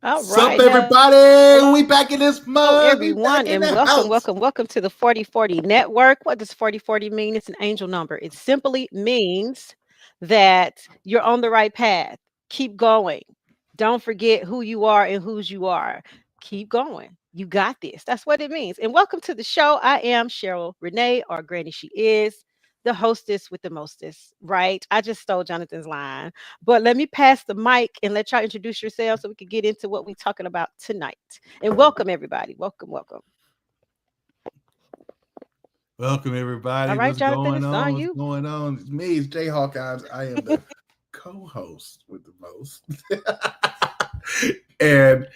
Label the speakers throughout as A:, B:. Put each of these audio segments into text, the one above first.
A: All
B: Sup,
A: right.
B: everybody? We back in this
A: Hello,
B: mug. We
A: everyone,
B: back in
A: and
B: the
A: welcome,
B: house.
A: welcome, welcome to the 4040 Network. What does 4040 mean? It's an angel number. It simply means that you're on the right path. Keep going. Don't forget who you are and whose you are. Keep going. You got this. That's what it means. And welcome to the show. I am Cheryl Renee, or Granny she is, the hostess with the mostest, right? I just stole Jonathan's line. But let me pass the mic and let y'all introduce yourselves so we can get into what we're talking about tonight. And welcome, everybody. Welcome, welcome.
B: Welcome,
A: All
B: everybody.
A: right,
B: What's
A: Jonathan,
B: going
A: it's
B: on?
A: on
B: What's
A: you.
B: going on? It's me. It's Jayhawk. I am the co-host with the most, and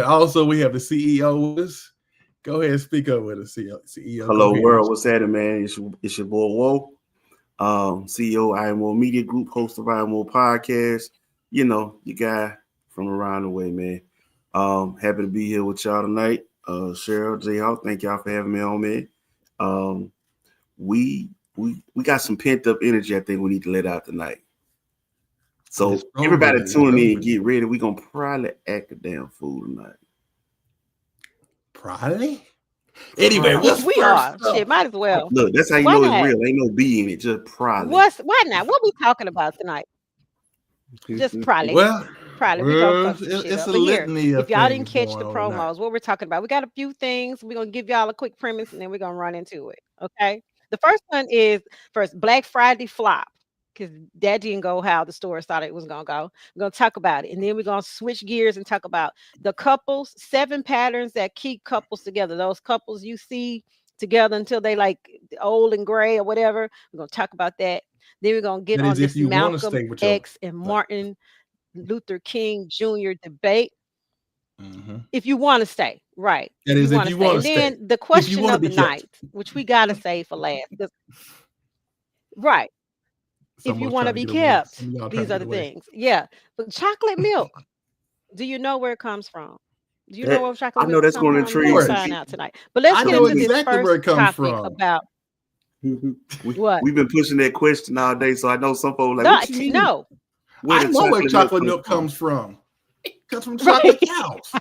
B: also we have the CEO with us. Go ahead and speak up with us, CEO. Go
C: Hello,
B: ahead.
C: world. What's happening, man? It's your boy Woe, CEO IMO Media Group, host of IMO Podcast. You know, you guy from around the way, man. Happy to be here with y'all tonight. Cheryl, Jayhawk, thank y'all for having me on, man. Um, we we got some pent up energy. I think we need to let out tonight. So
B: Let's go
C: everybody
B: with it.
C: tune in, get ready. We're gonna probably act a damn fool tonight.
B: Probably. Anyway,
C: Probably.
B: what's
A: We
B: first
A: are.
B: up?
A: Shit, might as well.
C: Look, that's how you
A: Why
C: know it's
A: not?
C: real. Ain't no B in it, just probably.
A: Why not? What we talking about tonight? Just probably.
B: Well,
A: Probably. We're gonna fuck some shit
B: it's
A: up.
B: a
A: But here,
B: litany
A: if
B: of
A: y'all didn't
B: things
A: catch
B: going
A: the
B: on tonight.
A: promos, what we're talking about, we got a few things. We're gonna give y'all a quick premise and then we're gonna run into it. Okay. The first one is first Black Friday flop. Because that didn't go how the stores thought it was gonna go. We're gonna talk about it. And then we're gonna switch gears and talk about the couples, 7 patterns that keep couples together. Those couples you see together until they like old and gray or whatever. We're gonna talk about that. Then we're gonna get
B: That is
A: on
B: if
A: this
B: you want to
A: Malcolm
B: stay with your.
A: X and Martin Luther King Jr. debate.
B: Mhm.
A: If you want to stay, right?
B: That
A: If you
B: is if
A: want to
B: you
A: stay,
B: want to
A: and
B: stay.
A: then the
B: If you
A: question
B: want to
A: of
B: be
A: the
B: kept.
A: night, which we gotta save for last, 'cause- right? If you
B: Someone's
A: want
B: trying
A: to
B: to
A: be
B: get away.
A: kept,
B: Some of y'all trying
A: these
B: to
A: are
B: get
A: the
B: away.
A: things. Yeah, but chocolate milk. Do you know where it comes from? Do you know
C: That
A: where
C: I
A: chocolate
C: know
A: milk
C: that's
A: come
C: going to
A: from?
B: Of
A: We're
C: intrigue
A: gonna
C: some
B: course.
A: find
C: people.
A: out tonight. But let's
B: I
A: get
B: know
A: into
C: Some
A: this
B: exactly where
A: first
B: it comes
A: topic
B: from.
A: about what?
C: we've been pushing that question all day, so I know some folks like,
A: No,
C: what you mean?
A: no,
C: Where
B: I
C: the
B: know where
C: chocolate milk
B: chocolate
C: come
B: milk
C: from?
B: comes from. It comes from chocolate
A: right.
B: cows.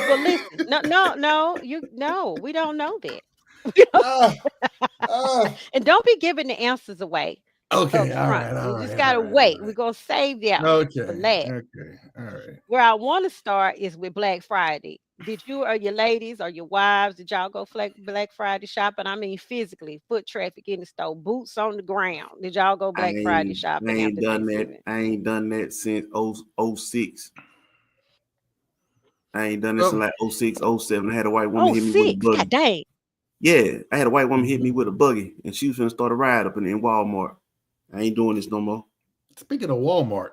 A: But listen, no, no, no, you no, we don't know that.
B: Ah, ah.
A: And don't be giving the answers away up
B: Okay, all
A: front.
B: right, all
A: We just
B: right, all
A: gotta
B: right, all
A: wait. We're
B: right.
A: gonna save that one for
B: Okay,
A: last.
B: okay, all right.
A: Where I want to start is with Black Friday. Did you or your ladies or your wives, did y'all go Black Friday shopping? I mean, physically, foot traffic in the store, boots on the ground. Did y'all go
C: I
A: Black Friday
C: ain't I
A: shopping
C: ain't
A: after
C: done that.
A: Thanksgiving?
C: I ain't done that since '06. I ain't done this in
B: Well,
C: like '06, '07. I had a white woman
A: Oh,
C: hit me with a
A: six. God
C: buggy.
A: dang.
C: Yeah, I had a white woman hit me
B: mhm.
C: with a buggy, and she was gonna start a ride up in Walmart. I ain't doing this no more.
B: Speaking of Walmart,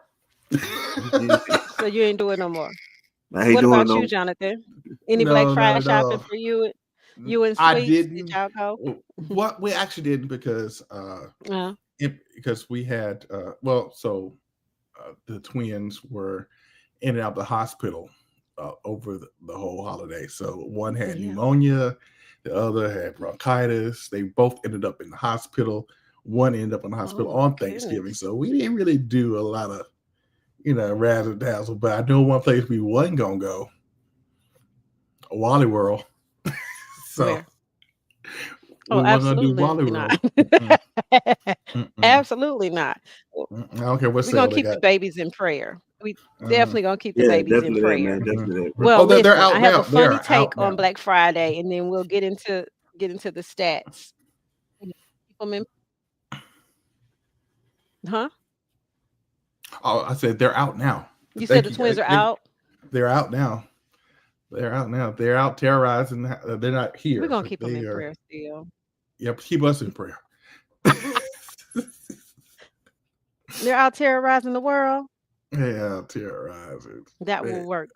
A: So you ain't doing no more.
C: I ain't
A: What
C: doing
A: about
C: no.
A: you, Jonathan? Any Black
B: no, not
A: Friday
B: at
A: shopping
B: all.
A: for you and
B: I
A: Sweets? Did
B: didn't.
A: y'all go?
B: What we actually didn't because
A: Uh,
B: because we had well, so the twins were in and out of the hospital over the whole holiday. So one had
A: yeah.
B: pneumonia, the other had bronchitis. They both ended up in the hospital. One ended up in the
A: Oh
B: hospital
A: my
B: on Thanksgiving.
A: goodness.
B: So we didn't really do a lot of, razzle dazzle. But I know one place we wasn't gonna go, Wally World. So
A: Where? Oh,
B: we weren't gonna do
A: absolutely
B: Wally
A: not.
B: World. Mm-mm, mm-mm,
A: Absolutely not.
B: mm-mm. I don't care what
A: We're gonna
B: sale they
A: keep the
B: got.
A: babies in prayer. We
B: Uh,
A: definitely gonna keep the
C: Yeah,
A: babies in
C: definitely that, man.
A: prayer.
B: mhm.
C: Definitely that.
A: Well,
B: Oh, they're
A: listen, I
B: out
A: have a
B: now. They
A: funny
B: are out
A: take on
B: now.
A: Black Friday, and then we'll get into the stats. Keep 'em in, huh?
B: Oh, I said they're out now.
A: You said
B: Thank
A: the
B: you.
A: twins are out.
B: They're out now. They're out now. They're out terrorizing. They're not
A: We're
B: here,
A: gonna
B: but
A: keep them
B: they
A: in
B: are.
A: prayer still.
B: Yep, keep us in prayer.
A: They're out terrorizing the world.
B: Yeah, terrorizing.
A: That
B: Man,
A: will work.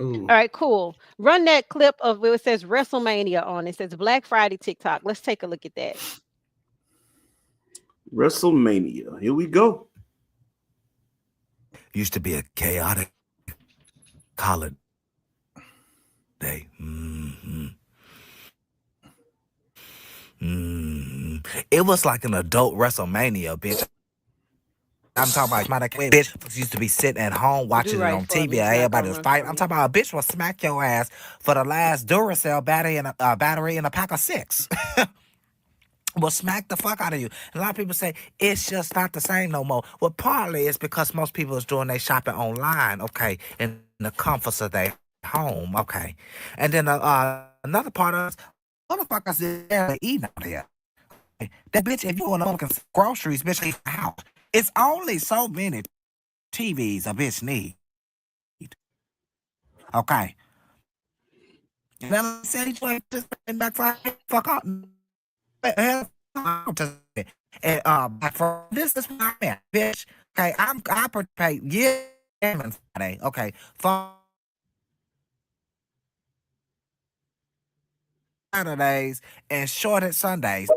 B: ooh.
A: All right, cool. Run that clip of where it says WrestleMania on it. It says Black Friday TikTok. Let's take a look at that.
C: WrestleMania. Here we go.
D: Used to be a chaotic holiday. It was like an adult WrestleMania, bitch. I'm talking about my bitch used to be sitting at home
A: Do
D: watching it
A: right
D: on
A: for
D: TV.
A: me. It's not
D: Everybody
A: gonna
D: was
A: run
D: fighting.
A: from
D: I'm
A: you.
D: talking about a bitch will smack your ass for the last Duracell battery and a pack of six. Will smack the fuck out of you. A lot of people say it's just not the same no more. Well, partly it's because most people is doing their shopping online, okay, in the comforts of their home, okay. And then another part of us, motherfuckers is barely eating out here. Okay. That bitch, if you want to fucking groceries, bitch, leave the house. It's only so many TVs a bitch need. Okay. And then like I said, you ain't just back for fuck up. And Black Friday, this is what I meant, bitch. Okay, I participate years on Friday. Okay, Saturdays and shorted Sundays.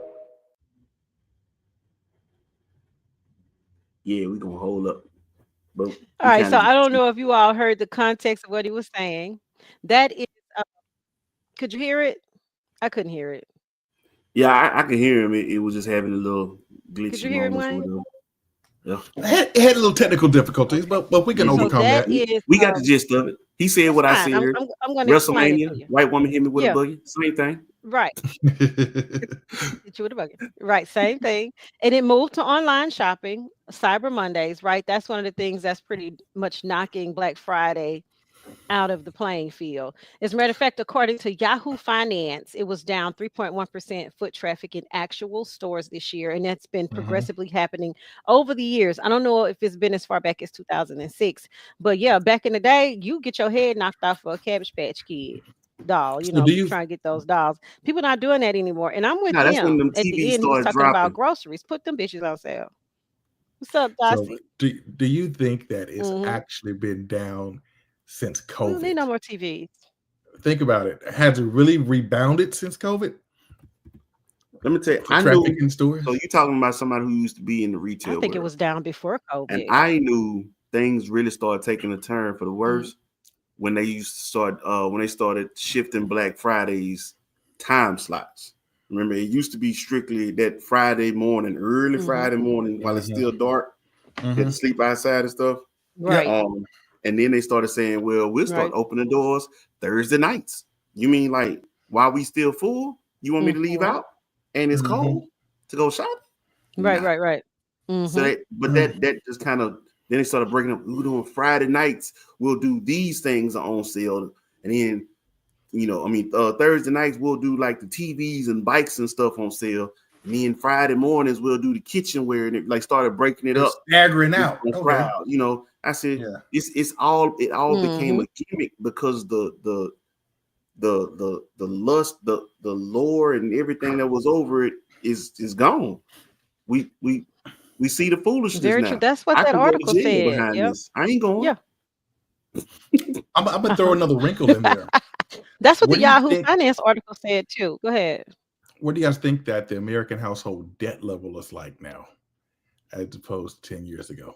C: Yeah, we gonna hold up, but
A: All
C: we
A: right,
C: kind
A: so
C: of
A: I
C: just
A: don't know if you all heard the context of what he was saying. That is, uh, could you hear it? I couldn't hear it.
C: yeah, I can hear him. It was just having a little
A: Could you
C: glitchy
A: hear it,
C: moments or
A: Wayne?
C: whatever. Yeah,
B: It had a little technical difficulties,
A: Okay.
B: but we can
C: yeah,
A: So
B: overcome
A: that
B: that.
A: is,
C: we got the gist of it. He said
A: that's
C: what I
A: fine.
C: said.
A: I'm going to explain it
C: WrestleMania,
A: to you.
C: white woman hit me with a
A: Yeah,
C: boogie. Same thing.
A: right. Hit you with a buggy. Right, same thing. And it moved to online shopping, Cyber Mondays, right? That's one of the things that's pretty much knocking Black Friday out of the playing field. As a matter of fact, according to Yahoo Finance, it was down 3.1% foot traffic in actual stores this year. And that's been
B: Mhm.
A: progressively happening over the years. I don't know if it's been as far back as 2006, but yeah, back in the day, you get your head knocked off for a Cabbage Patch Kid doll,
B: So do you
A: trying to get those dolls. People not doing that anymore. And I'm with
C: No, that's when
A: him.
C: them
A: At the
C: TVs
A: end, he was
C: started
A: talking about
C: dropping.
A: groceries. Put them bitches on sale. What's up,
B: so
A: Dossie?
B: do you think that it's
A: Mm-hmm.
B: actually been down since
A: We don't need
B: COVID?
A: no more TVs.
B: Think about it. Has it really rebounded since COVID
C: Let me tell you,
B: for
C: I
B: traffic
C: knew.
B: in
C: So
B: stores?
C: you talking about somebody who used to be in the
A: I
C: retail
A: think it
C: world,
A: was down before
C: and
A: COVID.
C: I knew things really started taking a turn for the
A: Mm-hmm.
C: worse when they used to start when they started shifting Black Friday's time slots. Remember, it used to be strictly that Friday morning, early
A: Mm-hmm.
C: Friday morning, while it's
B: Hmm.
C: still dark. You had to
B: Hmm.
C: sleep outside and stuff.
B: Yep.
A: Right.
C: Um, and then they started saying, "Well, we'll start
A: Right.
C: opening doors Thursday nights." You mean like while we still full? You want me to leave
A: Mm-hmm.
C: out and it's
B: Hmm.
C: cold to go shopping?
A: Right.
C: Nah.
A: Right. Right.
C: So
A: Mm-hmm.
C: that, but that just kind of then they started breaking up. We're doing Friday nights. We'll do these things on sale, and then Thursday nights we'll do like the TVs and bikes and stuff on sale. And then Friday mornings we'll do the kitchenware, and it like started breaking it
B: They're
C: up
B: staggering
C: based
B: out.
C: on
B: Okay.
C: crowd. I said
B: Yeah.
C: it all became
A: Mm-hmm.
C: a gimmick because the lust, the lore and everything that was over it is gone. We we we see the foolishness
A: Very true.
C: now.
A: That's what
C: I
A: that
C: can go to
A: article
C: jail
A: said.
C: behind
A: Yep.
C: this. I ain't going.
A: Yeah.
B: I'm gonna throw
A: Uh-huh.
B: another wrinkle in there.
A: That's what
B: What
A: the
B: do you
A: Yahoo
B: think?
A: Finance article said too. Go ahead.
B: What do you guys think that the American household debt level is like now, as opposed to 10 years ago?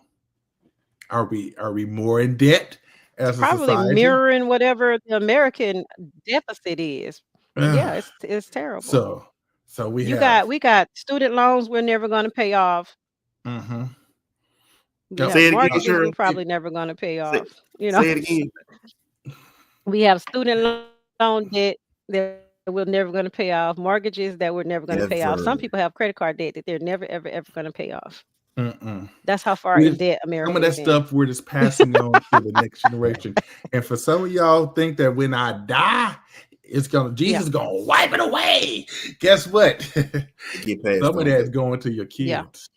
B: Are we more in debt
A: It's
B: as a
A: probably
B: society?
A: mirroring whatever the American deficit is. Yeah,
B: Ugh.
A: it's terrible.
B: so so we
A: You
B: have.
A: got we got student loans we're never going to pay off.
B: Hmm.
A: We
B: Yep.
A: have
C: Say it again,
A: mortgages we're
C: Cheryl.
A: probably never going to pay
C: Say,
A: off. You know,
C: say it again.
A: we have student loan debt that we're never going to pay off, mortgages that we're never going to pay off. Some people have
C: Ever.
A: credit card debt that they're never ever going to pay off.
B: Mm-mm.
A: That's how far
B: We
A: in
B: just,
A: debt
B: some
A: America
B: of
A: is
B: that
A: in.
B: stuff we're just passing on to the next generation. And for some of y'all think that when I die,
A: Yeah.
B: Jesus gonna wipe it away. Guess what?
C: Get past
B: Some of
C: on.
B: that's going to your
A: Yeah.
B: kids.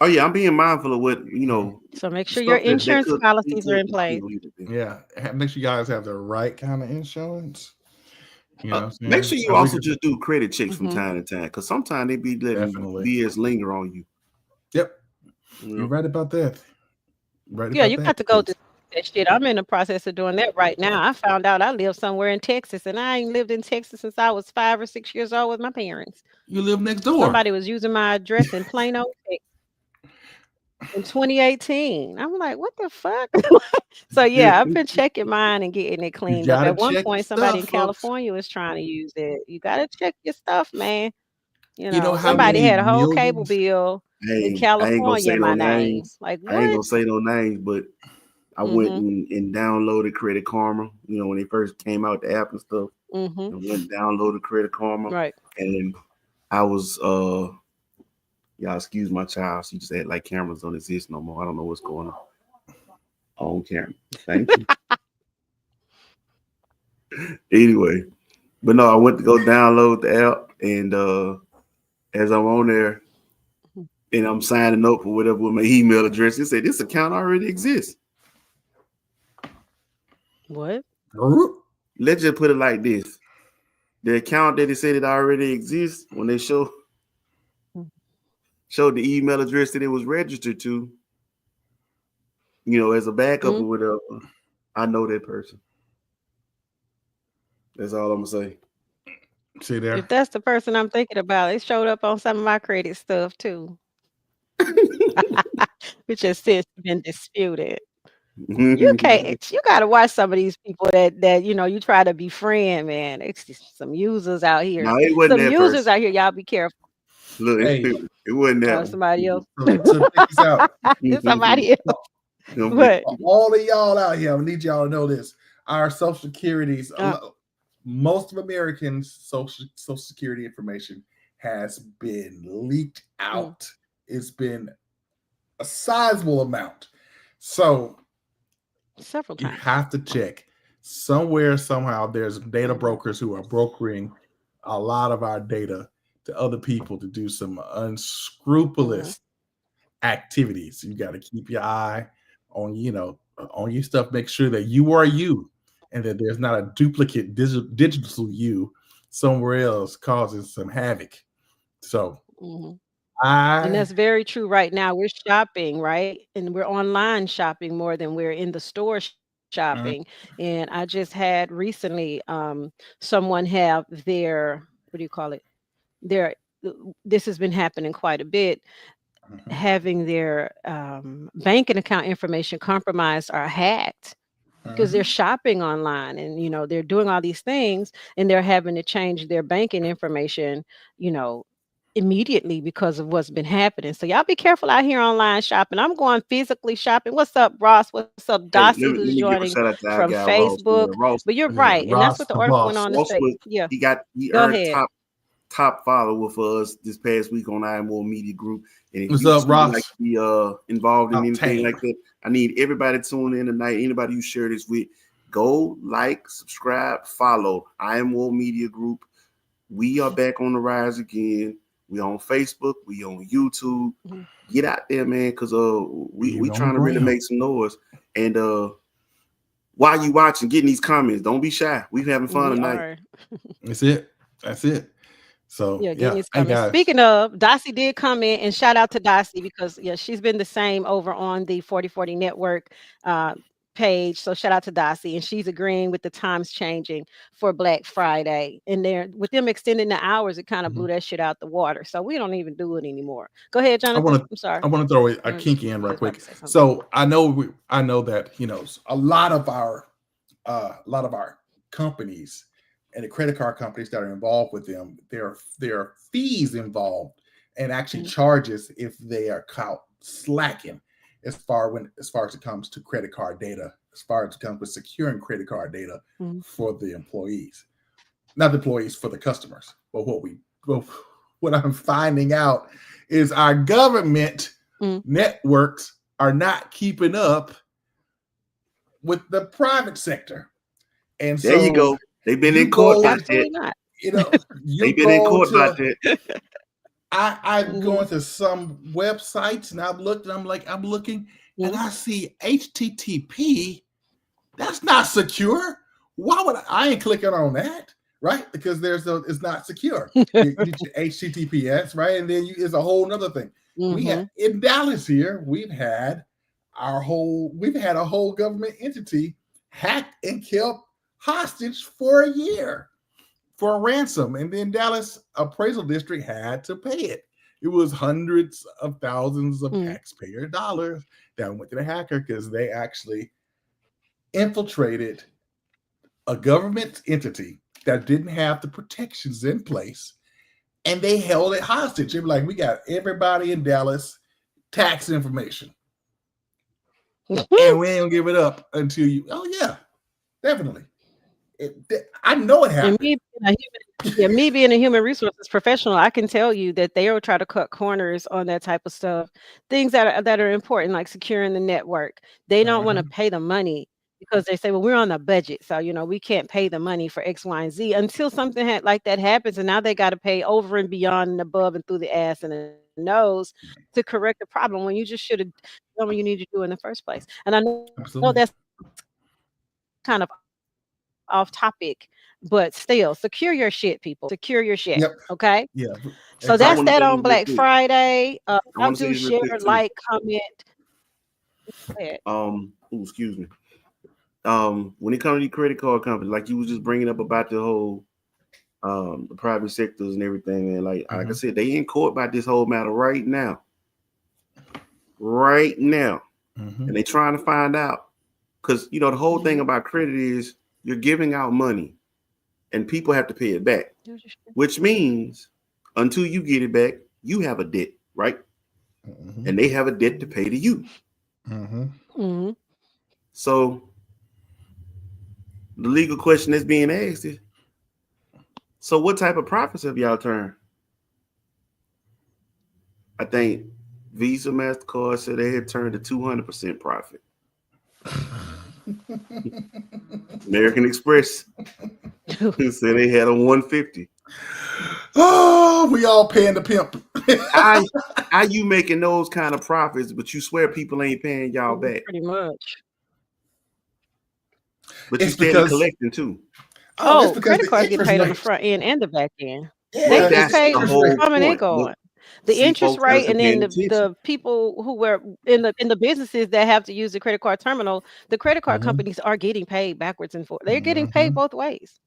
C: Oh yeah, I'm being mindful of what
B: Mhm.
A: So make sure your
C: stuff that
A: insurance
C: could lead
A: policies are
C: to
A: in place.
B: Yeah. Make sure you guys have the right kind of insurance. You know what I'm
C: Make
B: saying?
C: sure you
B: So we
C: also
B: could
C: just do credit checks from
A: Mhm.
C: time to time because sometimes they be letting
B: definitely.
C: BS linger on you.
B: Yep.
C: You
B: You're
C: know,
B: right about that. Right
A: Yeah,
B: about
A: you
B: that.
A: got to go
B: 'Cause
A: to that shit. I'm in the process of doing that right now. I found out I live somewhere in Texas, and I ain't lived in Texas since I was 5 or 6 years old with my parents.
B: you live next door.
A: Somebody was using my address in Plano, Texas in 2018. I'm like, what the fuck? So yeah, I've been checking mine and getting it
B: You
A: cleaned up.
B: gotta
A: At one
B: check your
A: point, somebody
B: stuff,
A: in
B: folks.
A: California was trying to use it. You got to check your stuff, man. You
B: You know
A: know,
B: how
A: somebody
B: many
A: had a whole cable
B: millions?
A: bill in
C: I ain't gonna
A: California
C: say
A: in
C: no
A: my name.
C: names.
A: Like
C: I ain't
A: what?
C: gonna say no names, but I went
A: Mm-hmm.
C: and downloaded Credit Karma. You know, when they first came out the app and stuff,
A: Mm-hmm.
C: and went and downloaded Credit Karma,
A: Right.
C: and I was y'all excuse my child. She just had like cameras don't exist no more. I don't know what's going on camera. Thank you. Anyway, but no, I went to go download the app, and as I'm on there and I'm signing up for whatever with my email address, it said this account already exists.
A: What?
C: Let's just put it like this: the account that it said it already exists, when they showed the email address that it was registered to, you know, as a backup
A: Mm-hmm.
C: or whatever, I know that person. That's all I'm gonna say.
B: See there.
A: If that's the person I'm thinking about, it showed up on some of my credit stuff too, which has since been disputed. You can't. You got to watch some of these people that you try to befriend, man. It's just some users out here.
C: No, it wasn't
A: Some
C: that
A: users
C: person.
A: out here. Y'all be careful.
C: Look,
B: Hey,
C: it wasn't that one.
A: Somebody else.
B: so check this out.
A: It's somebody else. What?
B: All of y'all out here, I need y'all to know this. Our social securities,
A: Uh,
B: most of Americans' social security information has been leaked out. It's been a sizable amount. So
A: several
B: you
A: times.
B: have to check somewhere, somehow. There's data brokers who are brokering a lot of our data to other people to do some unscrupulous activities. You got to keep your eye on, on your stuff. Make sure that you are you, and that there's not a duplicate digital you somewhere else causing some havoc. So
A: And
B: I
A: that's very true right now. We're shopping, right? And we're online shopping more than we're in the store shopping. And I just had recently someone have their, what do you call it? Their this has been happening quite a bit, having their banking account information compromised or hacked because they're shopping online and they're doing all these things and they're having to change their banking information, you know, immediately because of what's been happening. So y'all be careful out here online shopping. I'm going physically shopping. What's up, Ross? What's up,
C: Hey,
A: Darcy, who's
C: let me give a
A: joining
C: shout out to our
A: from
C: guy Ross.
A: Facebook?
C: Ross,
A: But you're
B: yeah,
A: right, and that's
B: Ross
A: what the
B: the
A: article went
B: boss.
A: on to
C: Ross
A: say.
C: was
A: Yeah,
C: he
A: go
C: earned
A: ahead.
C: top follower for us this past week on I Am More Media Group. And if
B: What's
C: you
B: up,
C: too like
B: Ross?
C: to be involved in anything
B: Obtain.
C: like that, I need everybody tune in tonight. Anybody you share this with, go like, subscribe, follow I Am More Media Group. We are back on the rise again. We on Facebook, we on YouTube. Get out there, man, because we trying to really make some noise. And while you watching, getting these comments, don't be shy. We having fun
A: We
C: tonight.
A: are.
B: That's it. So
A: Yeah,
B: yeah.
A: getting these
B: Hey
A: comments.
B: guys.
A: Speaking of, Darcy did comment, and shout out to Darcy because yeah, she's been the same over on the 4040 Network uh, page. So shout out to Darcy, and she's agreeing with the times changing for Black Friday. And there, with them extending the hours, it kind of blew that shit out the water. So we don't even do it anymore. Go ahead,
B: I
A: Jonathan.
B: want to
A: I'm sorry.
B: I want to throw a
A: I was
B: kinky in right
A: about
B: quick.
A: to say something.
B: So I know that a lot of our companies and the credit card companies that are involved with them, there are fees involved and actually charges if they are caught slacking as far as it comes to credit card data, as far as it comes with securing credit card data for the employees, not the employees, for the customers. But what I'm finding out is our government networks are not keeping up with the private sector. And
C: There you
B: so
C: go. They've been
B: you
C: in court
B: go,
C: about that.
A: Absolutely not.
B: you
C: They've been in
B: go
C: court about
B: to,
C: that.
B: I'm going to some websites and I'm looking and I see HTTP. That's not secure. Why would I ain't clicking on that? Right? Because it's not secure. You get your HTTPS, right? And then it's a whole nother thing. We have in Dallas here, we've had a whole government entity hacked and kept hostage for a year for a ransom. And then Dallas Appraisal District had to pay it. It was hundreds of thousands of taxpayer dollars that went to the hacker because they actually infiltrated a government entity that didn't have the protections in place and they held it hostage. They were like, we got everybody in Dallas tax information, and we ain't gonna give it up until you. Oh yeah, definitely. I know it
A: And
B: happened.
A: me being a human resources professional, I can tell you that they will try to cut corners on that type of stuff. Things that are important, like securing the network. They don't want to
B: Mhm.
A: pay the money because they say, well, we're on a budget, so we can't pay the money for X, Y, and Z until something like that happens, and now they got to pay over and beyond and above and through the ass and the nose to correct the problem when you just should have done what you need to do in the first place. And I know that's
B: Absolutely.
A: kind of off topic, but still, secure your shit, people. Secure your shit. Okay. So that's
B: Yep.
A: that on Black
B: Yeah.
C: So I want
B: Exactly.
C: to say this real
A: Friday.
C: quick.
A: Y'all do
C: I want to say
A: share,
C: this real
A: like,
C: quick too.
A: comment. Go ahead.
C: Excuse me. When it comes to the credit card company, like you was just bringing up about the whole the private sectors and everything, and like I
B: Mhm.
C: said, they in court about this whole matter right now,
B: Mhm.
C: and they trying to find out because the whole thing about credit is you're giving out money and people have to pay it back, which means until you get it back, you have a debt, right?
B: Mhm.
C: And they have a debt to pay to you.
B: Mhm.
A: Hmm.
C: So the legal question that's being asked is, so what type of profits have y'all turned? I think Visa, MasterCard said they had turned a 200% profit. American Express said they had a 150.
B: Oh, we all paying the pimp.
C: How, how you making those kind of profits, but you swear people ain't paying y'all back,
A: Pretty much.
C: but you
B: It's
C: steady
B: because
C: collecting too.
B: it's
A: Oh,
B: because
A: credit
B: the
A: cards get
B: interest
A: paid on the
B: rate.
A: front end and the back end. They
B: Yeah,
C: But
B: it's
A: get
B: the
C: that's
A: paid
C: the
B: interest rate.
C: whole
A: coming and
C: point. But
A: going. The
C: see,
A: interest
C: folks
A: rate,
C: haven't
A: and
C: paying
A: then
C: attention.
A: the people who were in the businesses that have to use the credit card terminal, the credit card
B: Mhm.
A: companies are getting paid backwards and forth. They're getting paid
B: Mhm.
A: both ways.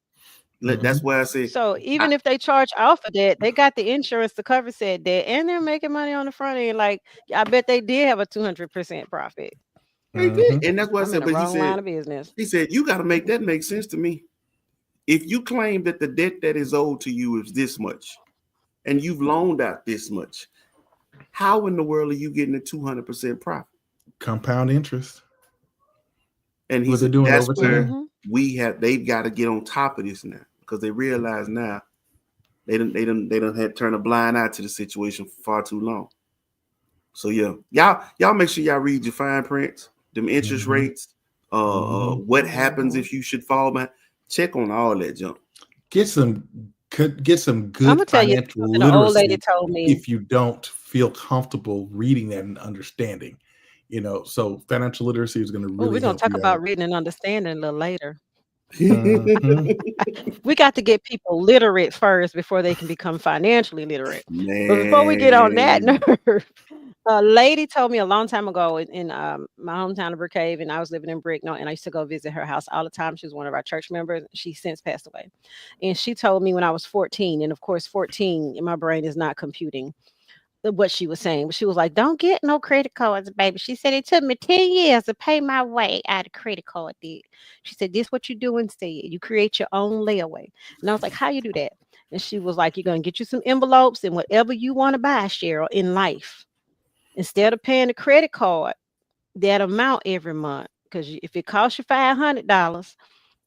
C: That's
B: Mhm.
C: why I say,
A: So
C: I,
A: even if they charge off of that, they got the insurance to cover said debt, and they're making money on the front end. Like, I bet they did have a 200% profit.
C: they did,
B: Mhm.
C: and that's why I
A: I'm in
C: said.
A: the
C: But
A: wrong line of business.
C: he said, you got to make that make sense to me. If you claim that the debt that is owed to you is this much, and you've loaned out this much, how in the world are you getting a 200% profit?
B: Compound interest.
C: And he
B: What they're
C: said,
B: doing
C: that's
B: over
C: where
B: time.
A: Hmm.
C: they've got to get on top of this now because they realize now they don't have turn a blind eye to the situation for far too long. So yeah, y'all make sure y'all read your fine prints, them interest
B: Mhm.
C: rates,
B: Mhm.
C: what happens
A: Hmm.
C: if you should fall behind. Check on all that junk.
B: Get some
A: I'm
B: good
A: gonna tell you
B: financial
A: something. An old lady
B: literacy
A: told me.
B: if you don't feel comfortable reading that and understanding. So financial literacy is going to
A: Oh, we're
B: really
A: gonna
B: help
A: talk
B: you out.
A: about reading and understanding a little later.
B: Mhm.
A: We got to get people literate first before they can become financially literate. But before we get on that
C: Man,
A: nerve, a lady told me a long time ago in my hometown of Brookhaven, and I was living in Bricknell, and I used to go visit her house all the time. She was one of our church members. She's since passed away. And she told me when I was 14, and of course, 14, my brain is not computing what she was saying, but she was like, "Don't get no credit cards, baby." She said, "It took me 10 years to pay my way out of credit card debt." She said, "This what you do instead. You create your own layaway." And I was like, "How you do that?" And she was like, "You're gonna get you some envelopes and whatever you want to buy, Cheryl, in life. Instead of paying the credit card that amount every month, because if it costs you $500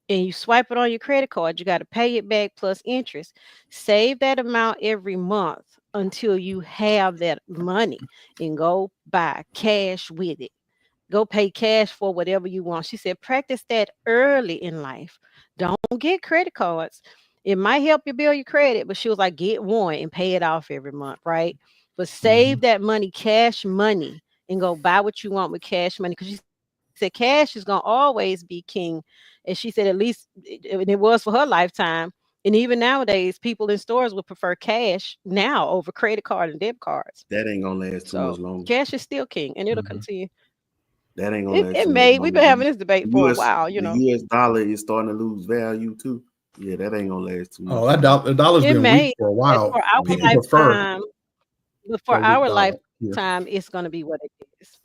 A: and you swipe it on your credit card, you got to pay it back plus interest. Save that amount every month until you have that money and go buy cash with it. Go pay cash for whatever you want." She said, "Practice that early in life. Don't get credit cards. It might help you build your credit," but she was like, "Get one and pay it off every month, right? But
B: Mhm.
A: save that money, cash money, and go buy what you want with cash money." Because she said cash is gonna always be king. And she said, at least and it was for her lifetime. And even nowadays, people in stores would prefer cash now over credit card and debit cards.
C: that ain't gonna last too much
A: So
C: longer.
A: cash is still king, and it'll
B: Mhm.
A: continue.
C: That ain't gonna
A: It
C: last
A: it
C: too much
A: may. We've
C: longer.
A: been having this debate
C: The
A: for a
C: US
A: while,
C: the US dollar is starting to lose value too. Yeah, that ain't gonna last too
B: Oh,
C: much longer.
B: the dollar's
A: it
B: been weak
A: may,
B: for a
A: but
B: while.
A: for our
B: People
C: Yeah.
B: prefer
A: lifetime,
B: a weak dollar here.
A: it's gonna be what it is.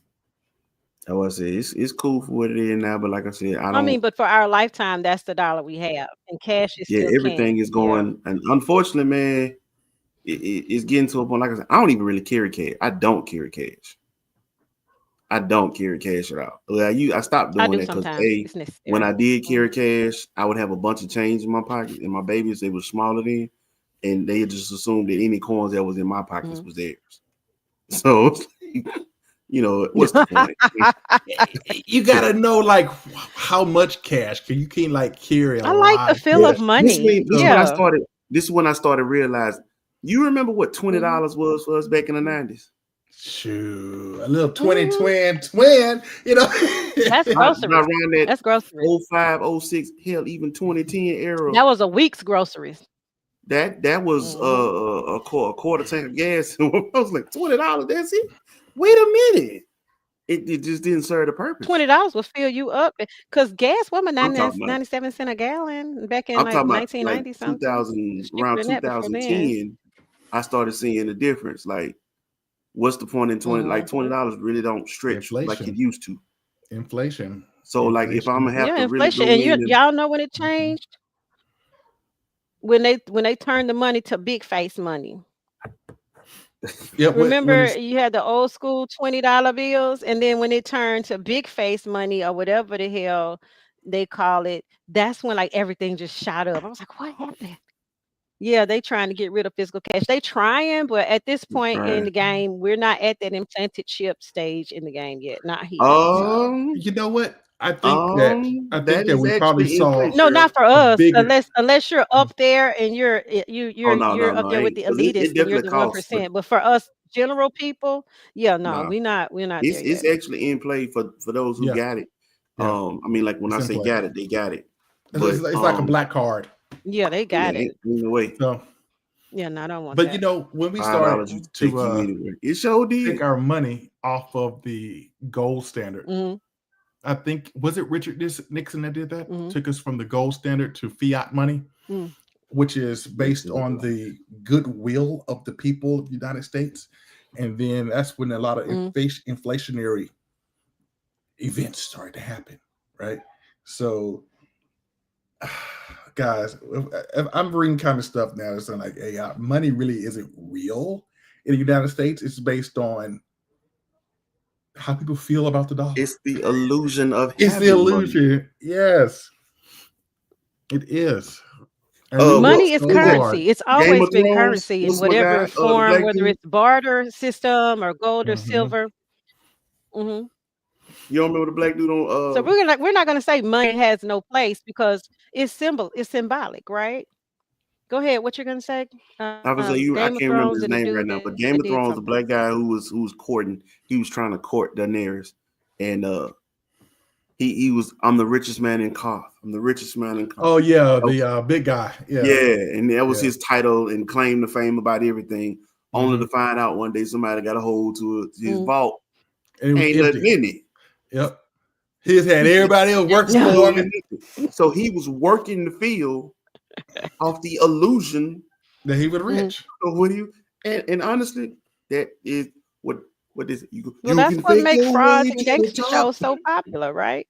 C: I was say it's cool for what it is now, but like I said, I
A: I
C: don't.
A: mean, but for our lifetime, that's the dollar we have, and cash is
C: Yeah,
A: still
C: everything
A: king.
C: is
A: Yeah.
C: going, and unfortunately, man, it's getting to a point. Like I said, I don't even really carry cash. I don't carry cash. I don't carry cash at all. I stopped
A: I
C: doing
A: do
C: that because
A: sometimes. It's
C: when
A: necessary.
C: I did carry
A: Mhm.
C: cash, I would have a bunch of change in my pocket, and my babies they were smaller then, and they just assumed that any coins that was in my pockets
A: Mhm.
C: was theirs. So, what's the point?
B: You gotta know like how much cash because you can't like carry a
A: I like the
B: lot of
A: feel
C: Yeah,
A: of
B: cash.
A: money.
C: this when I
A: Yeah.
C: started. This is when I started realizing. You remember what
A: Mhm.
C: $20 was for us back in the 90s?
B: Shoot, a little 20
A: Mhm.
B: twin, you know.
A: That's
C: By
A: groceries.
C: around that
A: That's groceries.
C: 05, 06, hell, even 2010 era,
A: That was a week's groceries.
C: that was
A: Mhm.
C: a quarter tank of gas. I was like $20. That's it. Wait a minute. It just didn't serve the purpose.
A: $20 will fill you up because gas was
C: I'm talking about
A: 97 cents a gallon back in
C: I'm
A: like
C: talking about like
A: 1990 something. It
C: 2000
A: was cheaper
C: around
A: than that before then.
C: 2010. I started seeing the difference. Like, what's the point in 20? Like
A: Mhm.
C: $20 really don't stretch like it
B: Inflation,
C: used to.
B: inflation,
C: So like if I'm
B: inflation.
C: gonna have
A: Yeah,
C: to really
A: inflation.
C: go
A: And
C: in and
A: y'all know when it
B: Mhm.
A: changed? When they turned the money to big face money.
B: Yeah, when
A: Remember
B: it's
A: you had the old school $20 bills, and then when it turned to big face money or whatever the hell they call it, that's when like everything just shot up. I was like, what happened? Yeah, they trying to get rid of physical cash. They trying, but at this point in
C: trying.
A: the game, we're not at that implanted chip stage in the game yet. Not here. So
C: Um,
B: you know what? I think
C: that
B: that
C: is
B: we probably
C: actually in
B: saw
C: place,
A: no, not
C: Cheryl.
A: for
B: a
A: us,
B: bigger.
A: unless you're up there and
C: Oh no, no,
A: you're up
C: no,
A: there with
C: ain't
A: the
C: because it
A: elitists and you're
C: definitely
A: the one
C: costs, but
A: percent. But for us general people, yeah, no,
C: no,
A: we're not there
C: it's
A: yet.
C: actually in play for those who
B: Yeah,
C: got it.
B: yeah,
C: I mean, like when
B: it's
C: I
B: in
C: say
B: play.
C: got it, they got it.
B: It's,
C: But
B: it's like a black card.
A: Yeah, they
C: yeah,
A: got it.
C: ain't no way.
B: So,
A: Yeah, no, I don't want
B: but
A: that.
B: when we started
C: $5
A: Mm-mm.
C: used to
B: to
C: take you anywhere. It sure
B: take
C: did.
B: our money off of the gold standard,
A: Mhm.
B: I think was it Richard Nixon that did that?
A: Mhm.
B: Took us from the gold standard to fiat money,
A: Mm.
B: which is based on the goodwill of the people of the United States, and then that's when a lot of
A: Mm.
B: inflationary events started to happen, right? So, guys, I'm reading kind of stuff now that's saying like, hey, money really isn't real in the United States. It's based on how people feel about the dollar.
C: It's the illusion of
B: It's the
C: having money.
B: illusion. Yes, it is. And we work
C: What
A: Money is
C: who's
B: so
C: that?
B: hard.
A: currency. It's
C: Game
A: always
C: of
A: been
C: Thrones?
A: currency in
C: What's my guy?
A: whatever
C: The
A: form,
C: black
A: whether
C: dude.
A: it's barter system or gold or
B: Hmm.
A: silver. Mhm.
C: You don't remember the black dude
A: So
C: on
A: we're not gonna say money has no place because it's symbolic, right? Go ahead. What you're gonna say?
C: I was like
A: Game
C: I
A: of
C: can't remember
A: Thrones
C: his
A: and the
C: name
A: dude
C: right now,
A: that
C: but Game of
A: did
C: Thrones, the
A: something.
C: black guy who was courting, he was trying to court Daenerys, and he was I'm the richest man in Koth. I'm the richest man in Koth.
B: Oh yeah, the big guy. Yeah,
C: Yeah, and that was
B: yeah.
C: his title and claim to fame about everything. Only
B: Hmm.
C: to find out one day somebody got a hold to his
A: Mm.
C: vault,
B: And it was
C: ain't nothing
B: empty.
C: in it.
B: Yep. He just had everybody else working
C: Empty,
A: Yeah.
B: for
C: ain't
B: him.
C: nothing. So he was working the field off the illusion
B: That he was
A: Mhm.
B: rich.
C: of what he and honestly, that is what is it?
A: Well,
C: You
A: that's
C: can
A: what
C: fake
A: makes
C: your way
A: frauds and
C: to the
A: gangster
C: top.
A: shows so popular, right?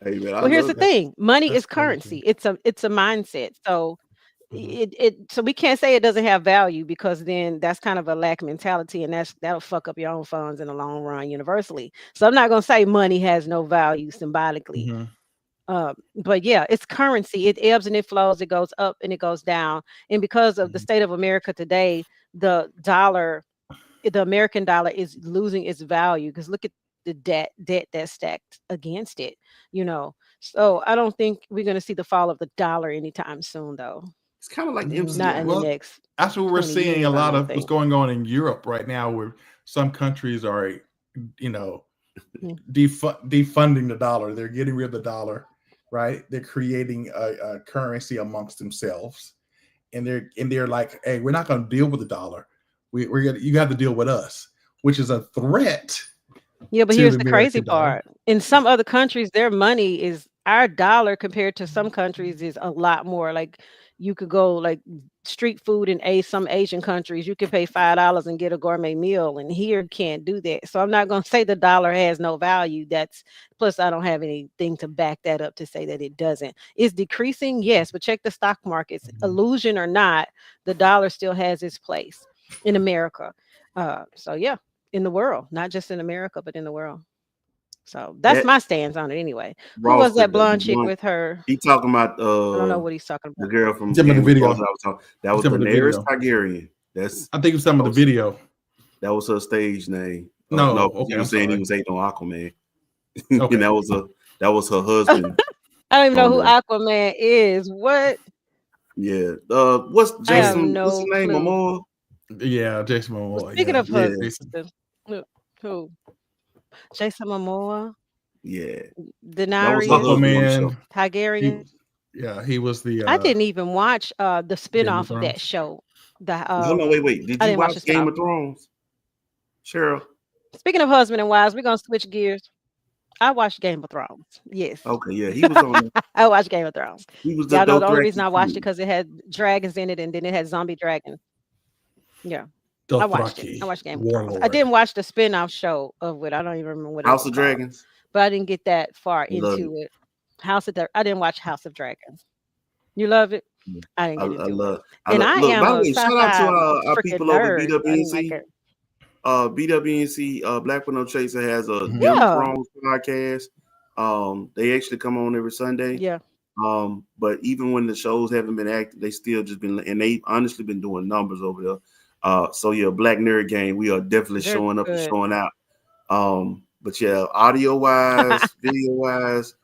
C: Hey man, I
A: Well, here's the
C: love it.
A: thing. Money
B: That's
A: is
B: crazy.
A: currency. It's a mindset. So
B: Mhm.
A: so we can't say it doesn't have value because then that's kind of a lack mentality and that'll fuck up your own funds in the long run universally. So I'm not going to say money has no value symbolically.
B: Mhm.
A: But yeah, it's currency. It ebbs and it flows, it goes up and it goes down. And because of the
B: Mhm.
A: state of America today, the dollar, the American dollar is losing its value because look at the debt that's stacked against it, you know. So I don't think we're going to see the fall of the dollar anytime soon though.
C: It's kind of like
A: Not in
C: MCI.
A: the
B: Well,
A: next
B: that's what we're
A: 20
B: seeing a
A: years, I
B: lot
A: don't
B: of what's
A: think.
B: going on in Europe right now, where some countries are, you know,
A: Mm.
B: defunding the dollar. They're getting rid of the dollar, right? They're creating a currency amongst themselves, and they're like, hey, we're not going to deal with the dollar. We're gonna, you have to deal with us, which is a threat
A: Yeah, but
B: to
A: here's
B: the
A: the crazy
B: American dollar.
A: part. In some other countries, their money is our dollar compared to some countries is a lot more. Like you could go like street food in some Asian countries. You could pay $5 and get a gourmet meal, and here you can't do that. So I'm not going to say the dollar has no value. That's plus I don't have anything to back that up to say that it doesn't. It's decreasing, yes, but check the stock markets.
B: Mhm.
A: Illusion or not, the dollar still has its place in America. So yeah, in the world, not just in America, but in the world. So that's
C: That
A: my stance on it anyway. Who was
C: Ross,
A: that
C: the
A: blonde chick
C: one
A: with her?
C: he talking about
A: I don't know what he's talking
C: the
A: about.
C: girl
B: You
C: from
B: talking about the
C: Game of Thrones.
B: video?
C: I was talking. That
B: You
C: was
B: talking about the
C: Daenerys
B: video?
C: Targaryen. That's
B: I think you was talking
C: that
B: about the
C: was
B: video.
C: that was her stage name. No,
B: No,
C: 'cause
B: okay,
C: he
B: I'm
C: was saying he
B: sorry.
C: was hating on Aquaman. And
B: Okay,
C: that was her husband
A: I don't even know
C: on
A: who
C: there.
A: Aquaman is. What?
C: Yeah. What's
A: I have
B: so
C: Jason? What's his
A: no
C: name?
A: clue.
C: Momoa.
B: yeah, Jason
A: Well,
B: Momoa.
A: speaking
B: Yeah,
A: of
C: Yeah.
A: husbands, who? Jason Momoa,
C: Yeah. That was her
A: Denarius,
C: husband on the show.
B: Aquaman. He,
A: Targaryen.
B: yeah, he was the
A: I didn't even watch the
B: Game of
A: spinoff of that
B: Thrones.
A: show. The
C: Hold on, wait. Did
A: I
C: you
A: didn't watch
C: watch
A: the
C: Game
A: spinoff.
C: of Thrones, Cheryl?
A: Speaking of husband and wives, we're gonna switch gears. I watched Game of Thrones. Yes.
C: Okay, yeah, he was on there.
A: I watched Game of Thrones.
C: He was the
A: Y'all know the only reason
C: Dothraki
A: I watched it
C: king.
A: because it had dragons in it, and then it had zombie dragons. Yeah, I watched it. I
B: Dothraki
A: watched Game of Thrones. I
B: warlord.
A: didn't watch the spin-off show of it. I don't even remember what it
C: House
A: was
C: of
A: called,
C: Dragons.
A: but I didn't get that far
C: I love
A: into it. I didn't watch House of Dragons. You love it?
C: it.
A: I didn't
C: I,
A: get
C: I
A: into it.
C: love. I
A: And
C: love.
A: I
C: Look,
A: am
C: by the
A: a
C: way, shout out to
A: sci-fi
C: our
A: freaking
C: people over at
A: nerd. I didn't like
C: BWNC.
A: it.
C: BWNC, Black Widow Chaser has a
B: Mhm.
C: Dim
A: Yeah,
C: Thrones podcast. They actually come on every Sunday.
A: yeah,
C: But even when the shows haven't been active, they still just been, and they honestly been doing numbers over there. So yeah, Black Nerd Game, we are definitely
A: they're
C: showing up and
A: good.
C: showing out. But yeah, audio wise, video wise,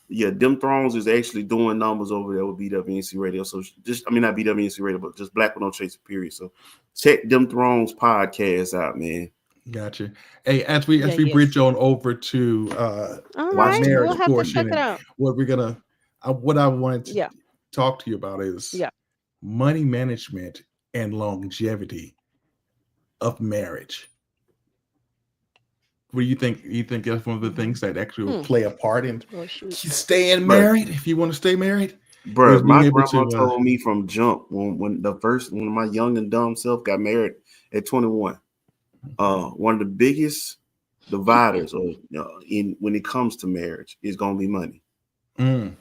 C: yeah, Dim Thrones is actually doing numbers over there with BWNC Radio. So just, I mean, not BWNC Radio, but just Black Widow Chaser, period. So check Dim Thrones podcast out, man.
B: Gotcha. Hey,
A: Yeah,
B: as we
A: yes.
B: bridge on over to
A: All
B: the
C: Watch
A: right,
C: TV.
A: we'll
B: marriage
A: have to check
B: portion,
A: it
B: and
A: out.
B: what we're gonna, what I wanted to
A: Yeah,
B: talk to you about is
A: yeah.
B: money management and longevity of marriage. What do you think? You think that's one of the
A: Hmm.
B: things that actually will
A: Hmm.
B: play a part in
A: Well, shoot.
B: staying
C: Bro,
B: married? If you want to stay married, is
C: bro,
B: being
C: my
B: able
C: grandma
B: to.
C: told me from jump when my young and dumb self got married at 21. One of the biggest dividers or in when it comes to marriage is gonna be money.
B: Mm,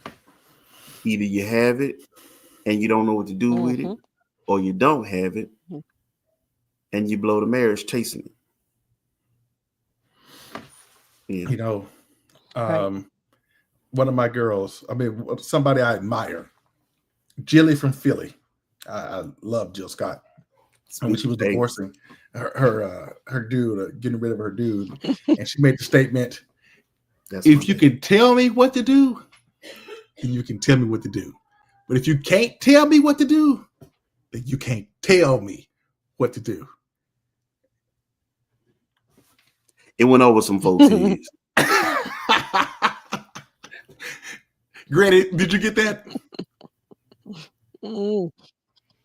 C: Either you have it and you don't know what to do with it,
A: Mm-hmm.
C: or you don't have it and you blow the marriage chasing it. Yeah.
B: you know,
A: Right.
B: um, one of my girls. I mean, somebody I admire, Jilly from Philly. I love Jill Scott. And when she was
C: Hey,
B: divorcing her dude, getting rid of her dude, and she made the statement:
C: that's my
B: "If you
C: baby.
B: can tell me what to do, then you can tell me what to do. But if you can't tell me what to do, then you can't tell me what to do."
C: It went over some folks' heads.
B: Granny, did you get that?
A: Mm.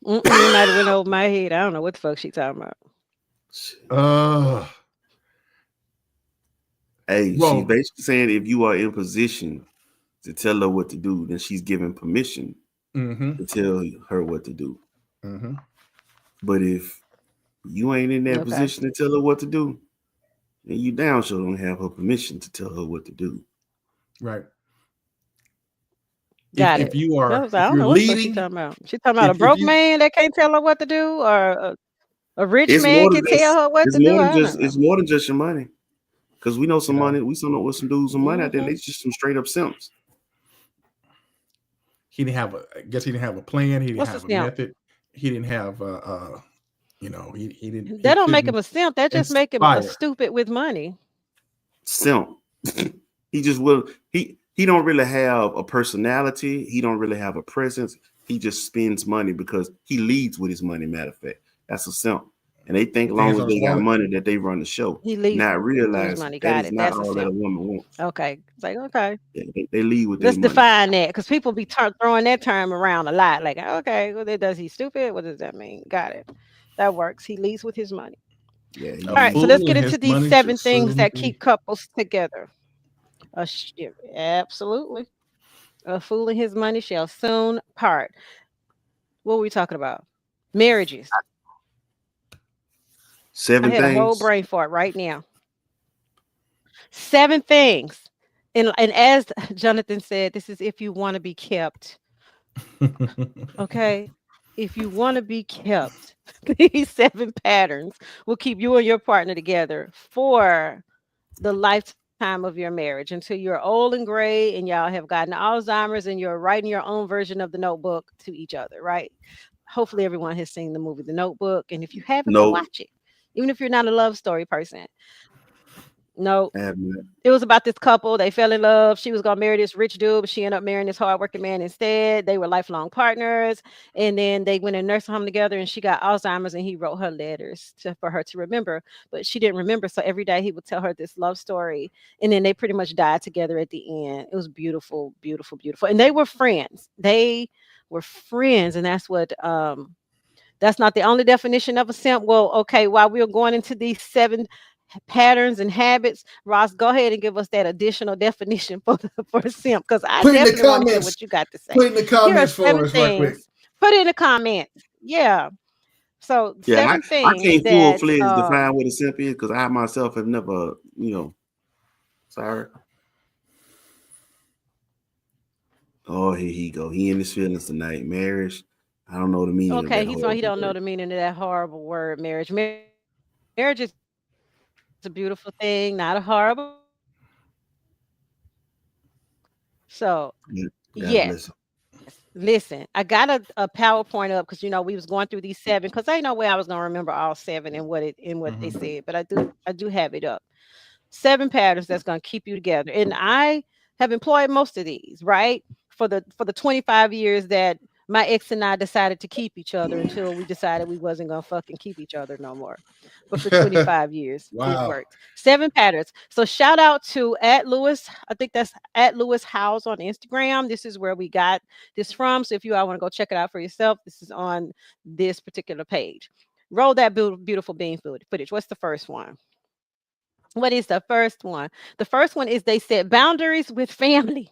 A: Mm-mm, it might have went over my head. I don't know what the fuck she talking about.
B: Uh,
C: Hey, she's
B: well,
C: basically saying if you are in position to tell her what to do, then she's given permission
B: mm-hmm,
C: to tell her what to do.
B: mm-hmm.
C: But if you ain't in that
A: Okay,
C: position to tell her what to do, then you down sure don't have her permission to tell her what to do.
B: Right.
A: got
B: If
A: it.
B: you
A: I
B: are
A: was like, I
B: if
A: don't
B: you're
A: know what the fuck she
B: leading,
A: talking about. She talking about a
B: if
A: broke
B: you
A: man that can't tell her what to do, or a rich
C: It's
A: man
C: more than
A: can tell her what to do. I don't know.
C: it's more than just your money. Because we know
B: you
C: some
B: know,
C: money, we still know with some dudes with money out there,
A: Mm-hmm.
C: they just some straight up simps.
B: he didn't have a. I guess he didn't have a plan. He didn't
A: What's the
B: have a
A: simp?
B: method. He didn't have he didn't he
A: That don't make him
B: couldn't
A: a simp. That just make him a
B: inspire.
A: stupid with money.
C: Simp. He just will he don't really have a personality. He don't really have a presence. He just spends money because he leads with his money. Matter of fact, that's a simp. And they think
B: Put the hands
C: long as
B: on his
C: they got
B: wallet.
C: money that they run the show,
A: He leads
C: not
A: with his
C: realizing
A: money.
C: that
A: Got
C: is
A: it.
C: not
A: That's a
C: all that a
A: simp.
C: woman wants.
A: Okay. It's like, okay.
C: They lead with their
A: Let's
C: money.
A: define that because people be throwing that term around a lot. Like, okay, well, does he stupid? What does that mean? Got it. That works. He leads with his money.
C: Yeah, he
B: A
A: All right,
C: leads
A: so
C: with
A: let's
B: fool
C: it.
A: get
B: and
A: into
B: his
A: these
B: money shall
A: 7 things
B: soon
A: that
B: be.
A: keep couples together. Absolutely. A fool and his money shall soon part. What were we talking about? Marriages. I
C: Seven
A: had a whole
C: things.
A: brain fart right now. 7 things. And as Jonathan said, this is if you want to be kept. Okay? If you want to be kept, these 7 patterns will keep you and your partner together for the lifetime of your marriage until you're old and gray and y'all have gotten Alzheimer's and you're writing your own version of the notebook to each other, right? Hopefully everyone has seen the movie The Notebook. And if you haven't, go
C: No,
A: watch it. Even if you're not a love story person. No,
C: I haven't.
A: it was about this couple. They fell in love. She was gonna marry this rich dude, but she ended up marrying this hardworking man instead. They were lifelong partners, and then they went in nursing home together. And she got Alzheimer's, and he wrote her letters for her to remember, but she didn't remember. So every day he would tell her this love story, and then they pretty much died together at the end. It was beautiful, beautiful, beautiful, and they were friends. They were friends, and that's not the only definition of a simp. Well, okay, while we are going into these 7 patterns and habits, Ross, go ahead and give us that additional definition for a simp, because I
B: Put in the
A: definitely want to hear
B: comments.
A: what you got to say.
B: Put in the
A: Here are
B: comments for
A: 7
B: us right quick.
A: things. Put in the comments. Yeah. So
C: Yeah,
A: 7
C: I
A: things
C: can't full
A: that
C: fledged define what a simp is because I myself have never, sorry. Oh, here he go. He in his feelings tonight. Marriage. I don't know the meaning of
A: okay,
C: that
A: he's on he
C: horrible
A: don't know
C: word.
A: the meaning of that horrible word marriage. Marriage is a beautiful thing, not a horrible word. So,
C: Yeah, God
A: yes.
C: bless him.
A: Listen, I got a PowerPoint up because we was going through these 7 because ain't no way I was gonna remember all 7 and what they
B: Mhm.
A: said, but I do have it up. 7 patterns that's gonna keep you together. And I have employed most of these, right? For the 25 years that my ex and I decided to keep each other until we decided we wasn't gonna fucking keep each other no more. But for 25 years, it
B: Wow.
A: worked. 7 patterns. So shout out to at Lewis. I think that's at Lewis House on Instagram. This is where we got this from. So if you all want to go check it out for yourself, this is on this particular page. Roll that beautiful bean footage. What's the first one? What is the first one? The first one is they set boundaries with family.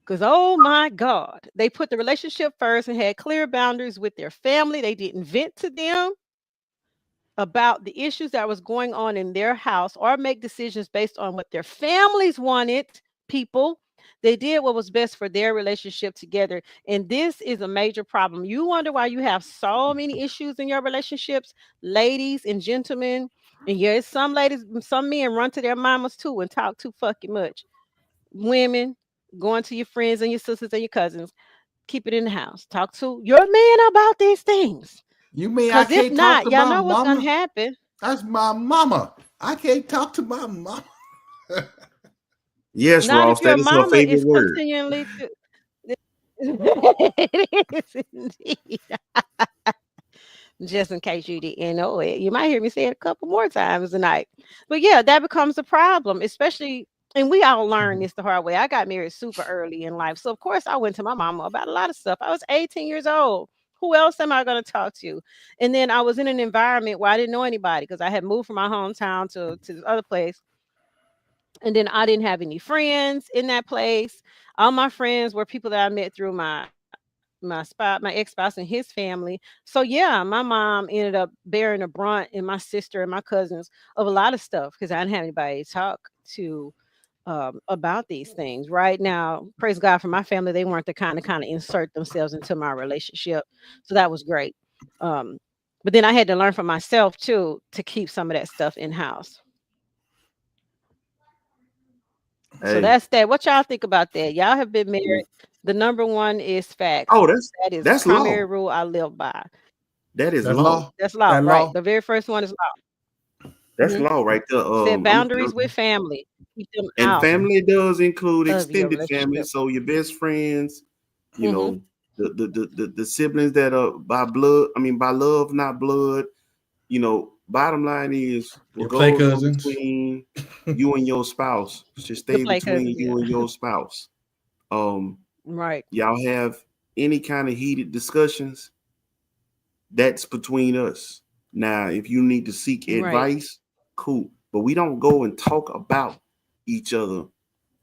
A: Because, oh my God, they put the relationship first and had clear boundaries with their family. They didn't vent to them about the issues that was going on in their house or make decisions based on what their families wanted. People, they did what was best for their relationship together. And this is a major problem. You wonder why you have so many issues in your relationships, ladies and gentlemen. And yes, some ladies, some men run to their mamas too and talk too fucking much. Women, going to your friends and your sisters and your cousins, keep it in the house. Talk to your man about these things.
B: You mean I
A: Because if
B: can't talk
A: not,
B: to
A: y'all
B: my
A: know what's going to
B: mama?
A: happen.
B: That's my mama. I can't talk to my mama.
C: Yes,
A: Not
C: Ross,
A: if your
C: that is her
A: mama
C: favorite
A: is
C: word.
A: continually to it is indeed. Just in case you didn't know it. You might hear me say it a couple more times tonight. But yeah, that becomes a problem, especially and we all learned
B: Mhm.
A: this the hard way. I got married super early in life. So of course I went to my mama about a lot of stuff. I was 18 years old. Who else am I going to talk to? And then I was in an environment where I didn't know anybody because I had moved from my hometown to this other place. And then I didn't have any friends in that place. All my friends were people that I met through my ex-spouse and his family. So yeah, my mom ended up bearing the brunt and my sister and my cousins of a lot of stuff because I didn't have anybody to talk to about these things. Right now, praise God for my family. They weren't the kind of insert themselves into my relationship. So that was great. Um, but then I had to learn for myself too to keep some of that stuff in house. So
C: Hey,
A: that's that. What y'all think about that? Y'all have been married. The number one is facts.
C: oh,
A: That is
C: that's
A: primary
C: law.
A: rule I live by.
C: That is
B: That's
C: law.
B: law.
A: That's law,
B: That
A: right?
B: law.
A: The very first one is law.
C: That's
A: Mhm.
C: law right there.
A: Set boundaries with family. Keep them
C: And
A: out
C: family does include
A: of your
C: extended family.
A: relationship.
C: So your best friends, you
A: Mhm.
C: know, the siblings that are by blood, I mean by love, not blood. Bottom line is what
B: Your play
C: goes on
B: cousins.
C: between you and your spouse should
A: The
C: stay
A: play
C: between
A: cousins,
C: you and
A: yeah.
C: your spouse. Um,
A: Right.
C: y'all have any kind of heated discussions, that's between us. Now, if you need to seek
A: Right.
C: advice, cool. But we don't go and talk about each other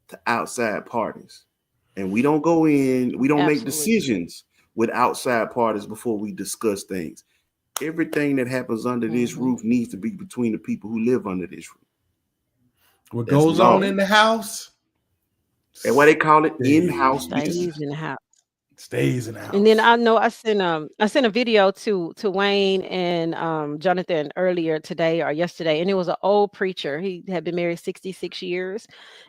C: to outside parties. And we don't go in, we don't make
A: Absolutely.
C: decisions with outside parties before we discuss things. Everything that happens under this
A: Mm-hmm.
C: roof needs to be between the people who live under this roof.
B: What
C: That's
B: goes on
C: law.
B: in the house
C: And what they call it, in-house
B: stays
C: business.
A: Stays in the house.
B: stays in the
A: And then
B: house.
A: I know I sent a video to Wayne and Jonathan earlier today or yesterday, and it was an old preacher. He had been married 66 years,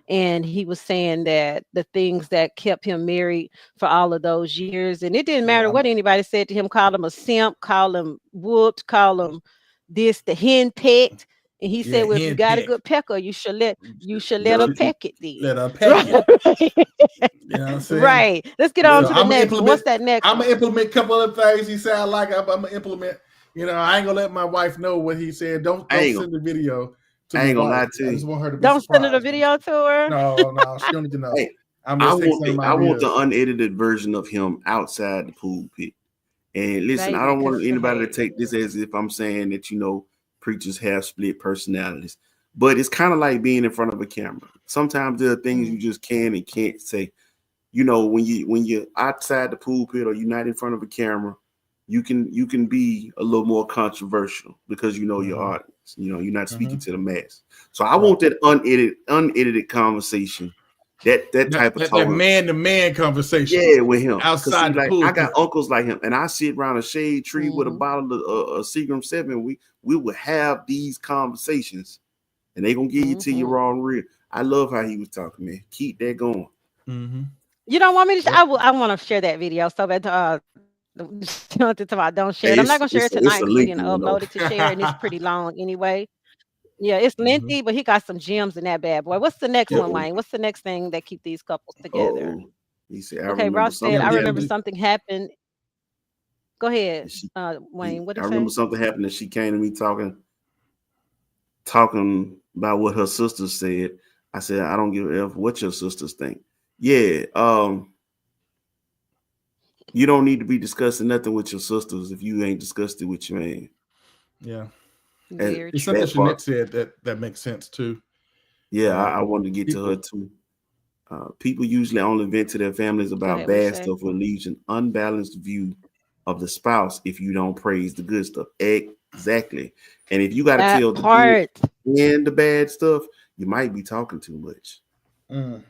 A: and he was saying that the things that kept him married for all of those years, and it didn't
B: Yeah,
A: matter what anybody said to him, call him a simp, call him whooped, call him this, the hen pecked. And he
B: yeah,
A: said, well, if you
B: hen
A: got a
B: peck.
A: good pecker, you should let her
C: Yep.
A: peck it then.
B: Let her peck it.
A: Right.
B: You know what I'm saying?
A: Right. Let's get on
B: So
A: to the
B: I'm gonna
A: next one. What's
B: implement.
A: that next
B: I'm
A: one?
B: gonna implement a couple of things he said I like. I'm gonna implement. I ain't gonna let my wife know what he said. Don't
C: I
B: don't
C: ain't gonna,
B: send the video to
C: I
B: my
C: ain't gonna
B: wife.
C: lie to
B: I
C: you.
B: just want her to be
A: Don't send her the
B: surprised.
A: video to her.
B: No, she don't need to know.
C: Hey,
B: I'm
C: I
B: just take
C: want
B: some
C: the I want
B: ideas.
C: the unedited version of him outside the pool pit. And listen, I
A: Baby,
C: don't want
A: because
C: anybody to
A: hey.
C: take this as if I'm saying that preachers have split personalities. But it's kind of like being in front of a camera. Sometimes there are things you
A: Mm,
C: just can and can't say. When you're outside the pulpit or you're not in front of a camera, you can be a little more controversial because you know your
B: Mm-hmm,
C: audience. You're not speaking
B: mm-hmm.
C: to the mass. So I
B: Right.
C: want that unedited conversation, that
B: That
C: type of
B: that, that
C: tone.
B: man to man conversation
C: Yeah, with him. Cause see,
B: outside the
C: like I got
B: pulpit.
C: uncles like him, and I sit around a shade tree with a
A: mhm.
C: bottle of Seagram 7. We would have these conversations, and they gonna give you to you
A: Mhm.
C: raw and real. I love how he was talking, man. Keep that going.
B: Mm-hmm.
A: You don't want me to?
B: Yep.
A: I want to share that video so bad. Don't talk about don't share it. I'm not
C: Hey,
A: gonna
C: it's
A: share it
C: it's
A: tonight
C: it's a
A: because he didn't
C: lengthy one
A: upload
C: though.
A: it to share, and it's pretty long anyway. Yeah, it's
B: Mm-hmm.
A: lengthy, but he got some gems in that bad boy. What's the next
B: Yep.
A: one,
C: Oh,
A: Wayne? What's the next thing that keep these couples together?
C: oh. He said, I
A: Okay,
C: remember
A: Ross said,
C: something
A: I
B: Yeah.
A: remember
C: happened.
A: something happened. Go ahead,
C: And
A: Wayne. What
C: I
A: did he
C: remember
A: say?
C: something happened, and she came to me talking about what her sisters said. I said, I don't give a f what your sisters think. Yeah, you don't need to be discussing nothing with your sisters if you ain't discussed it with your man.
B: Yeah.
C: And
A: Very
B: It's
A: true.
B: something
C: that part,
B: Jeanette said that makes sense too.
C: yeah,
B: Uh,
C: I wanted to get to her
B: people.
C: too. People usually only vent to their families
A: Go
C: about
A: ahead. What you
C: bad
A: say?
C: stuff, or leaves an unbalanced view of the spouse if you don't praise the good stuff. Exactly. And if you got to
A: That
C: tell the good
A: part.
C: and the bad stuff, you might be talking too much.
B: Mm,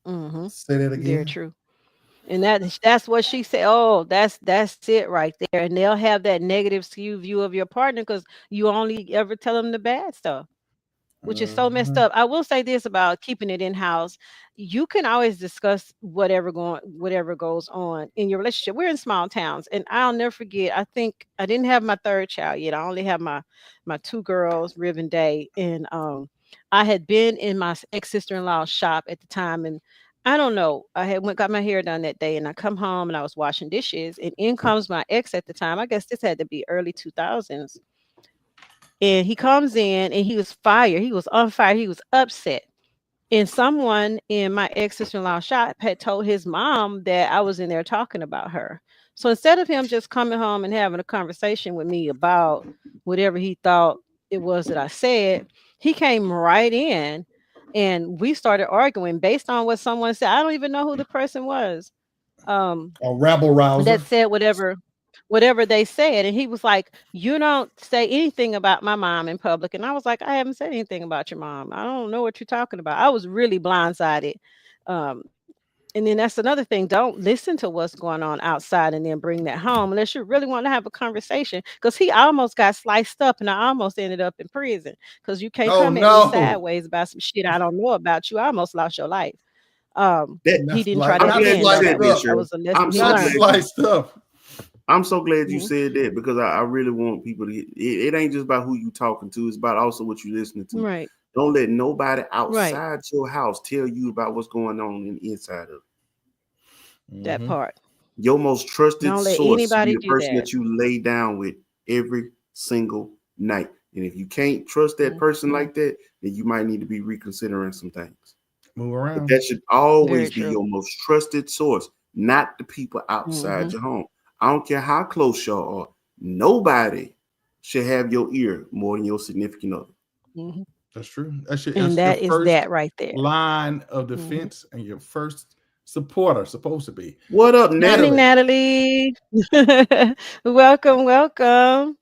A: Mm-hmm.
B: say that
A: Very
B: again.
A: true. And that's what she said. Oh, that's it right there. And they'll have that negative skew view of your partner because you only ever tell them the bad stuff, which is so messed
B: Mm-hmm.
A: up. I will say this about keeping it in house. You can always discuss whatever goes on in your relationship. We're in small towns, and I'll never forget. I think I didn't have my third child yet. I only have my two girls, Riv and Day, and I had been in my ex sister in law's shop at the time, and I don't know. I had went got my hair done that day, and I come home and I was washing dishes, and in comes my ex at the time. I guess this had to be early 2000s, and he comes in and he was fired. He was on fire. He was upset. And someone in my ex sister in law shop had told his mom that I was in there talking about her. So instead of him just coming home and having a conversation with me about whatever he thought it was that I said, he came right in and we started arguing based on what someone said. I don't even know who the person was. Um,
B: A rabble
A: that
B: rouser.
A: said whatever they said, and he was like, you don't say anything about my mom in public. And I was like, I haven't said anything about your mom. I don't know what you're talking about. I was really blindsided. um and then that's another thing, don't listen to what's going on outside and then bring that home unless you really want to have a conversation, because he almost got sliced up and I almost ended up in prison because you can't
B: Oh
A: come at me
B: no.
A: sideways about some shit I don't know about. You, I almost lost your life.
C: That
A: He
B: Not
A: didn't try
B: sliced.
C: I'm
A: that
B: Not
C: glad
A: again
C: you
A: though.
C: said
B: sliced
C: that,
B: up.
A: That
C: Cheryl.
A: was a lesson
C: I'm
A: he
C: so
B: Not
C: glad
A: learned.
C: you
B: sliced up.
C: I'm so glad you
A: Mhm.
C: said that because I really want people to it ain't just about who you talking to, it's about also what you listening to.
A: Right.
C: Don't let nobody
A: Right.
C: outside your house tell you about what's going on in the inside of it.
A: That
B: Mm-hmm.
A: part.
C: Your most trusted
A: Don't let
C: source should be
A: anybody
C: the
A: do
C: person
A: that.
C: that you lay down with every single night. And if you can't trust that person
A: Mhm.
C: like that, then you might need to be reconsidering some things.
B: Move
C: But
B: around.
C: that should
A: Very
C: always be
A: true.
C: your most trusted source, not the people outside
A: Mhm.
C: your home. I don't care how close y'all are. Nobody should have your ear more than your significant other.
A: Mhm.
B: That's true. That's
A: And
B: your
A: that is
B: first
A: that right there.
B: line of
A: Mhm.
B: defense and your first supporter, supposed to be.
C: What up,
A: Morning,
C: Natalie?
A: Natalie. Welcome, welcome.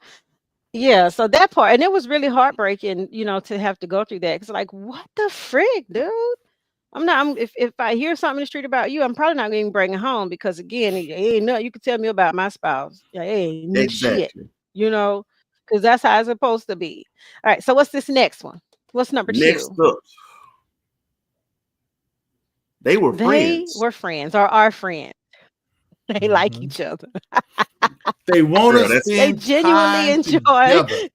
A: Yeah, so that part, and it was really heartbreaking, to have to go through that. Cause like, what the frick, dude? I'm not. If I hear something in the street about you, I'm probably not going to bring it home because again, it ain't nothing you can tell me about my spouse. Yeah, it ain't shit,
C: Exactly.
A: you know, because that's how it's supposed to be. All right. So what's this next one? What's number
C: Next
A: 2?
C: up, they were
A: They
C: friends.
A: were friends or are friends. They like
B: Mhm.
A: each other.
B: They want to
C: Girl, that's
A: They
B: spend
A: genuinely
B: time
A: enjoy
B: together.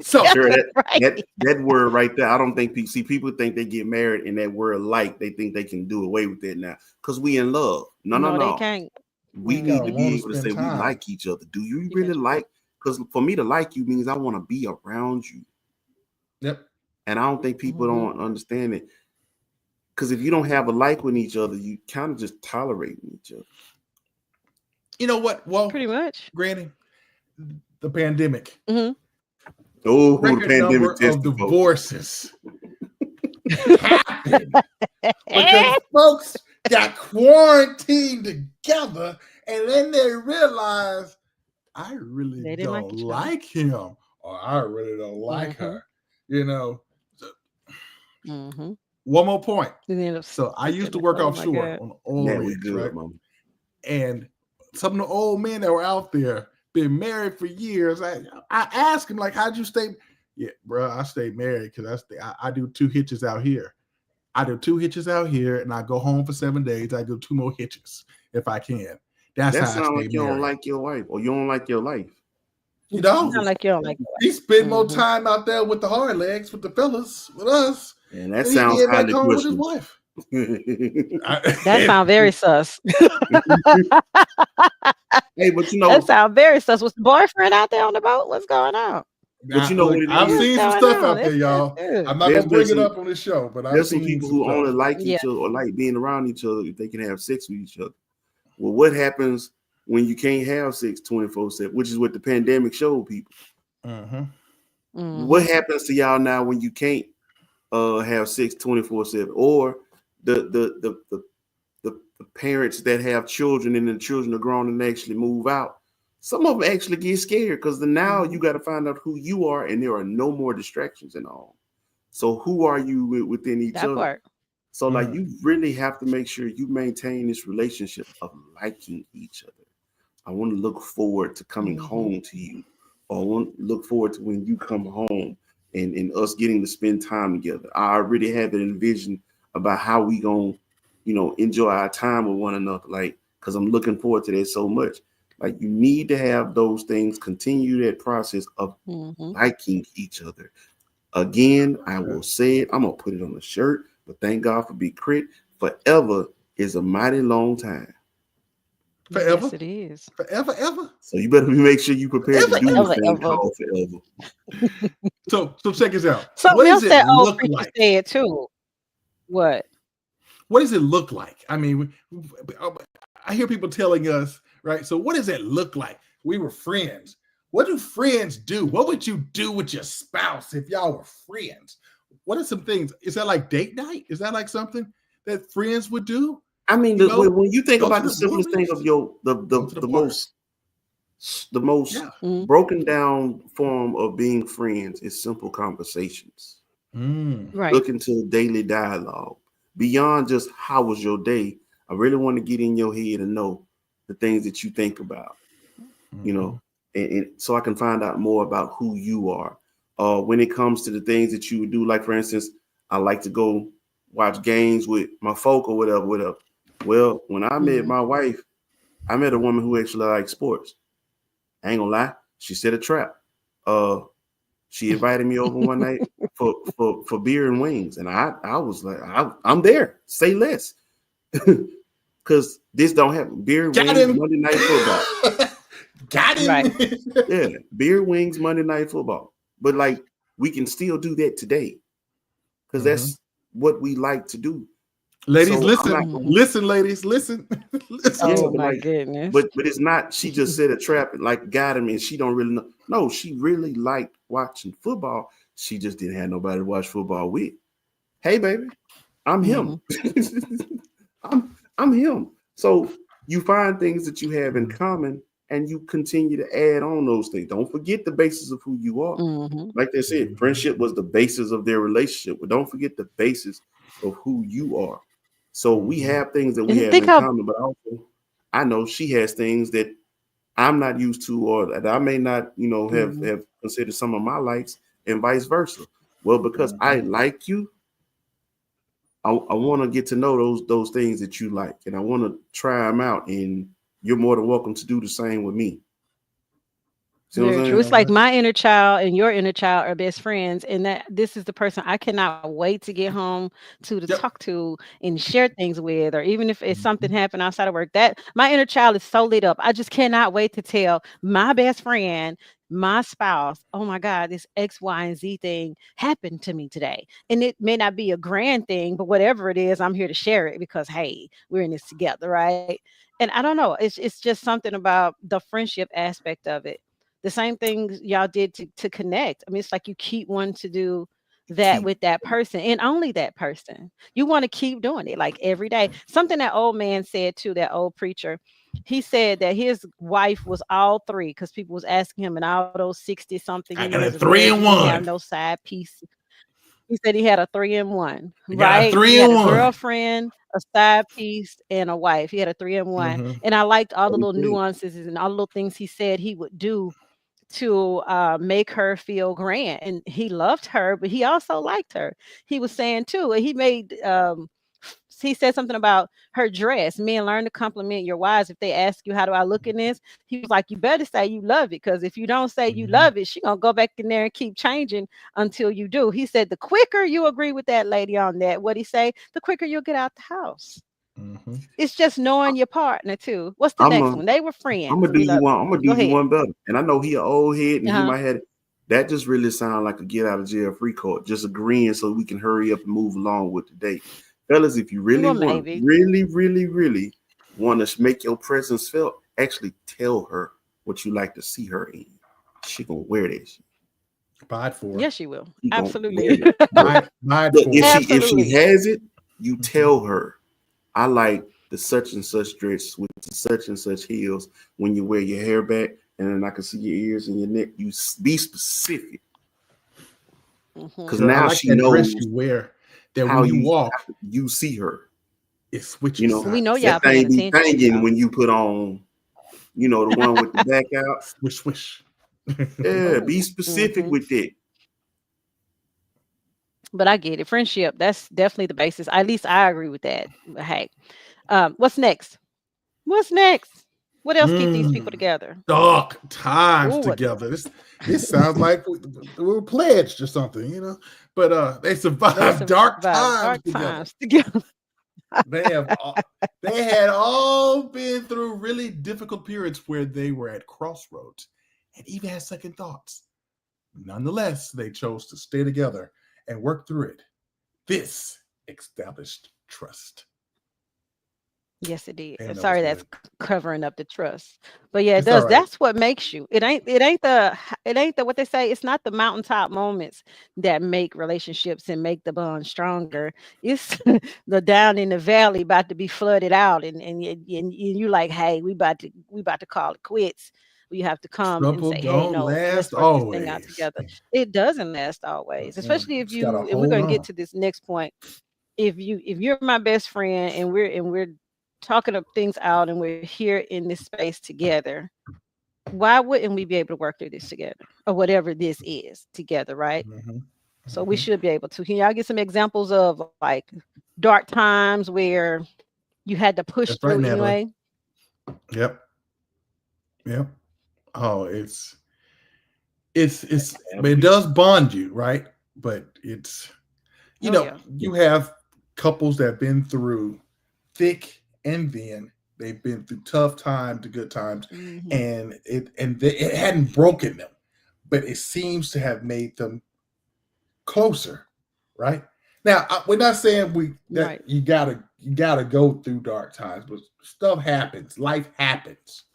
B: So
C: girl,
A: together, right?
C: that word right there. I don't think people think they get married and that word like they think they can do away with it now because we in love. No, no,
A: No, they
C: no.
A: can't.
C: We
B: you gotta
C: need to
B: want
C: be
B: to
C: able to
B: spend
C: say we
B: time.
C: like each other. Do you
A: You
C: really
A: can't.
C: like? Because for me to like you means I want to be around you,
B: Yep.
C: and I don't think people
A: Mhm.
C: don't understand it. Because if you don't have a like with each other, you kind of just tolerating each other.
B: You know what? Well,
A: Pretty much.
B: Granny, the pandemic,
A: Mhm.
C: Oh, the
B: record
C: pandemic
B: number of
C: tested folks.
B: divorces happened because folks got quarantined together and then they realized I really
A: They didn't like
B: don't
A: each other.
B: like him or I really don't like
A: Mhm.
B: her. You know, so
A: Mhm.
B: one more point.
A: They end up
B: So I used to
A: sticking.
B: work
A: Oh my
B: offshore
A: god.
B: on oil
C: Man, we
B: rigs, right?
C: good, mom.
B: And some of the old men that were out there been married for years. I asked him like, "How'd you stay?" Yeah, bro, I stayed married because I do 2 hitches out here. I do 2 hitches out here, and I go home for 7 days. I do 2 more hitches if I can. That's
C: That
B: how I
C: sounds
B: stay
C: like you don't
B: married.
C: like your wife or you don't like your life.
B: You
A: Not
B: know,
A: like you don't like
B: he spend more
A: that. Mhm.
B: time out there with the hard legs, with the fellas, with us,
C: And that
B: than he
C: sounds
B: did back
C: highly
B: home with his
C: questionable.
B: wife.
A: That
B: I,
A: sound very sus.
C: Hey, but you
A: That
C: know,
A: sound very sus. Was the boyfriend out there on the boat? What's going on?
C: but you know
B: look,
C: what it
B: I've
C: is.
A: What's
B: seen some
A: going
B: stuff
A: on?
B: out there,
A: That's
B: y'all.
A: good.
B: I'm not
C: There's
B: gonna
C: been
B: bring it
C: some
B: up on this show, but I've
C: there's some
B: seen
C: people
B: some
C: who
B: stuff.
C: only like
A: Yeah.
C: each other or like being around each other if they can have sex with each other. Well, what happens when you can't have sex 24/7, which is what the pandemic showed people.
B: Mm-hmm.
C: What
A: Mhm.
C: happens to y'all now when you can't have sex 24/7? Or the the the the the parents that have children and the children are grown and actually move out. Some of them actually get scared because now you
A: Mhm.
C: got to find out who you are, and there are no more distractions in all. So who are you within each
A: That
C: other?
A: part.
C: So like
B: Mm.
C: you really have to make sure you maintain this relationship of liking each other. I want to look forward to coming
A: Mhm.
C: home to you, or I want to look forward to when you come home and us getting to spend time together. I already have it envisioned about how we gonna, enjoy our time with one another. Like, cause I'm looking forward to that so much. Like, you need to have those things, continue that process of
A: Mhm.
C: liking each other. Again, I will say it. I'm gonna put it on the shirt. But thank God for Big Crit. Forever is a mighty long time.
B: Forever,
A: Yes, it is.
B: forever, ever,
C: So you better make sure you prepared to
B: ever,
C: do this
A: Ever,
B: ever.
C: thing
A: ever.
C: called forever.
B: So check this out. What
A: Something
B: does
A: else
B: it
A: that old
B: look
A: preacher
B: like?
A: said too. What?
B: What does it look like? I mean, I hear people telling us, right? So what does it look like? We were friends. What do friends do? What would you do with your spouse if y'all were friends? What are some things? Is that like date night? Is that like something that friends would do?
C: I mean,
B: You know,
C: when you think
B: go to
C: about the
B: the
C: simplest thing of
B: movies,
C: your
B: go to the
C: the
B: park.
C: most
B: Yeah.
A: Mhm.
C: broken down form of being friends is simple conversations.
B: Mm.
A: Right.
C: Look into daily dialogue. Beyond just how was your day, I really want to get in your head and know the things that you think about, you
B: Mm-hmm.
C: know, and so I can find out more about who you are. When it comes to the things that you would do, like for instance, I like to go watch games with my folk or whatever, whatever. Well, when I met
A: Mhm.
C: my wife, I met a woman who actually likes sports. I ain't gonna lie, she set a trap. Uh, she invited me over one night for beer and wings, and I was like, I'm there. Say less, because this don't happen. Beer,
B: Got
C: wings,
B: him.
C: Monday night football.
B: Got
A: Right.
B: him.
C: Yeah, beer, wings, Monday night football. But like, we can still do that today because
B: Mm-hmm.
C: that's what we like to do.
B: Ladies,
C: So I'm not
B: listen.
C: going.
A: Mhm.
B: Listen, ladies, listen. Listen
C: Yeah,
B: to
A: Oh
C: but
B: me.
A: my
C: like,
A: goodness.
C: but it's not. She just set a trap and like got him, and she don't really know. No, she really liked watching football. She just didn't have nobody to watch football with. Hey, baby, I'm him.
A: Mhm.
C: I'm I'm him. So you find things that you have in common and you continue to add on those things. Don't forget the basis of who you are.
A: Mm-hmm.
C: Like they said, friendship was the basis of their relationship, but don't forget the basis of who you are. So we have things that we
A: And
C: have
A: think
C: in
A: how
C: common, but also I know she has things that I'm not used to, or that I may not,
A: mhm.
C: have considered some of my likes, and vice versa. Well, because I like you, I want to get to know those things that you like, and I want to try them out. And you're more than welcome to do the same with me. See what I'm
A: Very true.
C: saying?
A: It's like my inner child and your inner child are best friends, and that this is the person I cannot wait to get home to talk
B: Yep.
A: to and share things with, or even if it's something happened outside of work. That my inner child is so lit up. I just cannot wait to tell my best friend, my spouse, oh my God, this X, Y, and Z thing happened to me today. And it may not be a grand thing, but whatever it is, I'm here to share it because hey, we're in this together, right? And I don't know, it's just something about the friendship aspect of it, the same things y'all did to connect. I mean, it's like you keep wanting to do that
C: Keep
A: with that person and only that person. You want to keep doing it like every day. Something that old man said too, that old preacher. He said that his wife was all three because people was asking him in all those 60 something
B: I got
A: years
B: a
A: of
B: three
A: marriage, he
B: and
A: didn't have
B: one.
A: no side piece. He said he had a 3 in 1,
B: I got a
A: right? He
B: three
A: had
B: and
A: a
B: one.
A: girlfriend, a side piece, and a wife. He had a 3 in 1. And I liked all the little
C: everything.
A: nuances and all the little things he said he would do to make her feel grand. And he loved her, but he also liked her. He was saying too, and he said something about her dress. Men, learn to compliment your wives. If they ask you, how do I look in this? He was like, you better say you love it. Because if you don't say you love it, she gonna go back in there and keep changing until you do. He said, the quicker you agree with that lady on that, what he say, the quicker you'll get out the house.
B: Mm-hmm.
A: It's just knowing your partner too. What's the
C: I'm
A: next
C: a
A: one? They were
C: I'm
A: friends.
C: gonna do
A: We
C: you
A: love
C: one.
A: it.
C: I'm gonna do
A: Go
C: you
A: ahead.
C: one better. And I know he an old head, and he
A: Uh-huh.
C: might have that. Just really sound like a get out of jail free card. Just agreeing so we can hurry up and move along with the date, fellas. If you really
A: Well,
C: want,
A: maybe.
C: really, really, really want to make your presence felt, actually tell her what you like to see her in. She gonna wear that shit.
B: Buy it for.
A: Yes, you will.
C: She gonna wear
A: Absolutely.
C: that. Look,
B: Buy it
C: look. If
B: for.
C: she
A: Absolutely.
C: has it, you tell her. I like the such and such dress with the such and such heels when you wear your hair back, and then I can see your ears and your neck. You be specific, because
A: Hmm.
B: Girl, I
C: now
B: like
C: she
B: that dress
C: knows
B: you wear. That
C: how
B: when you
C: you
B: walk,
C: see her.
B: it
C: You
B: switches
C: know
A: We know
B: sides.
A: y'all
C: that
A: paying
C: thing be
A: attention,
C: banging
A: so
C: when you put on, the one with the back out.
B: Swish, swish.
C: Yeah, be specific
A: hmm.
C: with that.
A: But I get it. Friendship, that's definitely the basis. At least I agree with that. But hey, what's next? What's next? What else keep these people
B: Mm,
A: together?
B: dark times
A: Oh, what?
B: together. This sounds like we were pledged or something. But they
A: They
B: survived dark
A: survived dark
B: times
A: times
B: together.
A: together.
B: They have all, they had all been through really difficult periods where they were at crossroads and even had second thoughts. Nonetheless, they chose to stay together and work through it. This established trust.
A: Yes, it did.
B: Damn, that was
A: Sorry, that's
B: good.
A: covering up the trust. But yeah, it
B: It's all
A: does.
B: right.
A: That's what makes you. It ain't the what they say. It's not the mountaintop moments that make relationships and make the bond stronger. It's the down in the valley about to be flooded out, and you like, hey, we about to call it quits. We have to come and
B: Trouble
A: say, hey,
B: don't
A: no, let's
B: last
A: work this thing out
B: always.
A: together. It doesn't last always, especially if
B: Just gotta
A: you. And we're
B: hold
A: gonna get
B: on.
A: to this next point. If you're my best friend and we're talking of things out and we're here in this space together, why wouldn't we be able to work through this together or whatever this is together, right?
B: Hmm.
A: So we
B: Hmm.
A: should be able to. Can y'all get some examples of like dark times where you had to push
B: That's right,
A: through
B: Natalie.
A: anyway?
B: Yep. Yep. Oh, but it does bond you, right? But it's you
A: Oh
B: know,
A: yeah.
B: you have couples that have been through thick and thin. They've been through tough times to good times,
A: Hmm.
B: and it hadn't broken them, but it seems to have made them closer, right? Now, we're not saying we that
A: Right.
B: you gotta go through dark times, but stuff happens. Life happens,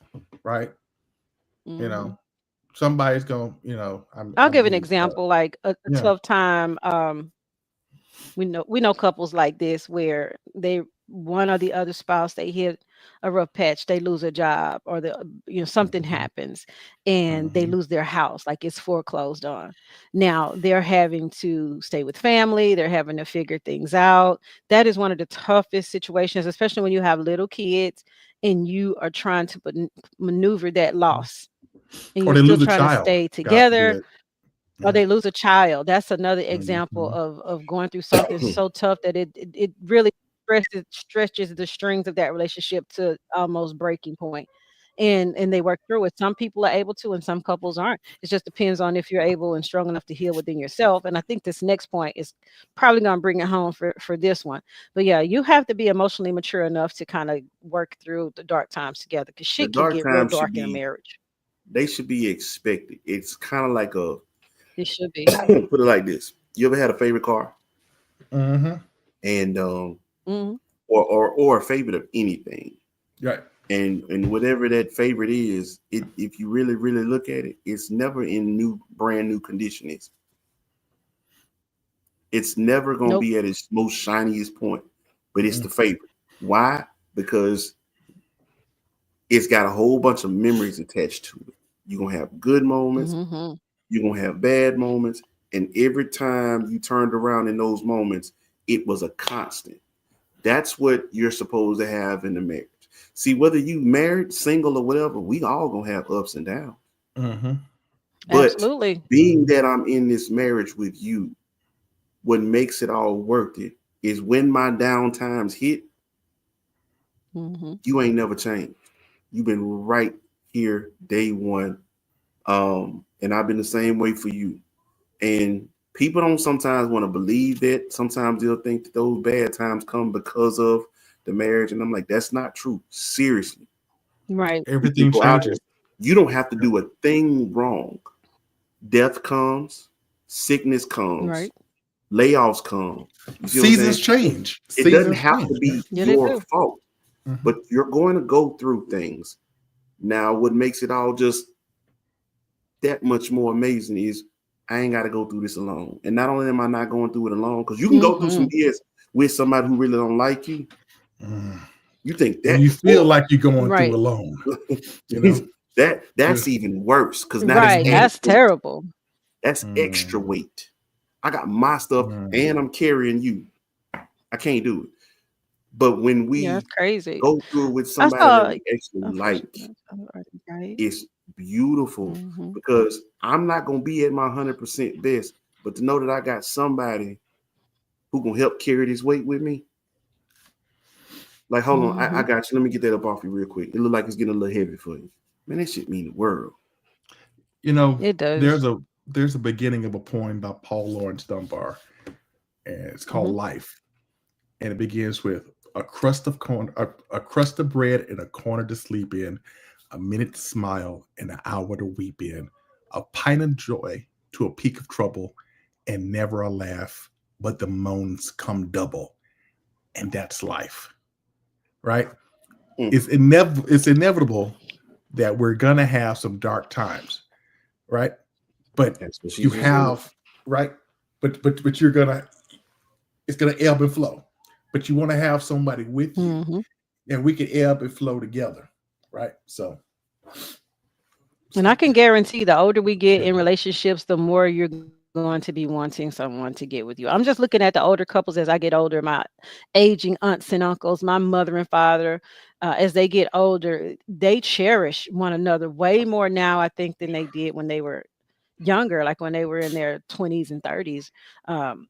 B: right? You
A: Hmm.
B: know, somebody's going.
A: I'll
B: I'm
A: give an
B: getting
A: example, like a
B: yeah.
A: tough time. We know couples like this where they one or the other spouse, they hit a rough patch, they lose a job, or something
B: Mhm.
A: happens and they
B: Mhm.
A: lose their house, like it's foreclosed on. Now they're having to stay with family, they're having to figure things out. That is one of the toughest situations, especially when you have little kids and you are trying to maneuver that loss and
B: Or
A: you're
B: they
A: still
B: lose a
A: trying to
B: child.
A: stay
B: God
A: together,
B: forbid.
A: or
B: Yeah.
A: they lose a child. That's another example
B: Mhm.
A: of going through something so tough that it really stretches the strings of that relationship to almost breaking point. And they work through it. Some people are able to, and some couples aren't. It just depends on if you're able and strong enough to heal within yourself. And I think this next point is probably going to bring it home for this one. But yeah, you have to be emotionally mature enough to kind of work through the dark times together, because
C: The
A: shit can
C: dark
A: get real
C: times should
A: dark in a
C: be
A: marriage.
C: they should be expected. It's kind of like a
A: It should be.
C: put it like this. You ever had a favorite car
B: Mhm.
C: and
A: Hmm.
C: or a favorite of anything,
B: Right.
C: and whatever that favorite is, if you really look at it, it's never in brand new condition. It's never gonna
A: Nope.
C: be at its most shiniest point, but it's the
B: Mm-mm.
C: favorite. Why? Because it's got a whole bunch of memories attached to it. You're gonna have good moments,
A: Hmm.
C: you're gonna have bad moments, and every time you turned around in those moments, it was a constant. That's what you're supposed to have in the marriage. See, whether you married, single, or whatever, we all gonna have ups and downs.
B: Mhm.
C: But
A: Absolutely.
C: being that I'm in this marriage with you, what makes it all worth it is when my down times hit,
A: Hmm.
C: you ain't never changed. You've been right here day one. And I've been the same way for you. And people don't sometimes want to believe that. Sometimes they'll think that those bad times come because of the marriage. And I'm like, that's not true. Seriously.
A: Right.
C: You can
B: Everything
C: go out here.
B: changes.
C: You don't have to do a thing wrong. Death comes, sickness comes,
A: Right.
C: layoffs come. You see what I'm
B: Seasons
C: saying?
B: change.
C: It doesn't
B: Seasons
C: have to
B: change. Yeah.
C: be
A: Yeah, they
C: your
A: do.
C: fault,
B: Mhm.
C: but you're going to go through things. Now, what makes it all just that much more amazing is I ain't got to go through this alone. And not only am I not going through it alone, because you can go through some
A: Hmm.
C: years with somebody who really don't like you.
B: Mm.
C: You think
B: And you
C: that's
B: feel
C: horrible.
B: like you're going through
A: Right.
B: alone. You know.
C: That's
B: Just.
C: even worse because now that's
A: Right.
B: Mhm.
C: added
A: That's
C: weight.
A: terrible.
C: That's extra
B: Mm.
C: weight. I got my stuff
B: Mm.
C: and I'm carrying you. I can't do it. But when
A: Yeah, that's
C: we
A: crazy.
C: go through it with
A: I
C: somebody that
A: saw,
C: we actually like,
A: unfortunately, right.
C: it's beautiful
A: Hmm.
C: because I'm not gonna be at my 100% best, but to know that I got somebody who gonna help carry this weight with me. Like, hold on, I
A: Hmm.
C: got you. Let me get that up off you real quick. It look like it's getting a little heavy for you, man. That shit mean the world.
B: You know,
A: It
B: there's
A: does.
B: a beginning of a poem by Paul Lawrence Dunbar, and it's called
A: Hmm.
B: Life, and it begins with a crust of bread and a corner to sleep in, a minute to smile and an hour to weep in, a pint of joy to a peak of trouble, and never a laugh, but the moans come double, and that's life, right?
C: Mm,
B: It's inevitable that we're gonna have some dark times, right? But
C: that's what she
B: you
C: just said.
B: have right, but you're gonna it's gonna ebb and flow. But you want to have somebody with you,
A: Hmm.
B: and we can ebb and flow together, right?
A: And I
B: So
A: can guarantee the older we get
B: yeah.
A: in relationships, the more you're going to be wanting someone to get with you. I'm just looking at the older couples as I get older, my aging aunts and uncles, my mother and father, as they get older, they cherish one another way more now, I think, than they did when they were younger, like when they were in their 20s and 30s,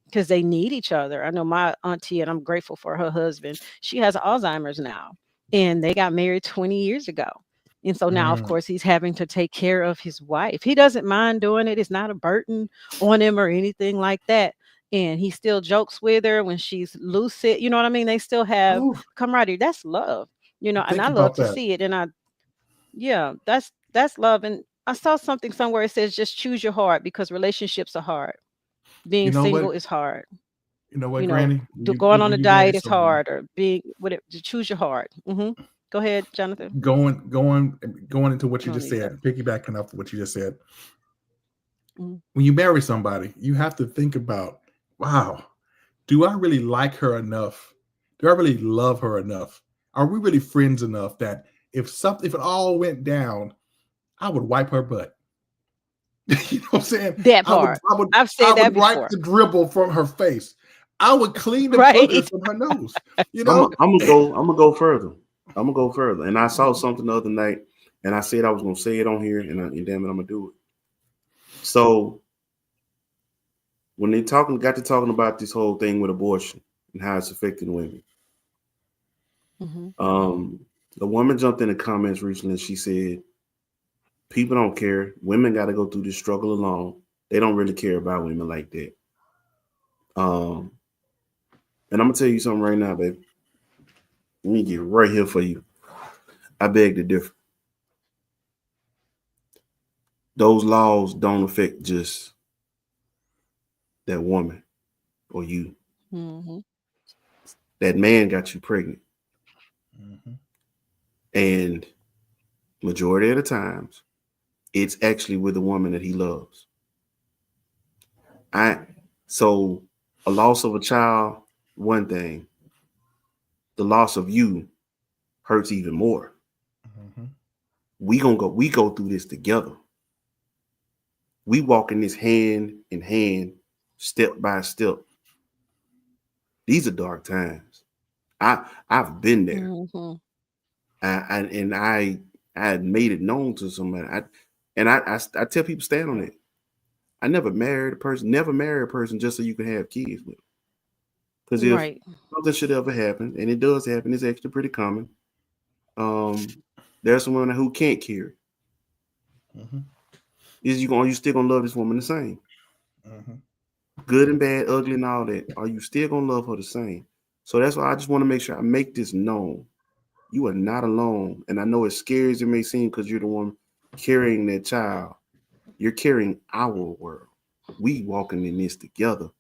A: because they need each other. I know my auntie, and I'm grateful for her husband. She has Alzheimer's now, and they got married 20 years ago. And so now, of
B: Mm.
A: course, he's having to take care of his wife. He doesn't mind doing it. It's not a burden on him or anything like that. And he still jokes with her when she's lucid. You know what I mean? They still have
B: Oh,
A: camaraderie. That's love, and
B: think
A: I love
B: about
A: to
B: that.
A: see it. And yeah, that's love. And I saw something somewhere. It says just choose your heart, because relationships are hard.
B: You
A: Being
B: know what?
A: single is hard.
B: You know what, Granny?
A: Going on
B: When
A: a
B: you marry
A: diet is
B: someone,
A: hard, or being whatever. Just choose your heart. Go ahead, Jonathan.
B: going into what
A: I
B: you
A: don't
B: just
A: need that.
B: said, piggybacking off what you just said.
A: Mhm.
B: When you marry somebody, you have to think about, wow, do I really like her enough do I really love her enough? Are we really friends enough that if it all went down, I would wipe her butt? You know what I'm saying?
A: That
B: I would
A: part.
B: I would
A: I've
B: I
A: said that
B: would wipe
A: before.
B: the dribble from her face. I would clean the boogers
A: Right.
B: from her nose. You
C: I'm
B: know?
C: I'm gonna go. I'm gonna go further. I'm gonna go further. And I saw
A: Mhm.
C: something the other night, and I said I was gonna say it on here, and damn it, I'm gonna do it. So when they got to talking about this whole thing with abortion and how it's affecting women,
A: Mhm.
C: um, the woman jumped in the comments recently. And she said, "People don't care. Women got to go through this struggle alone. They don't really care about women like that." Um, and I'm gonna tell you something right now, baby. Let me get right here for you. I beg to differ. Those laws don't affect just that woman or you.
A: Mhm.
C: That man got you pregnant,
B: Mhm.
C: and majority of the times, it's actually with the woman that he loves. I so a loss of a child, one thing. The loss of you hurts even more.
B: Mhm.
C: We go through this together. We walk in this hand in hand, step by step. These are dark times. I've been there.
A: Mhm.
C: I had made it known to somebody. I tell people stand on it. I never marry a person just so you can have kids with. Because if
A: Right.
C: something should ever happen, and it does happen, it's actually pretty common. Um, there's some women who can't carry.
B: Mhm.
C: Is you still gonna love this woman the same?
B: Mhm.
C: Good and bad, ugly and all that. Are you still gonna love her the same? So that's why I just want to make sure I make this known. You are not alone. And I know as scary as it may seem, because you're the one carrying that child, you're carrying our world. We walking in this together.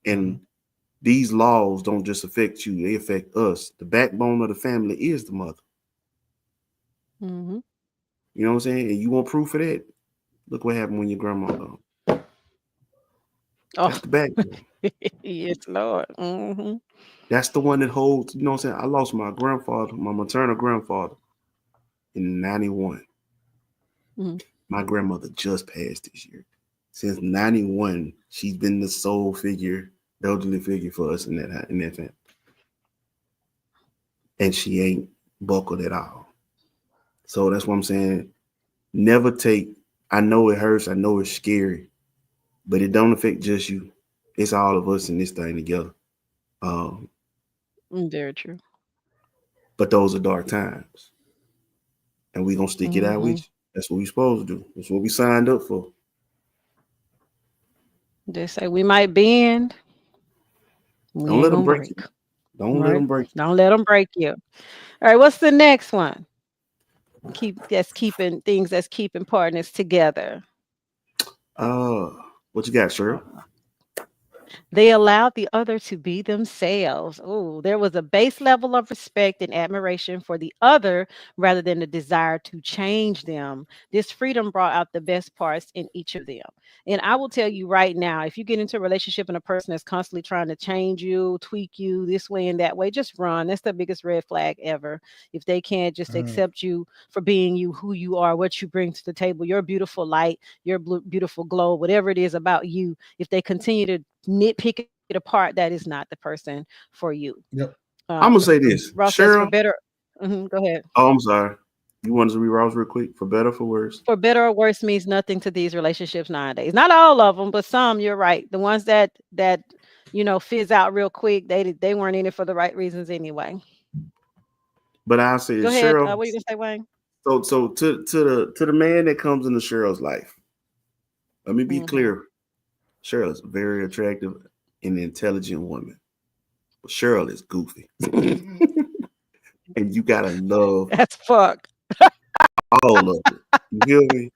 C: And
B: Mhm.
C: these laws don't just affect you, they affect us. The backbone of the family is the mother.
A: Mhm.
C: You know what I'm saying? And you want proof of that? Look what happened when your grandma gone. That's
A: Oh,
C: the backbone.
A: yes, Lord. Mhm.
C: That's the one that holds, you know what I'm saying? I lost my grandfather, my maternal grandfather in 91.
A: Mhm.
C: My grandmother just passed this year. Since 91, she's been the sole figure, elderly figure for us in that family. And she ain't buckled at all. So that's what I'm saying. Never take, I know it hurts, I know it's scary, but it don't affect just you. It's all of us in this thing together. Um,
A: Very true.
C: but those are dark times. And we gonna stick it out with
A: Mhm.
C: you. That's what we supposed to do. That's what we signed up for.
A: They say we might bend, we
C: Don't
A: ain't
C: let them
A: gonna
C: break you.
A: break.
C: Don't let
A: Right?
C: them break
A: Don't let them break you. All right, what's the next one? Keeping partners together.
C: you. What you got,
A: Uh,
C: sir?
A: They allowed the other to be themselves. Oh, there was a base level of respect and admiration for the other rather than the desire to change them. This freedom brought out the best parts in each of them. And I will tell you right now, if you get into a relationship and a person is constantly trying to change you, tweak you this way and that way, just run. That's the biggest red flag ever. If they can't just
B: Mhm.
A: accept you for being you, who you are, what you bring to the table, your beautiful light, your beautiful glow, whatever it is about you, if they continue to nitpick it apart, that is not the person for you.
B: Yep.
C: I'm gonna
A: The
C: say this,
A: Ross says for
C: Cheryl.
A: better. Mhm, go ahead.
C: Oh, I'm sorry. You wanted to read Ross real quick for better or for worse?
A: For better or worse means nothing to these relationships nowadays. Not all of them, but some. You're right. The ones that fizz out real quick, they weren't in it for the right reasons anyway.
C: But I'll say
A: Go
C: this,
A: ahead.
C: Cheryl.
A: What are you gonna say, Wayne?
C: So to the man that comes into Cheryl's life, let me be
A: Hmm.
C: clear. Cheryl is a very attractive and intelligent woman. But Cheryl is goofy. And you gotta love
A: That's fuck.
C: all of it. You feel me?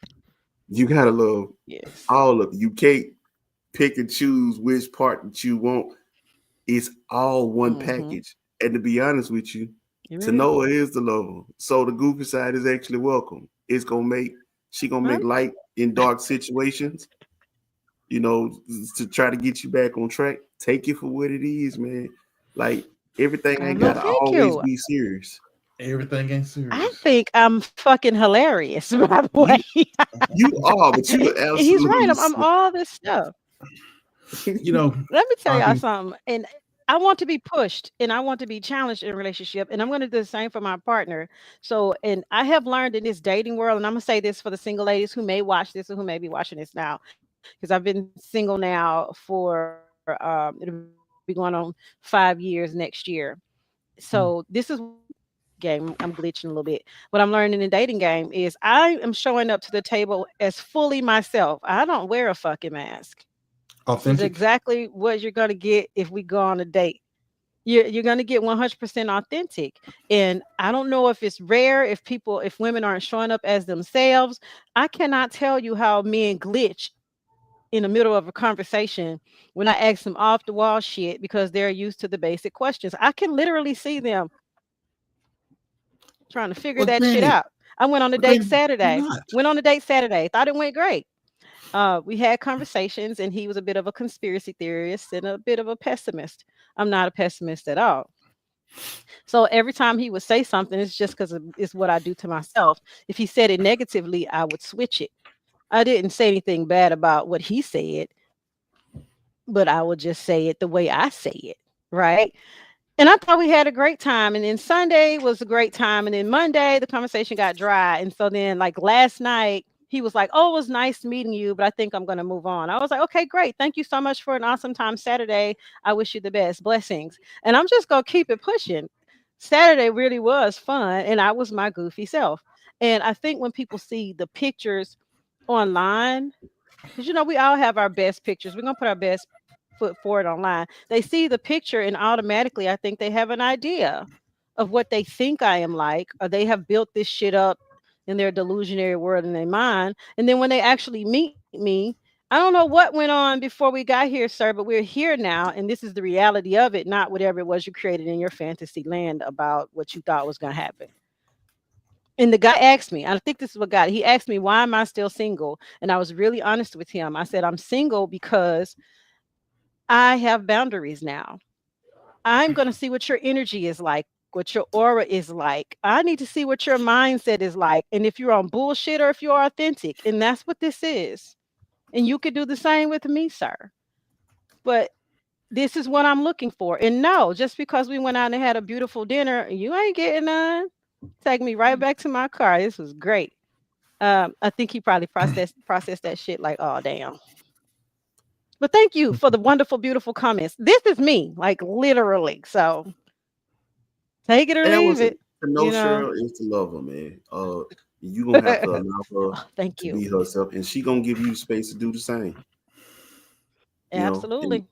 C: You gotta love
A: Yes.
C: all of it. You can't pick and choose which part that you want. It's all one
A: Hmm.
C: package. And to be honest with you,
A: It
C: to
A: is.
C: Noah is the lover. So the goofy side is actually welcome. She gonna
A: Right?
C: make light in dark situations, you know, to try to get you back on track. Take it for what it is, man. Like Everything ain't
A: Well,
C: gotta
A: thank
C: always
A: you.
C: be serious.
B: Everything ain't
A: I
B: serious.
A: think I'm fucking hilarious, by the
C: You
A: way.
C: you are, but you are
A: He's right.
C: absolutely
A: I'm all this stuff.
B: You know,
A: Let me tell y'all
B: talking.
A: something. And I want to be pushed and I want to be challenged in a relationship. And I'm going to do the same for my partner. So, and I have learned in this dating world, and I'm going to say this for the single ladies who may watch this or who may be watching this now, because I've been single now for, it'll be going on 5 years next year. So this is what I'm learning in the dating game. I'm glitching a little bit. What I'm learning in the dating game is I am showing up to the table as fully myself. I don't wear a fucking mask. This is
B: Authentic.
A: exactly what you're going to get if we go on a date. You're going to get 100% authentic. And I don't know if it's rare, if women aren't showing up as themselves. I cannot tell you how men glitch in the middle of a conversation when I ask them off the wall shit because they're used to the basic questions. I can literally see them trying to figure
B: Well,
A: that shit
B: Granny,
A: out. I went on a
B: well,
A: date
B: Granny, you're
A: Saturday.
B: not.
A: Went on a date Saturday. Thought it went great. We had conversations, and he was a bit of a conspiracy theorist and a bit of a pessimist. I'm not a pessimist at all. So every time he would say something, it's just because it's what I do to myself. If he said it negatively, I would switch it. I didn't say anything bad about what he said, but I would just say it the way I say it. Right. And I thought we had a great time. And then Sunday was a great time. And then Monday, the conversation got dry. And so then, like last night, he was like, "Oh, it was nice meeting you, but I think I'm going to move on." I was like, "Okay, great. Thank you so much for an awesome time Saturday. I wish you the best. Blessings." And I'm just going to keep it pushing. Saturday really was fun. And I was my goofy self. And I think when people see the pictures online, because we all have our best pictures. We're gonna put our best foot forward online. They see the picture and automatically I think they have an idea of what they think I am like, or they have built this shit up in their delusionary world in their mind. And then when they actually meet me, I don't know what went on before we got here, sir, but we're here now, and this is the reality of it, not whatever it was you created in your fantasy land about what you thought was gonna happen. And the guy asked me, I think this is what got it. He asked me, why am I still single? And I was really honest with him. I said, I'm single because I have boundaries now. I'm going to see what your energy is like, what your aura is like. I need to see what your mindset is like. And if you're on bullshit or if you're authentic. And that's what this is. And you could do the same with me, sir. But this is what I'm looking for. And no, just because we went out and had a beautiful dinner, you ain't getting none. Take me right back to my car. This was great. I think he probably processed that shit like, oh damn. But thank you for the wonderful, beautiful comments. This is me, like literally. So take it or
C: That
A: leave
C: was it.
A: it.
C: To know
A: You know.
C: Cheryl is to love her, man. You gonna have to allow her
A: Oh, thank
C: to
A: you.
C: be herself, and she gonna give you space to do the same. And
A: Absolutely.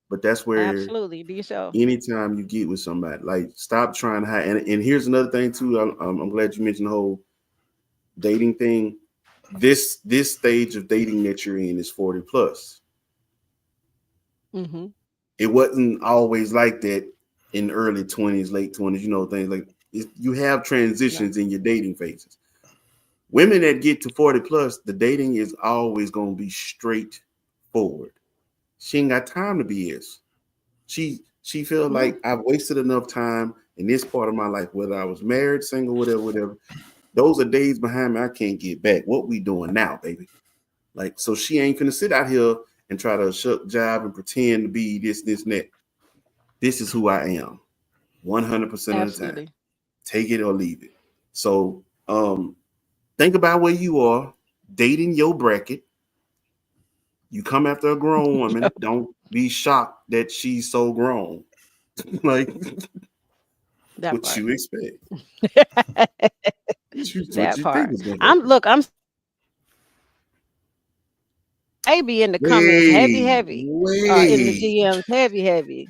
C: but that's where
A: Absolutely. Be yourself.
C: anytime you get with somebody, like stop trying to hide. And here's another thing too. I'm glad you mentioned the whole dating thing. This stage of dating that you're in is 40 plus.
A: Hmm.
C: It wasn't always like that in the early 20s, late 20s. Things like you have
A: No.
C: transitions in your dating phases. Women that get to 40 plus, the dating is always gonna be straightforward. She ain't got time to BS. She feel
A: No.
C: like I've wasted enough time in this part of my life, whether I was married, single, whatever. Those are days behind me I can't get back. What we doing now, baby? Like, so she ain't gonna sit out here and try to shuck job and pretend to be this, and that. This is who I am, 100% of the time.
A: Absolutely.
C: Take it or leave it. So, think about where you are, dating your bracket. You come after a grown woman. Don't be shocked that she's so grown. Like,
A: That
C: what
A: part.
C: you expect? What
A: That
C: you think
A: part.
C: is gonna
A: I'm
C: happen?
A: look, I'm baby in the comments, heavy,
C: Way,
A: heavy. In the
C: way.
A: DMs, heavy, heavy.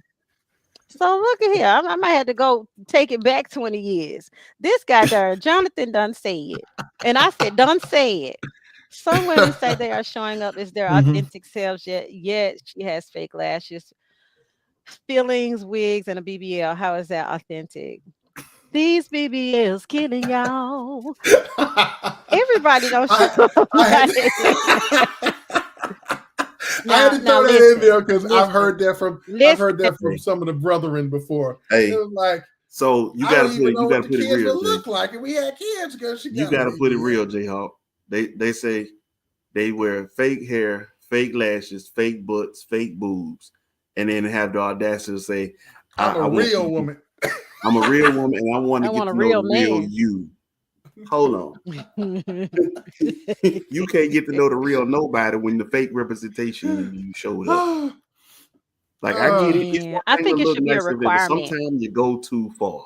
A: So look at here. I might have to go take it back 20 years. This guy there, Jonathan done say it. And I said, done say it. Some women say they are showing up as their
B: Hmm.
A: authentic selves, yet she has fake lashes, fillings, wigs, and a BBL. How is that authentic? These BBLs killing y'all. Everybody don't show
B: I,
A: up like
B: I, I had to
A: Now
B: throw that in
A: listen,
B: there because
A: listen,
B: I've
A: listen.
B: heard that from
C: Hey,
B: some of the brethren before. It
C: hey,
B: was like,
C: so
B: I don't even know
C: you
B: what
C: gotta
B: the
C: put it
B: kids
C: real,
B: would
C: Jay.
B: look like if we had kids because she
C: You
B: got a
C: gotta put it
B: BBL.
C: real, J Hawk. They say they wear fake hair, fake lashes, fake butts, fake boobs, and then have the audacity to say,
B: I'm a
C: I want you
B: real
C: to get,
B: woman.
C: I'm a real woman and I want
A: I
C: to get
A: want a
C: to know
A: real
C: the real
A: man.
C: you. Hold on. You can't get to know the real nobody when the fake representation you showed up. Like I get it. It's
A: Man,
C: one
A: I
C: thing to
A: think it
C: look
A: should be a
C: nice and but
A: requirement.
C: sometimes you go too far.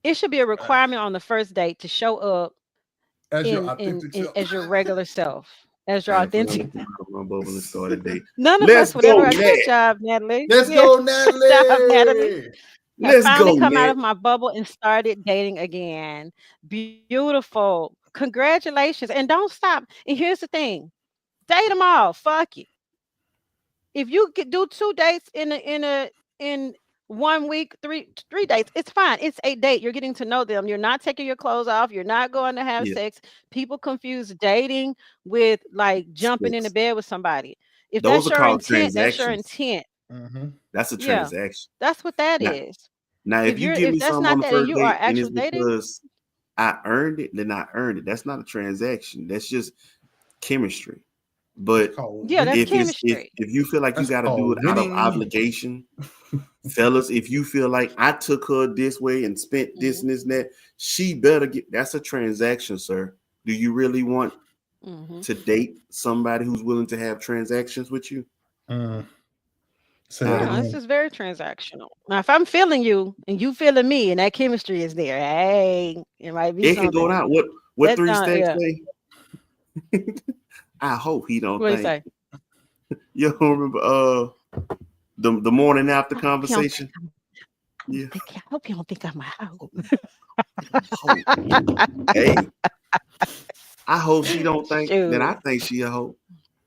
A: It should be a requirement on the first date to show up
B: As your
A: in
B: authentic self.
A: as your regular self, as your
C: I finally
A: authentic.
C: put my bubble and started date.
A: None of
C: Let's
A: us would ever.
C: go,
A: Good
C: Nat.
A: job, Natalie.
B: Let's
A: Yeah,
B: go,
A: good job, Natalie.
B: Natalie.
A: Have
C: Let's
A: finally
C: go,
A: come out
C: Nat.
A: of my bubble and started dating again. Beautiful. Congratulations. And don't stop. And here's the thing. Date them all. Fuck it. If you could do 2 dates in 1 week, three dates, it's fine. It's a date. You're getting to know them. You're not taking your clothes off. You're not going to have
C: Yeah,
A: sex. People confuse dating with like jumping into
C: sex.
A: bed with somebody. If
C: Those
A: that's
C: are
A: your
C: called
A: intent, that's your
C: transactions.
A: intent.
B: Mm-hmm.
C: That's a
A: Yeah.
C: transaction.
A: That's what that
C: Now,
A: is.
C: if you give
A: If
C: me
A: that's
C: something on
A: not
C: the
A: that and
C: first
A: you are
C: date and
A: actual
C: it's
A: dating,
C: because I earned it, then I earned it. That's not a transaction. That's just chemistry.
B: That's
C: But
B: called
A: yeah, that's
C: if
B: winning.
C: it's
A: chemistry.
C: if you feel like you
B: That's
C: got to do it
B: called
C: out of
B: winning.
C: obligation, fellas, if you feel like I took her this way and spent this
A: Mhm.
C: and this and that, she better get. That's a transaction, sir. Do you really want
A: Mhm.
C: to date somebody who's willing to have transactions with you?
B: Mm. Say that
A: Yeah,
C: Uh-uh.
A: this
B: again.
A: is very transactional. Now, if I'm feeling you and you feeling me and that chemistry is there, hey, it might be
C: It can go
A: something.
C: down. What
A: That
C: three
A: time,
C: stacks
A: yeah.
C: say? I hope he don't
A: What do you
C: think
A: say?
C: you don't remember the morning after
A: I hope you don't think
C: conversation. Yeah,
A: I hope you don't think I'm a hoe.
C: I hope. Hey, I hope she don't think that I
A: Shoot.
C: think she a hoe.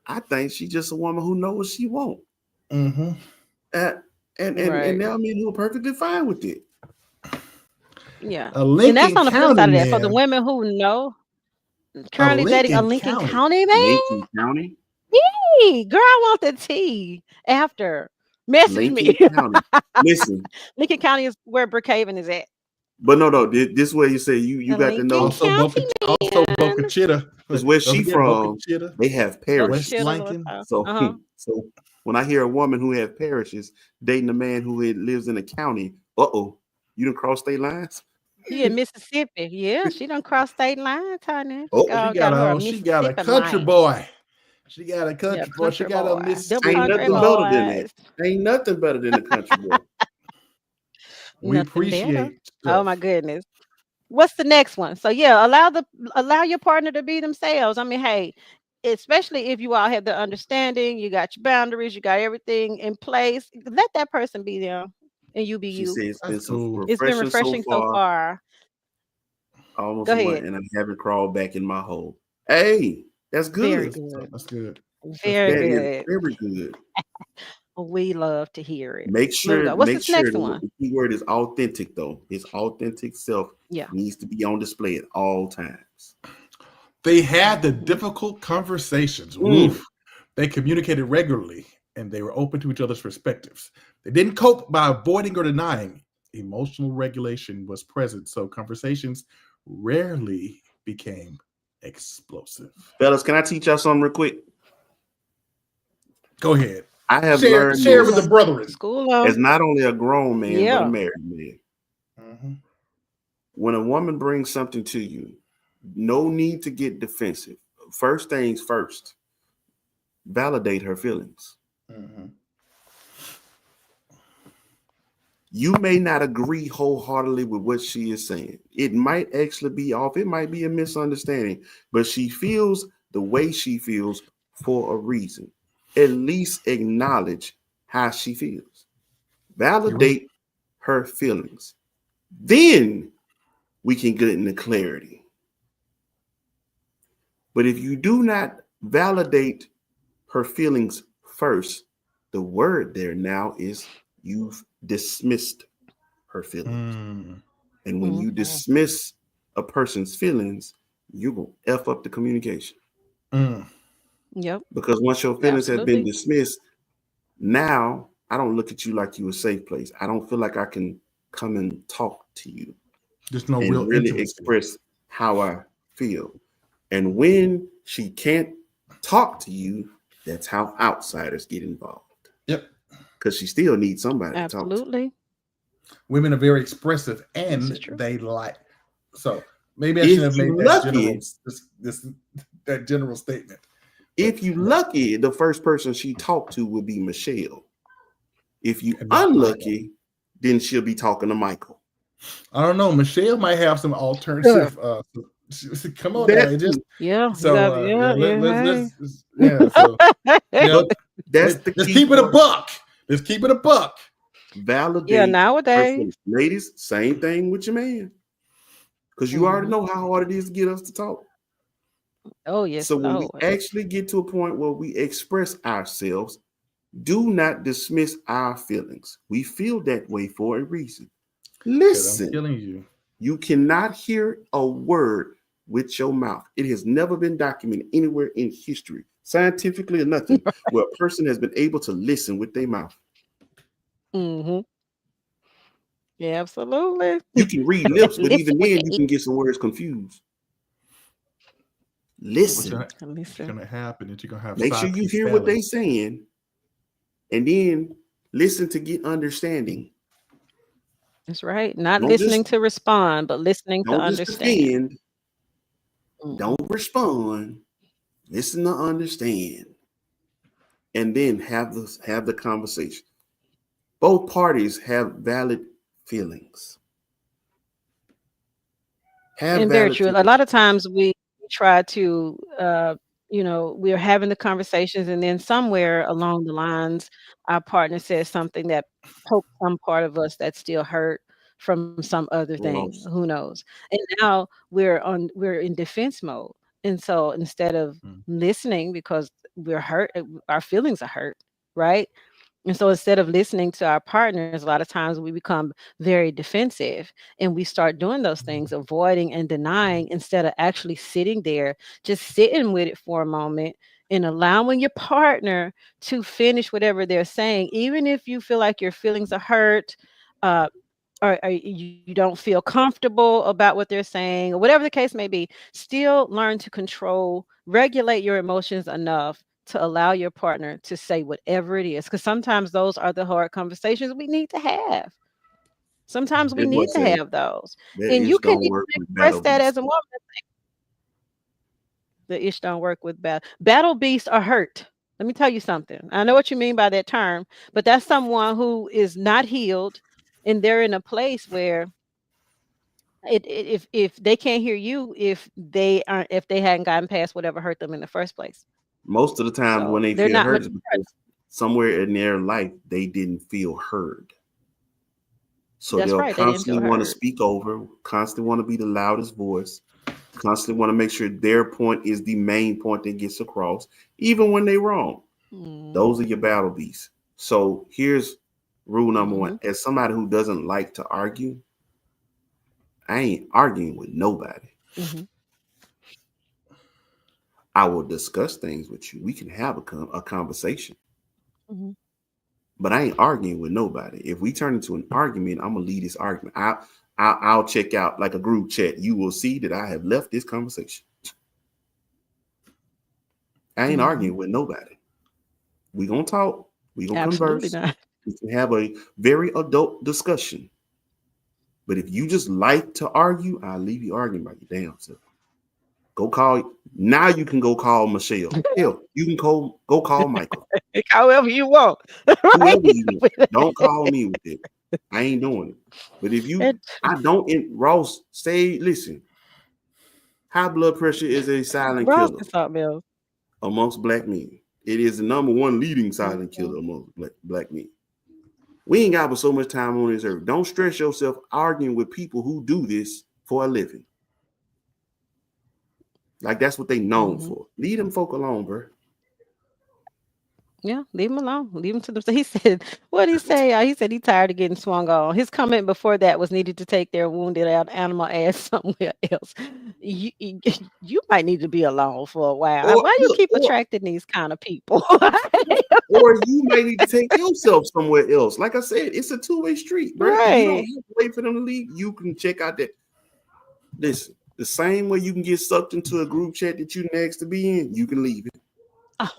C: I think she just a woman who knows what she want.
B: Mm-hmm.
C: Uh, and
A: Right.
C: now me and you are perfectly fine with it.
A: Yeah.
B: A
A: And that's
B: Lincoln
A: on the flip
B: County
A: side of that. For the
B: man.
A: women who know,
B: A
A: currently dating a
B: Lincoln
A: Lincoln
B: County.
A: County man.
C: Lincoln County,
A: Hey, girl, I want the tea after. Message me.
C: Lincoln County. Listen,
A: Lincoln County is where Brookhaven is at.
C: but no, this way you say you
A: A
C: got to
A: Lincoln
C: know
A: County
B: Also Boca
A: man.
B: Chica.
C: because where
B: Don't
C: she
B: forget Boca
C: from,
B: Chica.
C: they have
A: Boca
B: West
C: parishes.
A: Chitto, Little
B: Lincoln.
A: South.
C: So
A: Uh-huh.
C: so when I hear a woman who have parishes dating a man who lives in a county, you done cross state lines.
A: She in Mississippi. Yeah, she done crossed state lines, honey.
C: Oh,
A: Got her a
B: She got a
A: Mississippi
B: country
A: man.
B: boy. She got a
A: Yeah,
B: country boy. She
A: country
B: got a
A: boy. Them
B: Mississippi
C: ain't
A: country
C: nothing
B: boy.
C: better than that.
A: boys.
C: Ain't nothing better than the country boy.
B: We
A: Nothing better.
B: appreciate
A: Oh my
B: stuff.
A: goodness. What's the next one? So yeah, allow your partner to be themselves. I mean, hey, especially if you all have the understanding, you got your boundaries, you got everything in place. Let that person be them and you be
C: She
A: you.
C: said it's been
B: That's
C: so
B: cool.
A: It's been
C: refreshing so
A: refreshing so
C: far,
A: far.
C: almost
A: Go
C: a month,
A: ahead.
C: and I haven't crawled back in my hole. Hey, that's
A: Very
C: good.
A: good.
B: That's good. That's
A: Very
C: That
B: good.
C: is
A: good.
C: very good.
A: We love to hear it.
C: Make
A: There we
C: sure,
A: go. What's
C: make
A: this
C: sure
A: next one?
C: the key word is authentic though. His authentic self
A: Yeah.
C: needs to be on display at all times.
B: They had the
A: Hmm.
B: difficult conversations.
C: Mm.
B: Woof. They communicated regularly and they were open to each other's perspectives. They didn't cope by avoiding or denying. Emotional regulation was present, so conversations rarely became explosive.
C: Fellas, can I teach y'all something real quick?
B: Go ahead.
C: I have learned
B: Share
A: School
B: with the
C: this
A: them.
B: brethren.
A: School
C: as
A: them.
C: not only a grown man, but a
A: Yeah.
C: married man.
B: Mm-hmm.
C: When a woman brings something to you, no need to get defensive. First things first, validate her feelings.
B: Mm-hmm.
C: You may not agree wholeheartedly with what she is saying. It might actually be off. It might be a misunderstanding, but she feels the way she feels for a reason. At least acknowledge how she feels.
B: You're right.
C: Validate her feelings. Then we can get into clarity. But if you do not validate her feelings first, the word there now is you've dismissed her feelings.
B: Mm.
C: And when you
A: Hmm.
C: dismiss a person's feelings, you're going to F up the communication.
B: Mm.
A: Yep.
C: Because once your feelings have been
A: Absolutely.
C: dismissed, now I don't look at you like you a safe place. I don't feel like I can come and talk to you
B: There's no
C: and
B: real
C: really
B: intimacy.
C: express how I feel. And when she can't talk to you, that's how outsiders get involved.
B: Yep.
C: Because she still needs somebody to talk to.
A: Absolutely.
B: Women are very expressive
A: This
B: and
A: is true.
B: they like. So maybe I
C: If
B: shouldn't have made
C: you
B: that
C: lucky,
B: general this that general statement. But
C: if you
B: yeah,
C: lucky, the first person she talked to would be Michelle. If you
B: and not Michael.
C: unlucky, then she'll be talking to Michael.
B: I don't know. Michelle might have some
A: Ugh.
B: alternative. Come on now.
C: That
B: It just
A: Yeah, you
B: so
A: got
B: yeah.
A: yeah, yeah,
B: Let's yeah. So
A: hey.
B: yeah.
C: but that's the
B: Let's
C: key
B: keep it a
C: part.
B: buck. Let's keep it a buck.
A: Yeah,
C: Validate her
A: nowadays.
C: feelings. Ladies, same thing with your man. Because you already
A: Hmm.
C: know how hard it is to get us to talk.
A: Oh yes,
C: So when we
A: Lord.
C: actually get to a point where we express ourselves, do not dismiss our feelings. We feel that way for a reason.
B: Because I'm
C: Listen,
B: killing you.
C: you cannot hear a word with your mouth. It has never been documented anywhere in history, scientifically or nothing, where a person has been able to listen with their mouth.
A: Hmm. Yeah, absolutely.
C: You can read lips, but
A: Listen
C: even
A: with
C: then,
A: the
C: you
A: E.
C: can get some words confused.
B: What's
C: Listen,
A: Listen.
B: gonna happen is you're gonna have
C: make sure
B: side
C: you
B: piece
C: hear what they
B: spelling.
C: saying, and then listen to get understanding.
A: That's right. Not
C: Don't
A: listening
C: just
A: to respond, but listening to
C: don't just
A: understand.
C: defend.
A: Hmm.
C: Don't respond. Listen to understand, and then have the conversation. Both parties have valid feelings. Have
A: And very
C: valid
A: true. A
C: feelings.
A: lot of times we try to, we're having the conversations, and then somewhere along the lines, our partner says something that pokes some part of us that's still hurt from some other thing.
C: Ross.
A: Who knows? And now we're in defense mode. And so instead of
B: Mm.
A: listening because we're hurt, our feelings are hurt, right? And so instead of listening to our partners, a lot of times we become very defensive and we start doing those things, avoiding and denying instead of actually sitting there, just sitting with it for a moment and allowing your partner to finish whatever they're saying, even if you feel like your feelings are hurt. Uh, or you don't feel comfortable about what they're saying, or whatever the case may be, still learn to control, regulate your emotions enough to allow your partner to say whatever it is. Because sometimes those are the hard conversations we need to have. Sometimes we
C: This boy
A: need to
C: say
A: have those.
C: that
A: And you
C: ish
A: can
C: don't
A: even
C: work with
A: express
C: battle
A: that
C: beast.
A: as a woman. The ish don't work with battle beasts are hurt. Let me tell you something. I know what you mean by that term, but that's someone who is not healed and they're in a place where if they can't hear you if they hadn't gotten past whatever hurt them in the first place.
C: Most of the time when
A: So
C: they
A: they're
C: feel
A: not
C: hurt is
A: mature.
C: because somewhere in their life they didn't feel heard. So
A: That's
C: they'll
A: right. They didn't feel
C: constantly want to
A: heard.
C: speak over, constantly want to be the loudest voice, constantly want to make sure their point is the main point that gets across, even when they're wrong.
A: Hmm.
C: Those are your battle beasts. So here's rule number one.
A: Hmm.
C: As somebody who doesn't like to argue, I ain't arguing with nobody.
A: Hmm.
C: I will discuss things with you. We can have a conversation,
A: Hmm.
C: but I ain't arguing with nobody. If we turn into an argument, I'm gonna lead this argument. I'll check out like a group chat. You will see that I have left this conversation. I ain't
A: Hmm.
C: arguing with nobody. We gonna talk. We gonna
A: Absolutely
C: converse.
A: not.
C: We can have a very adult discussion. But if you just like to argue, I'll leave you arguing by your damn self. Go call. Now you can go call Michelle. Hell, you can go call Michael.
A: However you want.
C: Whoever
A: Right?
C: you want. Don't call me with it. I ain't doing it. But if you,
A: And
C: I don't. Ross, say, listen. High blood pressure is a silent
A: Ross
C: killer
A: is something else.
C: amongst black men. It is the number one leading silent
A: Mhm.
C: killer amongst black men. We ain't got but so much time on this earth. Don't stress yourself arguing with people who do this for a living. Like that's what they known
A: Mhm.
C: for. Leave them folk alone, bro.
A: Yeah, leave him alone. Leave him to themselves. He said, what did he say? He said he tired of getting swung on. His comment before that was needed to take their wounded animal ass somewhere else. You, you might need to be alone for a while.
C: Or
A: Why you
C: look,
A: keep attracting these kind of people?
C: or you might need to take yourself somewhere else. Like I said, it's a two-way street, bro. You don't have
A: Right.
C: to wait for them to leave. You can check out that. Listen, the same way you can get sucked into a group chat that you next to be in, you can leave it.
A: Oh,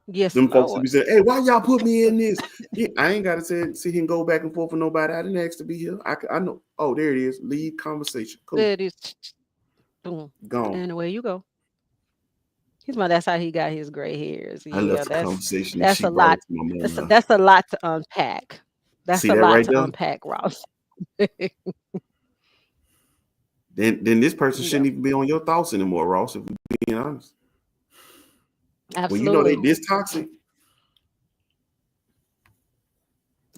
A: yes,
C: Them folks will
A: Lord.
C: be saying, "Hey, why y'all put me in this?" Yeah, I ain't got to say sit here and go back and forth with nobody. I didn't ask to be here. I know. Oh, there it is. Leave conversation. Cool.
A: There it is. Boom.
C: Gone.
A: And away you go. He's my that's how he got his gray hairs.
C: I
A: Yeah,
C: left the conversation and
A: that's
C: she
A: a
C: brought
A: lot.
C: it to my
A: That's a,
C: mind.
A: that's a lot to unpack. That's
C: See
A: a
C: that
A: lot
C: right
A: to
C: there?
A: unpack, Ross.
C: Then this person
A: Yeah,
C: shouldn't even be on your thoughts anymore, Ross. If we're being honest, when you know they
A: absolutely.
C: this toxic,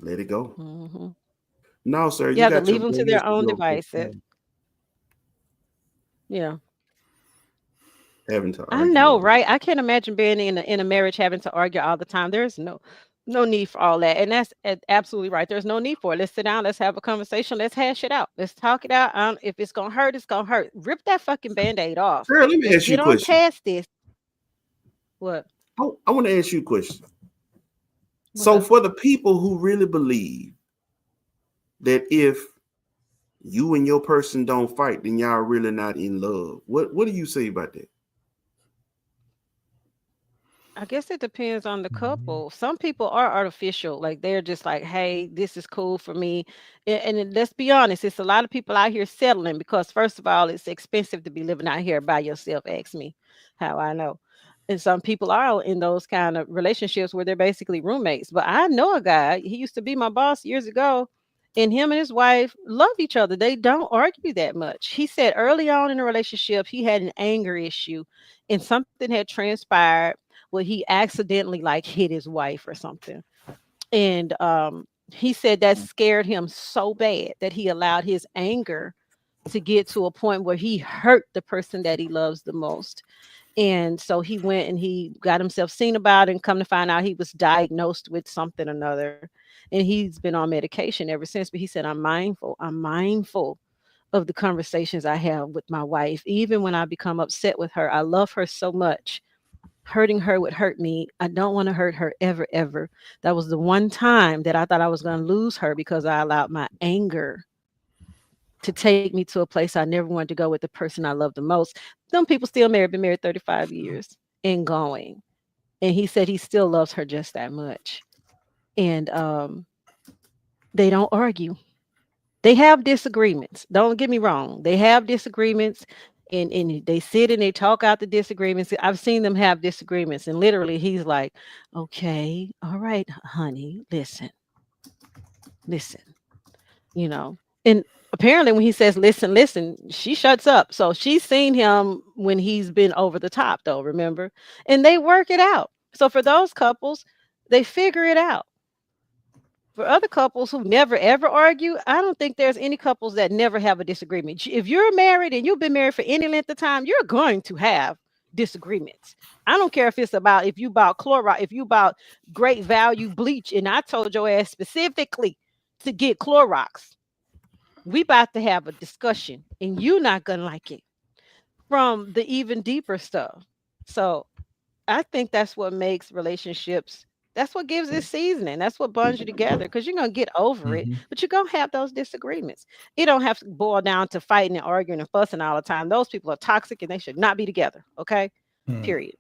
C: let it go.
A: Hmm.
C: No, sir,
A: You
C: you
A: have to
C: got your
A: leave them to
C: gray
A: their
C: hairs to
A: own
C: grow.
A: devices. Yeah.
C: Having to
A: I
C: argue
A: know,
C: all
A: right? I can't imagine being in a marriage having to argue all the time. There's no need for all that, and that's absolutely right. There's no need for it. Let's sit down. Let's have a conversation. Let's hash it out. Let's talk it out. If it's gonna hurt, it's gonna hurt. Rip that fucking band-aid off.
C: Girl, let me
A: Let's
C: ask you a
A: get on
C: question.
A: past this. What?
C: I want to ask you a question.
A: What's
C: So
A: up?
C: for the people who really believe that if you and your person don't fight, then y'all really not in love. What do you say about that?
A: I guess it depends on the
B: Mhm.
A: couple. Some people are artificial. Like they're just like, hey, this is cool for me. Let's be honest, it's a lot of people out here settling because, first of all, it's expensive to be living out here by yourself. Ask me how I know. And some people are in those kind of relationships where they're basically roommates. But I know a guy, he used to be my boss years ago, and him and his wife love each other. They don't argue that much. He said early on in the relationship, he had an anger issue and something had transpired where he accidentally like hit his wife or something. And he said that scared him so bad that he allowed his anger to get to a point where he hurt the person that he loves the most. And so he went and he got himself seen about it, and come to find out he was diagnosed with something or another. And he's been on medication ever since. But he said, I'm mindful of the conversations I have with my wife. Even when I become upset with her, I love her so much. Hurting her would hurt me. I don't want to hurt her ever, ever. That was the one time that I thought I was going to lose her because I allowed my anger to take me to a place I never wanted to go with the person I love the most. Some people still married, been married 35 years and going. And he said he still loves her just that much. And they don't argue. They have disagreements. Don't get me wrong. They have disagreements, and they sit and they talk out the disagreements. I've seen them have disagreements, and literally he's like, okay, all right, honey, listen, you know. And apparently when he says listen, she shuts up. So she's seen him when he's been over the top though, remember? And they work it out. So for those couples, they figure it out. For other couples who never ever argue, I don't think there's any couples that never have a disagreement. If you're married and you've been married for any length of time, you're going to have disagreements. I don't care if it's about if you bought Clorox, if you bought great value bleach, and I told your ass specifically to get Clorox. We about to have a discussion, and you're not gonna like it from the even deeper stuff. So I think that's what makes relationships. That's what gives it seasoning. That's what bonds you together because you're gonna get over it,
B: Mhm.
A: but you're gonna have those disagreements. It don't have to boil down to fighting and arguing and fussing all the time. Those people are toxic and they should not be together. Okay,
B: Hmm.
A: period.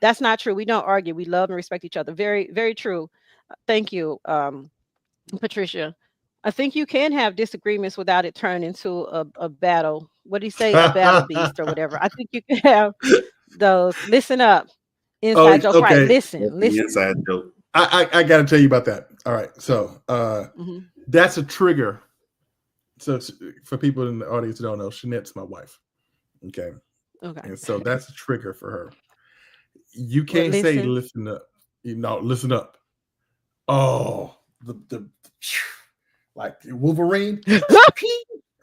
A: That's not true. We don't argue. We love and respect each other. Very, very true. Thank you, Patricia. I think you can have disagreements without it turning into a battle. What do you say? A battle beast or whatever. I think you can have those. Listen up.
B: Oh,
A: Inside jokes, right?
B: okay.
C: That's
A: Listen,
C: the
A: listen.
C: inside joke.
B: I got to tell you about that. All right. So
A: Mhm.
B: that's a trigger. So for people in the audience who don't know, Shanette's my wife. Okay.
A: Okay.
B: And so that's a trigger for her. You
A: What?
B: can't say
A: Listen.
B: listen up. You know, listen up. Oh, the like Wolverine,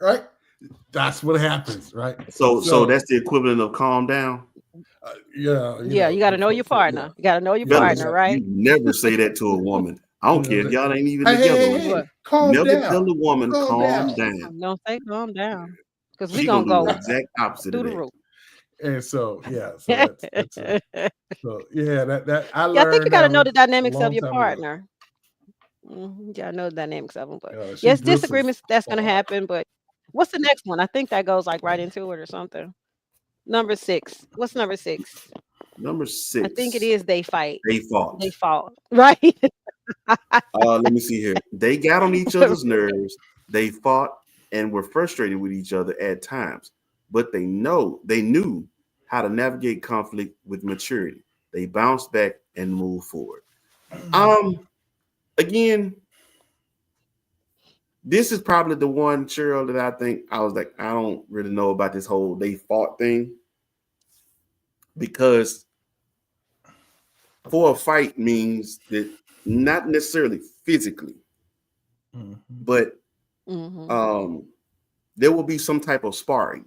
B: right? That's what happens, right?
C: So
B: So
C: that's the equivalent of calm down.
B: Yeah,
A: Yeah, you got to know your
B: yeah.
A: partner. You got to know your
B: Yeah,
C: Fellas,
A: partner,
B: yeah.
C: you
A: right?
C: never say that to a woman. I don't care if y'all ain't even
B: Hey, hey,
C: together
B: hey,
C: or
B: hey,
C: not.
A: What?
B: calm
C: Never tell
B: down.
C: a woman
B: Calm
C: calm
B: down.
C: down.
A: Don't say calm down, because we
C: She
A: gonna
C: gonna do the
A: go
C: exact opposite
A: through
C: of
A: the
C: that.
A: roof.
B: And so, yeah, so that's it. So yeah, that I
A: Yeah, I think you
B: learned
A: got
B: that
A: to know
B: was
A: the
B: a
A: dynamics of
B: long
A: your
B: time ago.
A: partner. You got to know the dynamics of them. But
B: She
A: yes,
B: bristles
A: disagreements that's gonna
B: hard.
A: happen. But what's the next one? I think that goes like right into it or something. Number six. What's number six?
C: Number
A: I think it
C: 6,
A: is they fight.
C: they
A: They
C: fought.
A: fought, right?
C: Let me see here. They got on each other's nerves. They fought and were frustrated with each other at times, but they knew how to navigate conflict with maturity. They bounced back and moved forward. Um, Again, this is probably the one, Cheryl, that I think I was like, I don't really know about this whole they fought thing because for a fight means that not necessarily physically,
B: Mhm.
C: but
A: Hmm.
C: um, there will be some type of sparring,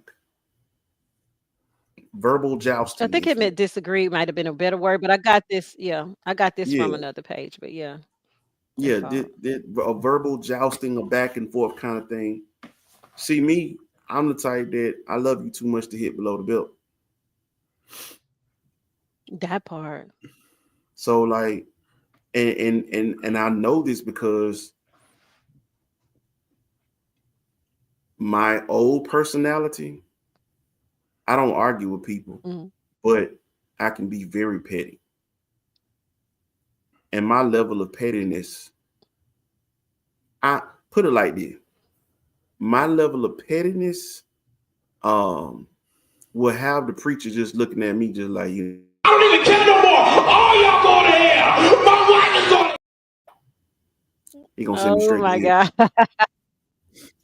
C: verbal
A: I
C: jousting,
A: think
C: if
A: it
C: you will.
A: meant disagree might have been a better word, but I got this. Yeah, I got this from
C: Yeah,
A: another page. But yeah, they
C: yeah,
A: fought.
C: did a verbal jousting, a back and forth kind of thing. See me, I'm the type that I love you too much to hit below the belt.
A: That part.
C: So like, and I know this because my old personality, I don't argue with people,
A: Mhm.
C: but I can be very petty. And my level of pettiness, I put it like this. My level of pettiness um will have the preacher just looking at me just like you. I don't even care no more. All y'all going to hell. My wife is going. He gonna send me
A: Oh
C: straight to
A: my
C: hell.
A: God.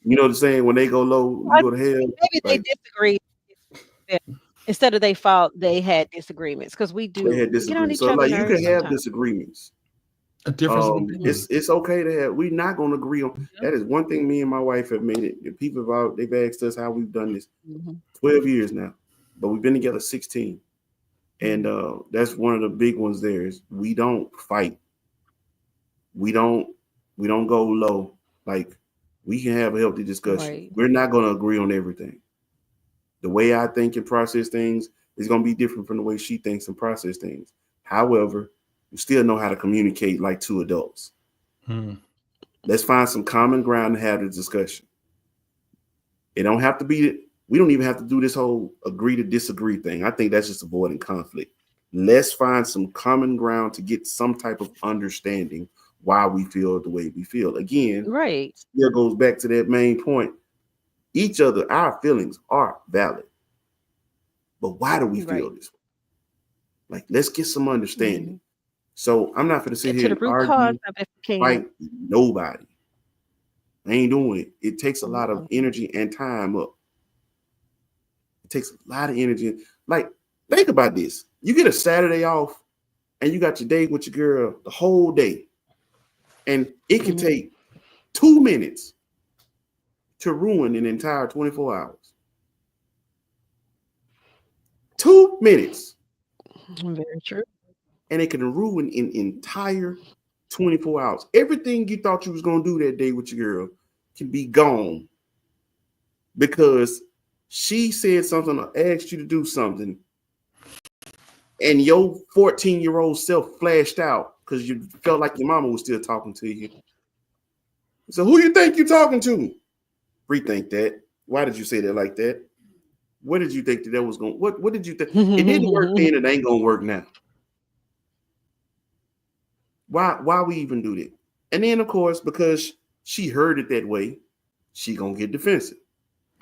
C: You know what I'm saying? When they go low, you
A: I-
C: go to hell.
A: Maybe they
C: Like
A: disagreed. Instead of they fought, they had disagreements because we
C: they
A: do
C: had
A: we get on
C: disagreements.
A: each
C: So
A: other's
C: like you
A: nerves
C: can have
A: sometimes.
C: disagreements.
B: A difference of opinion.
C: It's okay to have. We're not gonna agree on
A: Yeah.
C: that. Is one thing me and my wife have made it. The people about they've asked us how we've done this
A: Mhm.
C: 12 years now, but we've been together 16. And
A: Mhm.
C: that's one of the big ones there is we don't fight. We don't we don't go low. Like we can have a healthy discussion.
A: Right.
C: We're not gonna agree on everything. The way I think and process things is gonna be different from the way she thinks and process things. However, we still know how to communicate like two adults.
B: Hmm.
C: Let's find some common ground and have the discussion. It don't have to be. We don't even have to do this whole agree to disagree thing. I think that's just avoiding conflict. Let's find some common ground to get some type of understanding why we feel the way we feel. Again,
A: Right.
C: still goes back to that main point. Each other, our feelings are valid, but why do we feel
A: Right.
C: this way? Like, let's get some understanding.
A: Mhm.
C: So I'm not going to sit
A: Get to
C: here
A: the
C: and
A: root cause
C: argue,
A: of it if you can.
C: fight nobody. I ain't doing it. It takes a lot of
A: Mhm.
C: energy and time up. It takes a lot of energy. Like, think about this. You get a Saturday off and you got your date with your girl the whole day. And it can
A: Mhm.
C: take 2 minutes to ruin an entire 24 hours. 2 minutes.
A: Very true.
C: And it can ruin an entire 24 hours. Everything you thought you was going to do that day with your girl can be gone because she said something or asked you to do something and your 14-year-old self flashed out because you felt like your mama was still talking to you. So who you think you talking to? Rethink that. Why did you say that like that? What did you think that was going? What did you think? It didn't work then. It ain't gonna work now. Why we even do that? And then of course because she heard it that way, she gonna get defensive.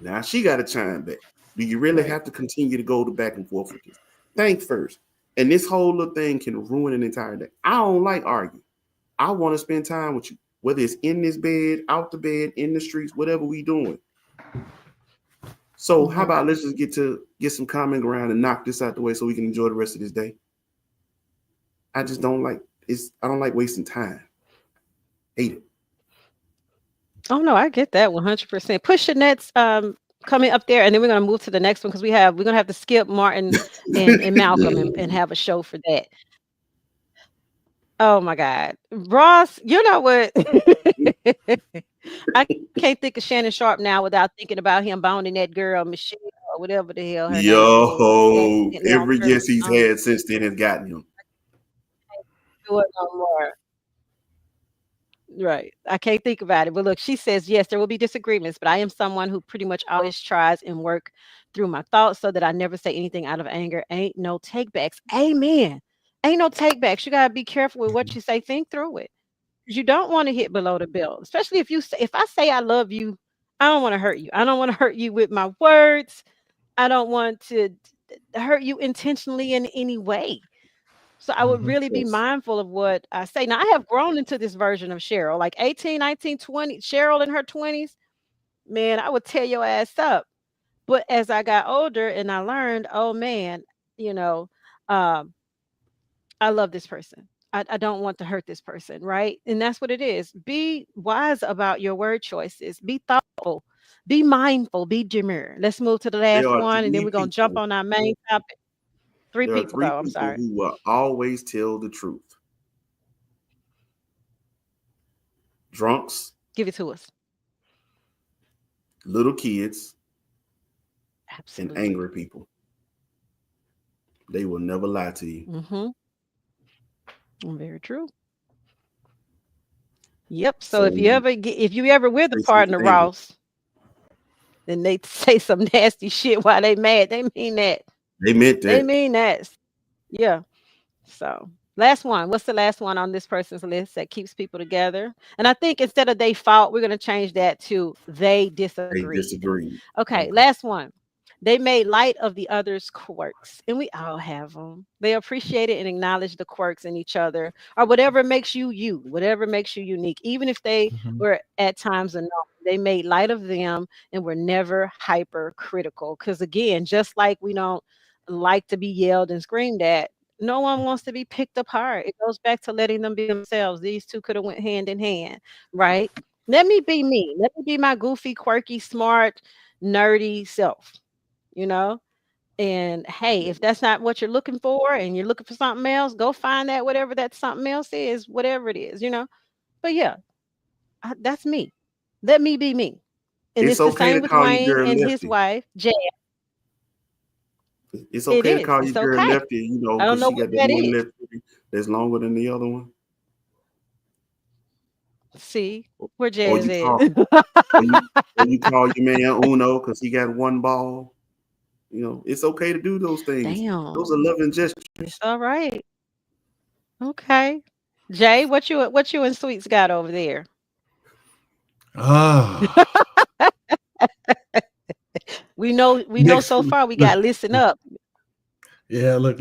C: Now she got to chime back. Do you really
A: Right.
C: have to continue to go to back and forth with this? Think first. And this whole little thing can ruin an entire day. I don't like arguing. I want to spend time with you, whether it's in this bed, out the bed, in the streets, whatever we doing. So how
A: Mhm.
C: about let's just get some common ground and knock this out the way so we can enjoy the rest of this day. I just don't like it's. I don't like wasting time. Hate it.
A: Oh no, I get that 100%. Push your nets. coming up there, and then we're gonna move to the next one because we're gonna have to skip Martin and Malcolm and have a show for that. Oh my God. Ross, you know what? I can't think of Shannon Sharp now without thinking about him boning that girl, Michelle, or whatever the hell her name was,
C: Yo,
A: accidentally on
C: every guess
A: purpose.
C: he's had since then has gotten him.
A: Do it no more. Right. I can't think about it. But look, she says, yes, there will be disagreements, but I am someone who pretty much always tries and work through my thoughts so that I never say anything out of anger. Ain't no takebacks. Amen. Ain't no takebacks. You gotta be careful with what you say. Think through it. 'Cause you don't want to hit below the belt, especially if I say I love you, I don't want to hurt you. I don't want to hurt you with my words. I don't want to hurt you intentionally in any way. So I would
B: Mhm.
A: really be
C: Yes.
A: mindful of what I say. Now I have grown into this version of Cheryl, like 18, 19, 20. Cheryl in her 20s, man, I would tear your ass up. But as I got older and I learned, oh man, you know, um, I love this person. I don't want to hurt this person, right? And that's what it is. Be wise about your word choices. Be thoughtful. Be mindful. Be demure. Let's move to the
C: There
A: last
C: are
A: one, and then
C: three
A: we're gonna jump
C: people.
A: on our main topic. Three
C: There are
A: people
C: three
A: go. I'm
C: people
A: sorry.
C: who will always tell the truth: drunks,
A: Give it to us.
C: little kids, and
A: Absolutely.
C: angry people. They will never lie to you.
A: Mm-hmm. Very true. Yep. So
C: So when you
A: if you ever with a
C: say something
A: partner,
C: angry,
A: Ross, then they say some nasty shit while they mad, they mean that.
C: they meant
A: They
C: that.
A: mean that. Yeah. So, last one. What's the last one on this person's list that keeps people together? And I think instead of they fought, we're going to change that to they
C: They
A: disagreed.
C: disagreed.
A: Okay,
C: Okay.
A: last one. They made light of the other's quirks, and we all have them. They appreciated and acknowledged the quirks in each other, or whatever makes you you, whatever makes you unique, even if they
B: Mhm.
A: were at times annoying. They made light of them and were never hypercritical. Because again, just like we don't like to be yelled and screamed at, no one wants to be picked apart. It goes back to letting them be themselves. These two could have went hand in hand, right? Let me be me. Let me be my goofy, quirky, smart, nerdy self, you know? And hey, if that's not what you're looking for and you're looking for something else, go find that whatever that something else is, whatever it is, you know? But yeah, that's me. Let me be me. And
C: It's
A: it's the
C: okay
A: same
C: to
A: with
C: call your
A: Wayne
C: girl
A: and his
C: lefty.
A: wife, Jay.
C: It's
A: It
C: okay to
A: is.
C: call your
A: It's
C: girl
A: okay.
C: lefty,
A: I don't
C: because
A: know
C: she
A: what
C: got that
A: that
C: one
A: is.
C: left that's longer than the other one.
A: See where
C: Or
A: Jay is
C: you call
A: at.
C: or you or you call your man Uno because he got one ball. It's okay to do those things. Those are
A: Damn.
C: loving
A: It's
C: gestures.
A: all right. Okay. Jay, what you and Sweets got over there?
B: Ah,
A: We know
B: next,
A: so far we
B: look,
A: got listen up.
B: yeah, look.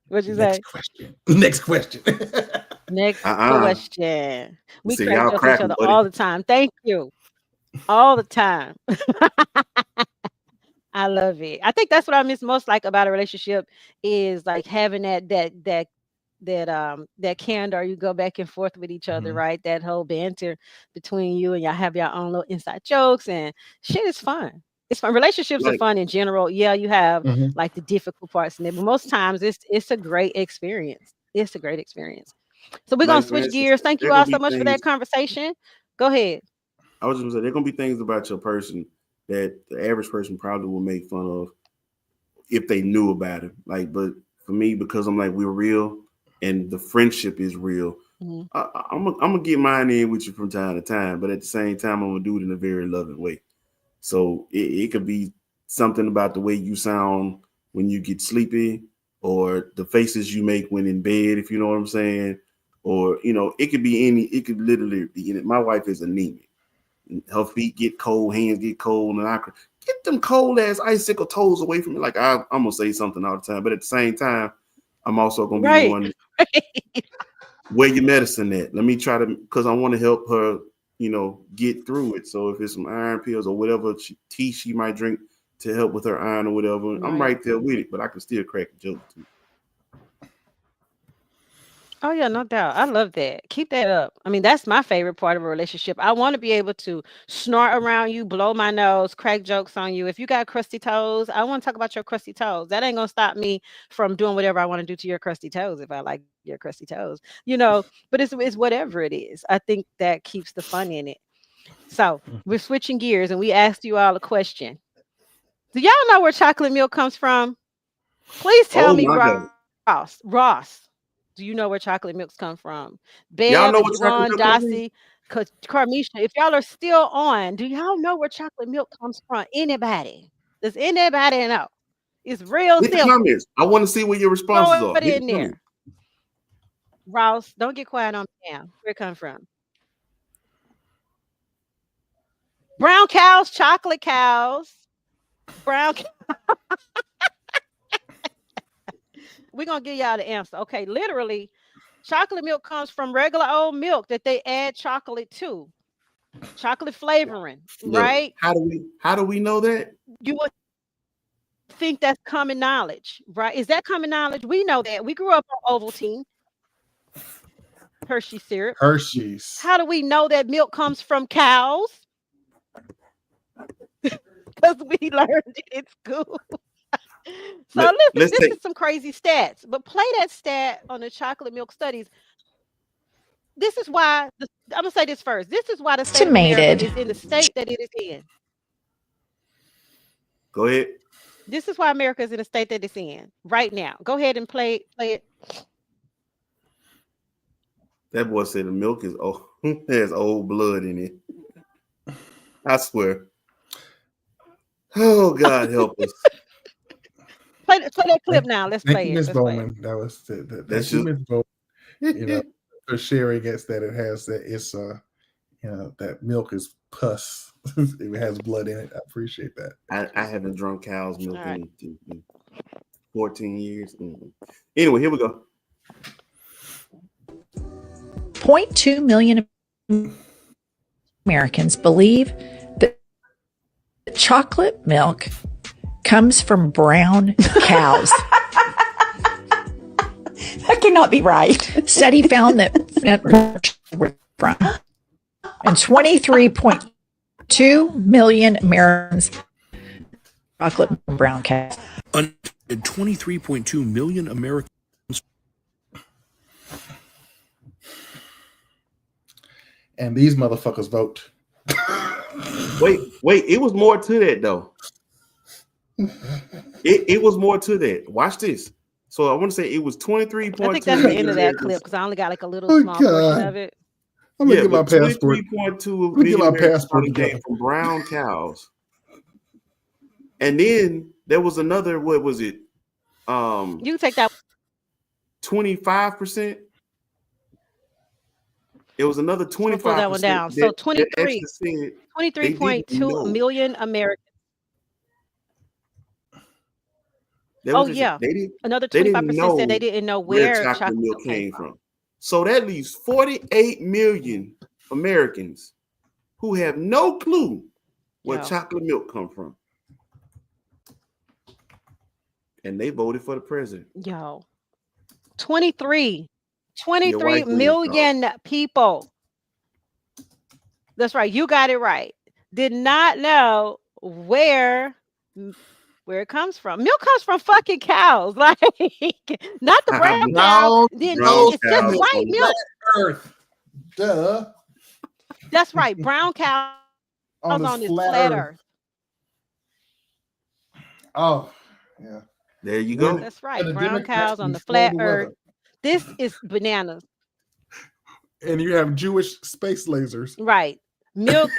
A: What'd you
B: Next
A: say?
B: question. Next question.
A: Next
C: Uh-uh.
A: question.
C: You
A: We
C: say
A: crack
C: y'all
A: jokes at each
C: crapping,
A: other
C: buddy.
A: all the time. Thank you. All the time. I love it. I think that's what I miss most like about a relationship is like having that candor. You go back and forth with each other,
B: Mhm.
A: right? That whole banter between you and y'all have your own little inside jokes and shit is fun. It's fun. Relationships are
C: Like
A: fun in general. Yeah, you have
B: Mhm.
A: like the difficult parts in it, but most times it's a great experience. It's a great experience. So we're gonna
C: like for
A: switch
C: instance,
A: gears. Thank
C: there
A: you
C: gonna
A: all so
C: be
A: much for
C: things.
A: that conversation. Go ahead.
C: I was just gonna say there gonna be things about your person that the average person probably will make fun of if they knew about it. Like, but for me, because I'm like we're real and the friendship is real,
A: Mhm.
C: I'm gonna get mine in with you from time to time. But at the same time, I'm gonna do it in a very loving way. So it could be something about the way you sound when you get sleepy, or the faces you make when in bed, if you know what I'm saying. Or it could be any. It could literally be. My wife is anemic. Her feet get cold, hands get cold, and I get them cold ass icicle toes away from me. Like I'm gonna say something all the time, but at the same time, I'm also gonna be the
A: Right.
C: one where your medicine at. Let me try to, because I want to help her, get through it. So if it's some iron pills or whatever tea she might drink to help with her iron or whatever, I'm
A: Right.
C: right there with it. But I can still crack a joke too.
A: Oh yeah, no doubt. I love that. Keep that up. I mean, that's my favorite part of a relationship. I want to be able to snort around you, blow my nose, crack jokes on you. If you got crusty toes, I want to talk about your crusty toes. That ain't gonna stop me from doing whatever I want to do to your crusty toes if I like your crusty toes. But it's whatever it is. I think that keeps the fun in it. So we're switching gears and we asked you all a question. Do y'all know where chocolate milk comes from? Please tell
C: Oh
A: me,
C: my God.
A: Ross. Do you know where chocolate milks come from? Bev and
C: Y'all know what
A: Javon,
C: chocolate milk comes
A: Dossie,
C: from?
A: Carmisha, if y'all are still on, do y'all know where chocolate milk comes from? Anybody? Does anybody know? It's real
C: Hit the
A: simple.
C: comments. I want to see what your
A: Throw
C: responses
A: it
C: are.
A: in
C: Hit the
A: there.
C: comments.
A: Ross, don't get quiet on me now. Where it come from? Brown cows, chocolate cows. Brown. We're gonna give y'all the answer. Okay, literally, chocolate milk comes from regular old milk that they add chocolate to. Chocolate flavoring,
C: Look,
A: right?
C: how do we know that?
A: You would think that's common knowledge, right? Is that common knowledge? We know that. We grew up on Ovaltine, Hershey syrup.
B: Hershey's.
A: How do we know that milk comes from cows? Because we learned it in school. So listen,
C: Let's
A: this
C: take
A: is some crazy stats, but play that stat on the chocolate milk studies. This is why I'm gonna say this first. This is why the state of America
E: Estimated.
A: is in the state that it is in.
C: go ahead.
A: This is why America is in the state that it's in right now. Go ahead and play it.
C: That boy said the milk is old, has old blood in it. I swear. Oh God, help us.
A: Play that clip
B: Thank,
A: now. Let's
B: thank you,
A: play it.
B: Miss
A: Let's play it.
B: Bowman. That was
C: That's
B: thank you,
C: just
B: Miss Bowman. You know, for sharing us that it has that it's that milk is pus. It has blood in it. I appreciate that.
C: I haven't drunk cow's
A: All
C: milk
A: right.
C: in 14 years. Anyway, here we go.
E: 0.2 million Americans believe that chocolate milk comes from brown cows.
F: That cannot be right.
E: Study found that and 23.2 million Americans chocolate from brown cows.
G: 23.2 million Americans.
B: And these motherfuckers vote.
C: Wait, it was more to that though. It was more to that. Watch this. So I want to say it was 23.2
A: I think that's the end
C: million
A: of that
C: Americans.
A: clip because I only got like a little
B: Oh,
A: small portion
B: God.
A: of it.
B: I'm gonna
C: Yeah,
B: get my
C: but
B: passport.
C: 23.2
B: Let me get
C: million
B: my
C: Americans
B: passport
C: came
B: together.
C: from brown cows. And then there was another, what was it?
A: You can take that.
C: 25%. It was another
A: I'm gonna slow that one
C: 25%
A: down. So
C: that actually said they didn't
A: 23.2
C: know.
A: million Americans.
C: That
A: Oh
C: was just
A: yeah.
C: they
A: Another
C: didn't
A: 25% said
C: know
A: they didn't know
C: where
A: where
C: chocolate
A: chocolate
C: milk
A: milk came
C: came
A: from.
C: from. So that leaves 48 million Americans who have no clue where
A: Yeah.
C: chocolate milk come from. And they voted for the president.
A: Yo. 23.
C: Your
A: 23
C: white grandfather.
A: million people. That's right. You got it right. Did not know where it comes from. Milk comes from fucking cows, like not the brown cow.
B: Brown,
A: Then
C: Brown
B: no
A: it's just
C: cows
B: milk,
A: white
C: on
A: milk.
B: earth. Duh.
A: That's right. Brown cows
B: On
A: on
B: this
A: this
B: flat
A: flat
B: earth.
A: earth.
B: Oh, yeah.
C: there you
B: When,
C: go.
A: That's
B: when
A: right.
B: the
A: Brown
B: Democrats
A: cows on the
B: control
A: flat
B: the
A: earth.
B: weather.
A: This is bananas.
B: And you have Jewish space lasers.
A: Right. Milk,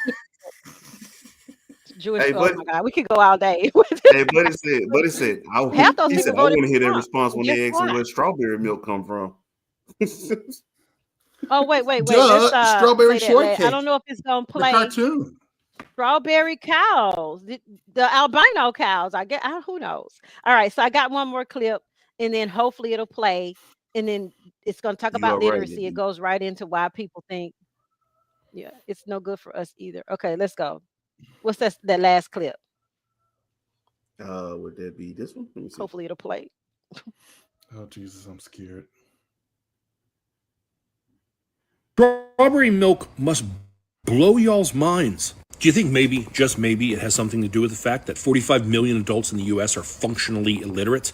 A: Jewish.
C: Hey,
A: Oh
C: but
A: my God. We could go all day.
C: hey, buddy said,
A: Half those
C: he said,
A: people
C: I
A: voted
C: want to
A: for
C: hear their
A: Trump.
C: response
A: And
C: when
A: guess
C: they ask him
A: what?
C: where strawberry milk come from.
A: Oh, wait.
B: Duh,
A: Let's
B: strawberry
A: play that. I
B: shortcake.
A: don't know if it's gonna
B: The
A: play.
B: cartoon.
A: Strawberry cows, the albino cows. Who knows? All right, so I got one more clip, and then hopefully it'll play, and then it's going to talk
C: You
A: about
C: are right,
A: literacy. It
C: Nikki.
A: goes right into why people think, yeah, it's no good for us either. Okay, let's go. What's that last clip?
C: Would that be this one? Let me see.
A: Hopefully it'll play.
B: Oh, Jesus, I'm scared.
G: strawberry milk must blow y'all's minds. Do you think maybe, just maybe, it has something to do with the fact that 45 million adults in the U.S. are functionally illiterate?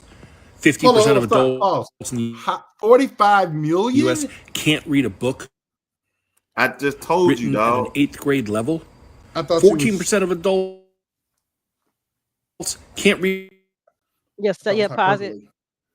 G: 50% of
B: Stop. Pause.
G: adults in the
B: 45
G: U.S.
B: million?
G: can't read a book
C: I just told you,
G: written at an
C: dog.
G: 8th grade level.
B: I thought
G: 14% of adults can't read
A: Yes, so yeah, pause it.
B: hyperbole.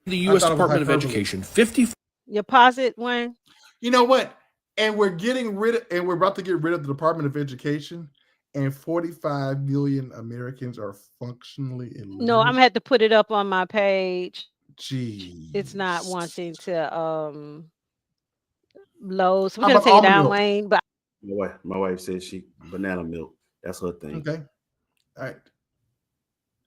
G: the
B: I
G: U.S.
B: thought it was
G: Department of
B: hyperbole.
G: Education. 50.
A: You pause it, Wayne.
B: You know what? And we're about to get rid of the Department of Education, and 45 million Americans are functionally illiterate.
A: No, I'm gonna have to put it up on my page.
B: Jeez.
A: It's not wanting to load. So we're
B: How
A: gonna
B: about
A: take it
B: almond
A: down,
B: milk?
A: Wayne. But
C: My wife says she banana milk. That's her thing.
B: Okay. All right.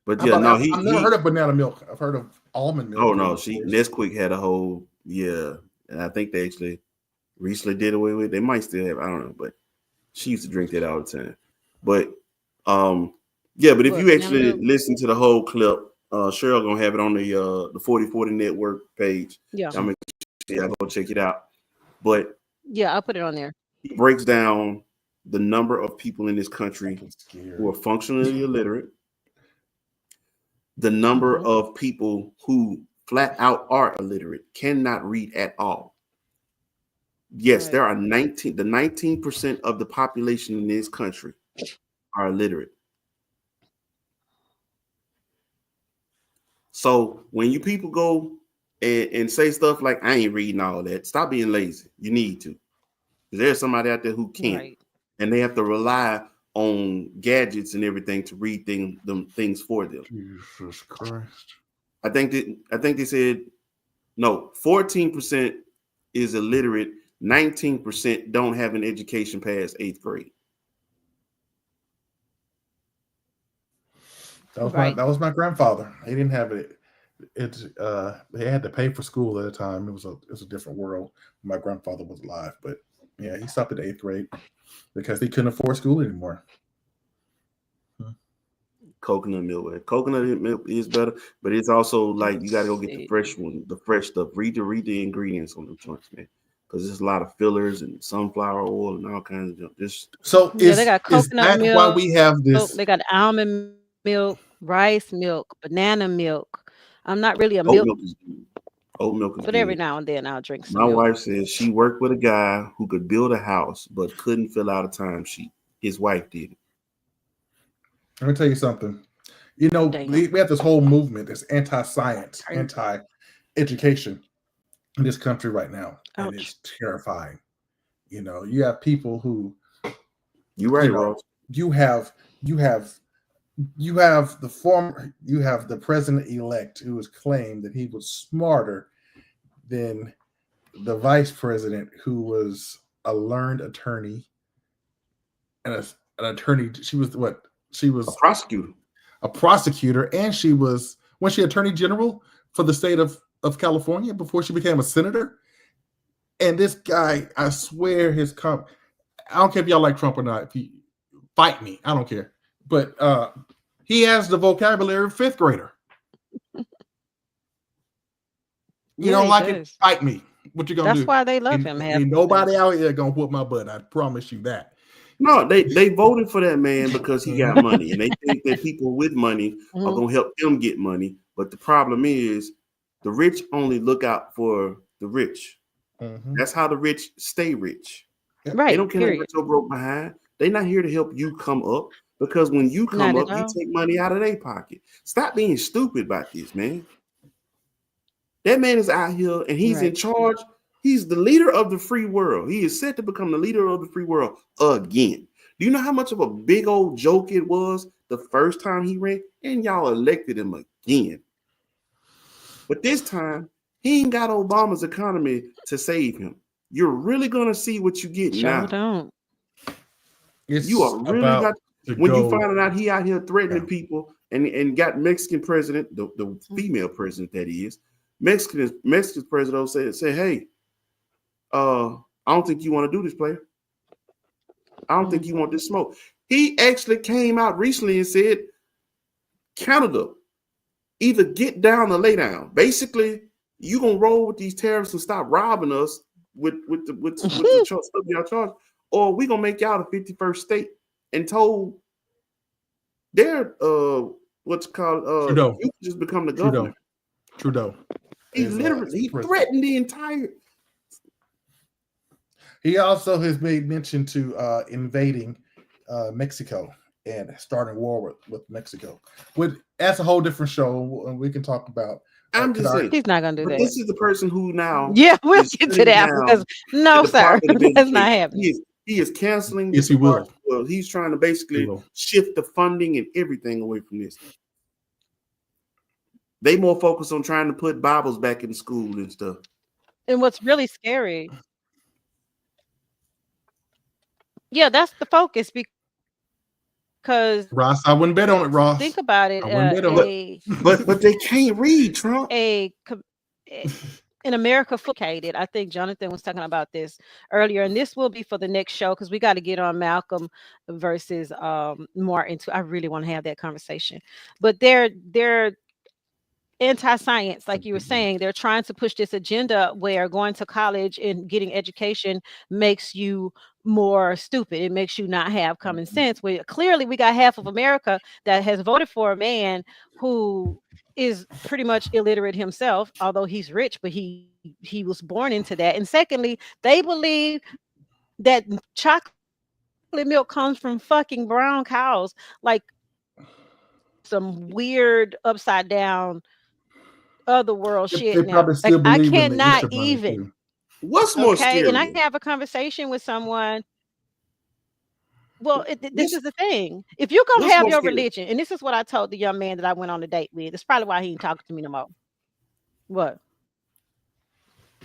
C: But
B: How
C: yeah,
B: about,
C: no,
B: I've never heard of banana milk. I've heard of almond milk.
C: Oh no, Nesquik had a whole and I think they actually recently did away with it. They might still have, I don't know, but she used to drink that all the time. But yeah, but if you actually listen to the whole clip, Cheryl gonna have it on the 4040 network page.
A: yeah,
C: I'm gonna go check it out. But
A: yeah, I'll put it on there.
C: he breaks down the number of people in this country who are functionally illiterate, the number of people who flat out are illiterate, cannot read at all. Yes, there are 19% of the population in this country are illiterate. So when you people go and say stuff like, I ain't reading all that, stop being lazy. You need to. Because there's somebody out there who can't. And they have to rely on gadgets and everything to read things for them.
B: Jesus Christ.
C: I think they said, no, 14% is illiterate, 19% don't have an education past 8th grade.
B: That was my grandfather. He didn't have it. They had to pay for school at the time. It was a different world. My grandfather was alive, but yeah, he stopped at 8th grade because he couldn't afford school anymore.
C: Coconut milk. Coconut milk is better, but it's also like you got to go get the fresh one, the fresh stuff. Read the ingredients on the joints, man, because there's a lot of fillers and sunflower oil and all kinds of junk.
A: They got coconut milk.
B: Why we have this?
A: They got almond milk, rice milk, banana milk. I'm not really a milk.
C: Oat milk is
A: but
C: good.
A: Every now and then I'll drink some
C: My
A: milk.
C: wife says she worked with a guy who could build a house but couldn't fill out a timesheet. His wife did it.
B: Let me tell you something. You know, we have this whole movement that's anti-science, anti-education in this country right now. And it's terrifying. You know, you have people who
C: You're right, Ross.
B: You have the president-elect who has claimed that he was smarter than the vice president, who was a learned attorney and an attorney. She was a prosecutor, and she was attorney general for the state of California before she became a senator. And this guy, I swear, I don't care if y'all like Trump or not. If he fight me, I don't care. But he has the vocabulary of 5th grader. You don't like it? Fight me. What you gonna do?
A: That's why they love him.
B: Ain't nobody out here gonna whoop my butt. I promise you that.
C: No, they voted for that man because he got money, and they think that people with money are gonna help them get money. But the problem is, the rich only look out for the rich. That's how the rich stay rich.
A: Right.
C: They don't care what you're broke behind. They're not here to help you come up, because when you come up, you take money out of their pocket. Stop being stupid about this, man. That man is out here and he's in charge. He's the leader of the free world. He is set to become the leader of the free world again. Do you know how much of a big old joke it was the first time he ran? And y'all elected him again. But this time, he ain't got Obama's economy to save him. You're really going to see what you get now.
A: Don't.
C: You are really got when you find out he out here threatening people and got Mexican president, the female president that is, Mexican president say, hey, I don't think you want to do this, player. I don't think you want this smoke. He actually came out recently and said, Canada, either get down or lay down. Basically, you gonna roll with these tariffs and stop robbing us. the stuff y'all charge, or we gonna make y'all the 51st state and told their what's called
B: Trudeau.
C: you can just become the governor.
B: Trudeau.
C: He literally threatened the entire.
B: He also has made mention to invading Mexico and starting war with Mexico. That's a whole different show, and we can talk about.
C: I'm just saying
A: he's not gonna do that.
C: This is the person who now.
A: Yeah, we'll get to that because no, sir, that's not happening.
C: He is canceling.
B: Yes, he will.
C: Well, he's trying to basically shift the funding and everything away from this. They more focused on trying to put Bibles back in school and stuff.
A: And what's really scary, yeah, that's the focus because
B: Ross, I wouldn't bet on it, Ross.
A: think about it.
C: But they can't read, Trump.
A: In America, I think Jonathan was talking about this earlier, and this will be for the next show because we got to get on Malcolm versus Martin too. I really want to have that conversation, but they're anti-science, like you were saying. They're trying to push this agenda where going to college and getting education makes you more stupid. It makes you not have common sense. Clearly we got half of America that has voted for a man who is pretty much illiterate himself, although he's rich, but he was born into that. And secondly, they believe that chocolate milk comes from fucking brown cows, like some weird upside down other world shit. Now, like, I cannot even.
C: What's more scary?
A: And I have a conversation with someone. Well, this is the thing. If you're gonna have your religion, and this is what I told the young man that I went on a date with. It's probably why he ain't talking to me no more. What?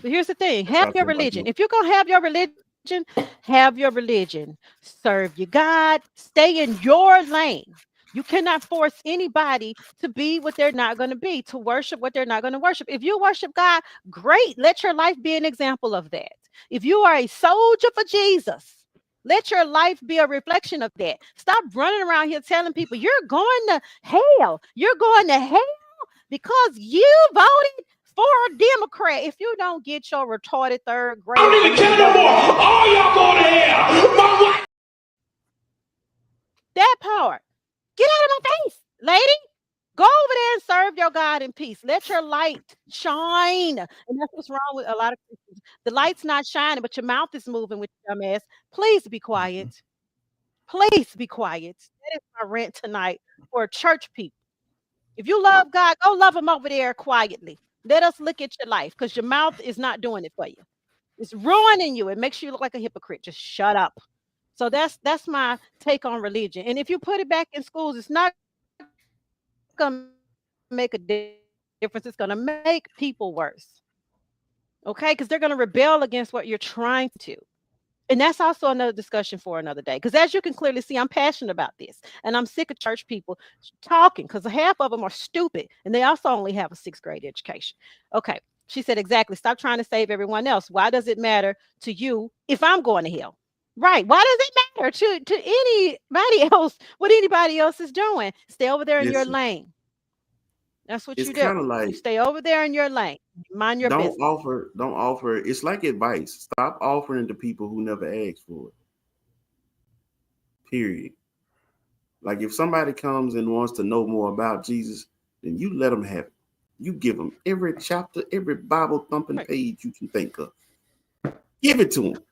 A: But here's the thing: have your religion. If you're gonna have your religion, have your religion. Serve your God. Stay in your lane. You cannot force anybody to be what they're not going to be, to worship what they're not going to worship. If you worship God, great. Let your life be an example of that. If you are a soldier for Jesus, let your life be a reflection of that. Stop running around here telling people you're going to hell. You're going to hell because you voted for a Democrat. If you don't get your retarded third grade, I don't even care no more. All y'all going to hell. My wife. That part. Get out of my face, lady. Go over there and serve your God in peace. Let your light shine. And that's what's wrong with a lot of Christians. The light's not shining, but your mouth is moving with your dumbass. Please be quiet. Please be quiet. That is my rant tonight for church people. If you love God, go love him over there quietly. Let us look at your life because your mouth is not doing it for you. It's ruining you. It makes you look like a hypocrite. Just shut up. So that's my take on religion. And if you put it back in schools, it's not going to make a difference. It's going to make people worse. Okay? Because they're going to rebel against what you're trying to. And that's also another discussion for another day. Because as you can clearly see, I'm passionate about this. And I'm sick of church people talking because half of them are stupid. And they also only have a 6th grade education. Okay. She said, exactly. Stop trying to save everyone else. Why does it matter to you if I'm going to hell? Right. Why does it matter to anybody else what anybody else is doing? Stay over there in your lane. That's what you do. Like, you stay over there in your lane. Mind your business.
C: Don't offer. It's like advice. Stop offering to people who never asked for it. Period. Like if somebody comes and wants to know more about Jesus, then you let them have it. You give them every chapter, every Bible thumping page you can think of. Give it to them.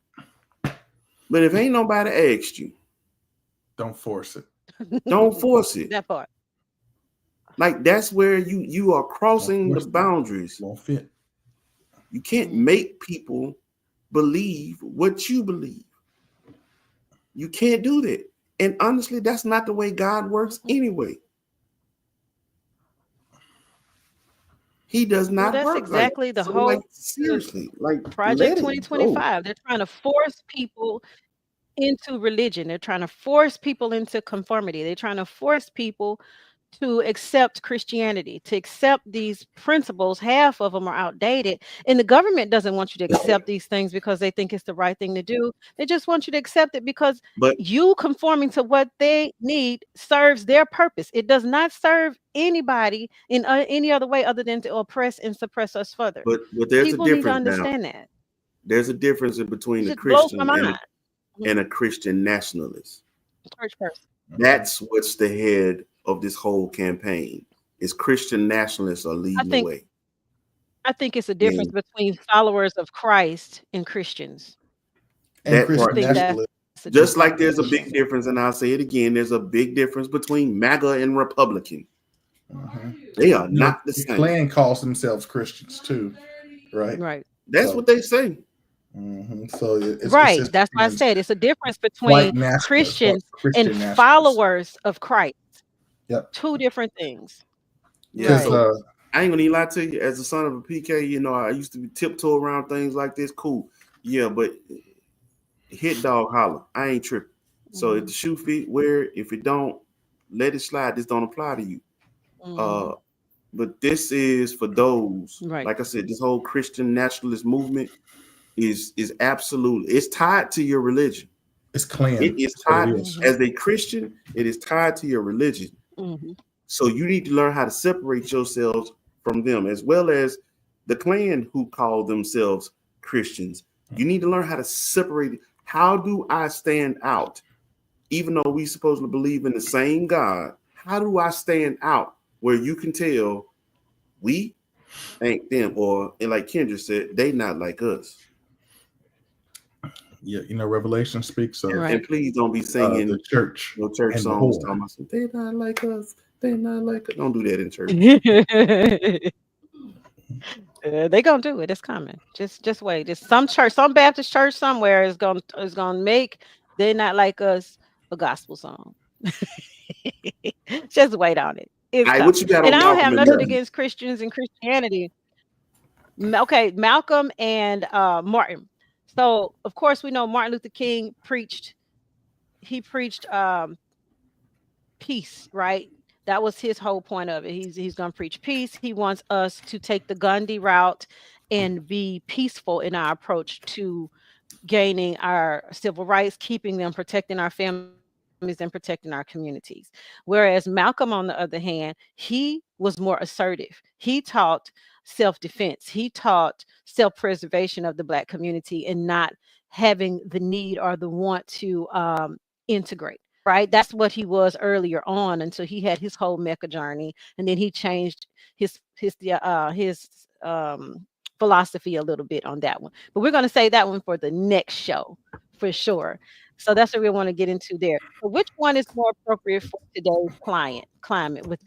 C: But if ain't nobody asked you,
B: don't force it.
C: Don't force it.
A: That part.
C: Like that's where you are crossing the boundaries.
B: Won't fit.
C: You can't make people believe what you believe. You can't do that. And honestly, that's not the way God works anyway. He does not
A: that's
C: work
A: exactly
C: like
A: the
C: so
A: whole
C: like seriously like
A: Project 2025. They're trying to force people into religion. They're trying to force people into conformity. They're trying to force people to accept Christianity, to accept these principles. Half of them are outdated. And the government doesn't want you to accept these things because they think it's the right thing to do. They just want you to accept it because you conforming to what they need serves their purpose. It does not serve anybody in any other way other than to oppress and suppress us further.
C: But there's
A: people
C: a difference
A: need to understand that.
C: there's a difference in between
A: It
C: a
A: just blows my
C: Christian
A: mind.
C: and a Christian nationalist.
A: Church person.
C: That's what's the head of this whole campaign. Is Christian nationalists are
A: I
C: leading the
A: think
C: way.
A: I think it's a difference
C: And
A: between followers of Christ and Christians.
B: And
C: that
A: I
B: Christian
C: part,
A: think that's
B: nationalism.
A: a
C: just like
A: difference.
C: there's a big difference, and I'll say it again, there's a big difference between MAGA and Republican. They are
B: You know,
C: not the
B: the
C: same.
B: Klan calls themselves Christians too, right?
A: Right.
C: That's
B: So,
C: what they say.
B: so it's
A: Right.
B: just
A: That's why I
B: different
A: said it's a difference between
B: white nationalists or
A: Christians and
B: Christian nationalists.
A: followers of Christ.
B: Yep.
A: Two different things.
C: Yeah,
B: Because
A: Right.
C: so I ain't gonna even lie to you. As a son of a PK, I used to be tiptoe around things like this. Cool, yeah, but hit dog holler. I ain't tripping. So if
A: Mhm.
C: the shoe fit, wear it. If it don't, let it slide. This don't apply to you.
A: Mhm.
C: But this is for those,
A: Right.
C: like I said, this whole Christian nationalist movement is absolutely, it's tied to your religion.
B: it's
C: It
B: Klan.
C: is
B: That's what
C: tied
B: it is.
A: Mhm.
C: as a Christian, it is tied to your religion.
A: Mhm.
C: So you need to learn how to separate yourselves from them, as well as the Klan who call themselves Christians. You need to learn how to separate. How do I stand out? Even though we supposedly believe in the same God, how do I stand out where you can tell we ain't them, or and like Kendra said, they not like us.
B: Yeah, Revelation speaks of
A: Right.
C: And please don't be singing
B: the church
C: no church
B: and the
C: songs
B: whore.
C: talking about some, they not like us, they not like us. Don't do that in church.
A: They gonna do it. It's coming. Just wait. It's some church, some Baptist church somewhere is gonna make "They Not Like Us" a gospel song. Just wait on it. It's
C: All right, what
A: coming.
C: you got
A: And
C: on
A: I don't
C: Malcolm
A: have
C: and
A: nothing
B: Yeah,
C: Martin?
A: against Christians and Christianity. Okay, Malcolm and Martin. So of course we know Martin Luther King preached. He preached peace, right? That was his whole point of it. He's going to preach peace. He wants us to take the Gandhi route and be peaceful in our approach to gaining our civil rights, keeping them, protecting our families, and protecting our communities. Whereas Malcolm, on the other hand, he was more assertive. He taught self-defense. He taught self-preservation of the Black community and not having the need or the want to integrate. Right, that's what he was earlier on until he had his whole Mecca journey, and then he changed his philosophy a little bit on that one. But we're going to say that one for the next show for sure. So that's what we want to get into there. So which one is more appropriate for today's climate with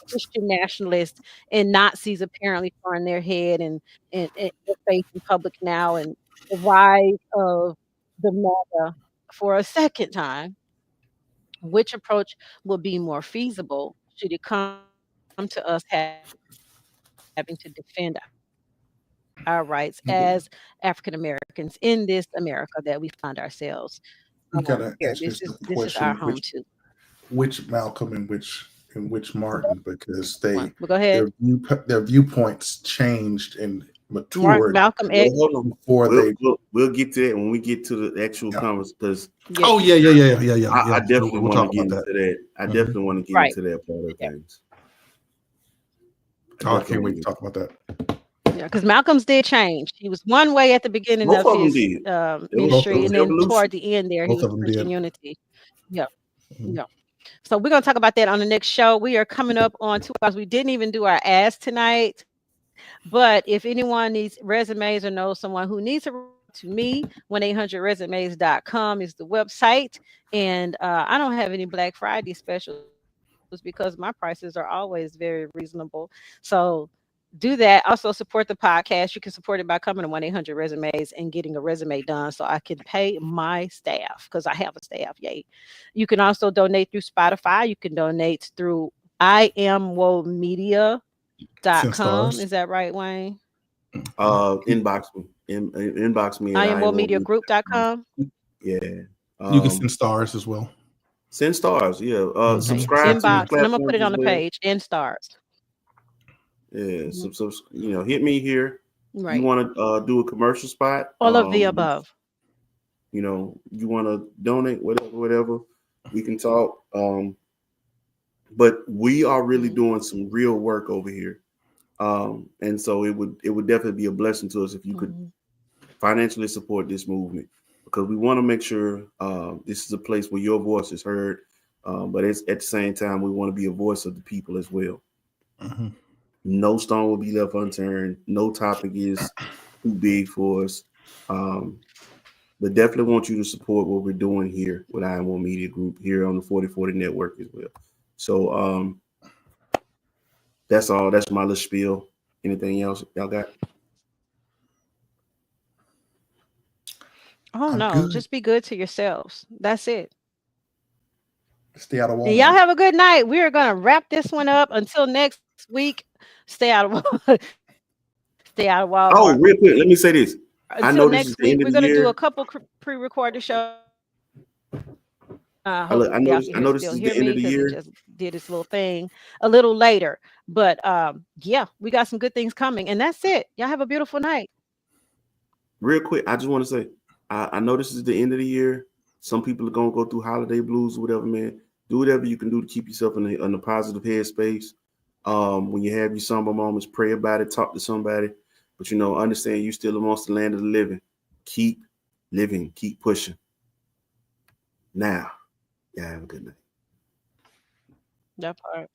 A: Christian nationalists and Nazis apparently throwing their head and their face in public now, and the rise of the MAGA for a second time? Which approach will be more feasible should it come to us having to defend our rights as African Americans in this America that we find ourselves here?
B: you
A: This
B: gotta
A: is
B: ask
A: our
B: yourself
A: home
B: the
A: too.
B: question: which Malcolm and which Martin, because
A: One. But go ahead.
B: their viewpoints changed and
A: Mark
B: matured
A: Malcolm
C: Well,
A: X.
C: hold on.
B: before they.
C: We'll get to that when we get to the actual
B: Yeah.
C: conference, because
A: Yeah.
B: Oh yeah.
C: I definitely
B: We'll
C: want to
B: talk
C: get
B: about
C: into
B: that.
C: that. I
B: Mhm.
C: definitely want to get
A: Right.
C: into that part of
A: Yeah.
C: things. I
B: Oh, I
C: definitely
B: can't
C: want
B: wait
C: to
B: to
C: get.
B: talk about that.
A: Yeah. Because Malcolm's did change. He was one way at the beginning
C: Both
A: of
C: of them
A: his
C: did.
B: Both
A: ministry,
B: of
C: It was
A: and
B: them.
A: then
C: evolution.
A: toward the end there, he
B: Both
A: was
B: of them
A: preaching
B: did.
A: unity. Yeah.
B: Mhm.
A: Yeah. So we're gonna talk about that on the next show. We are coming up on 2 hours. We didn't even do our ads tonight. But if anyone needs resumes or knows someone who needs to reach out to me, 1-800resumes.com is the website. And I don't have any Black Friday specials because my prices are always very reasonable. So do that. Also support the podcast. You can support it by coming to 1-800resumes and getting a resume done so I can pay my staff because I have a staff. Yay. You can also donate through Spotify. You can donate through
B: Ten
A: IamWomedia.com.
B: stars.
A: Is that right, Wayne?
C: Inbox me. Inbox me at
A: IamWomedia.group.com.
C: Yeah.
B: You can
C: Um,
B: send stars as well.
C: send stars. Yeah.
B: Mhm.
A: Okay.
C: Subscribe to these
A: Inbox. And I'm gonna put
C: platforms
A: it
C: as
A: on the
C: well.
A: page and stars.
C: Yeah.
A: Mhm.
C: Hit me here. You
A: Right.
C: want to do a commercial spot?
A: All of the above.
C: You want to donate, whatever. We can talk. But we are really
A: Mhm.
C: doing some real work over here. And so it would definitely be a blessing to us if you could
A: Mhm.
C: financially support this movement, because we want to make sure this is a place where your voice is heard, but it's at the same time we want to be a voice of the people as well.
B: Mhm.
C: No stone will be left unturned. No topic is too big for us. But definitely want you to support what we're doing here with IMO Media Group here on the 4040 network as well. So that's all. That's my little spiel. Anything else y'all got?
A: Oh
B: I'm
A: no,
B: good.
A: just be good to yourselves. That's it.
B: Stay out of
A: And y'all
B: Walmart.
A: have a good night. We are gonna wrap this one up until next week. Stay out of stay out of Walmart.
C: Oh, real quick, let me say this.
A: Until
C: I know
A: next
C: this is
A: week,
C: the
A: we're
C: end of
A: gonna
C: the
A: do a
C: year.
A: couple pre-recorded shows. Hopefully y'all can
C: I
A: hear
C: know this
A: still
C: is
A: hear
C: the end
A: me
C: of the
A: because it
C: year.
A: just did its little thing a little later. But yeah, we got some good things coming, and that's it. Y'all have a beautiful night.
C: Real quick, I just want to say, I know this is the end of the year. Some people are gonna go through holiday blues or whatever, man. Do whatever you can do to keep yourself in a positive headspace. When you have your somber moments, pray about it, talk to somebody. But understand you still amongst the land of the living. Keep living, keep pushing. Now, yeah, have a good night.
A: That part.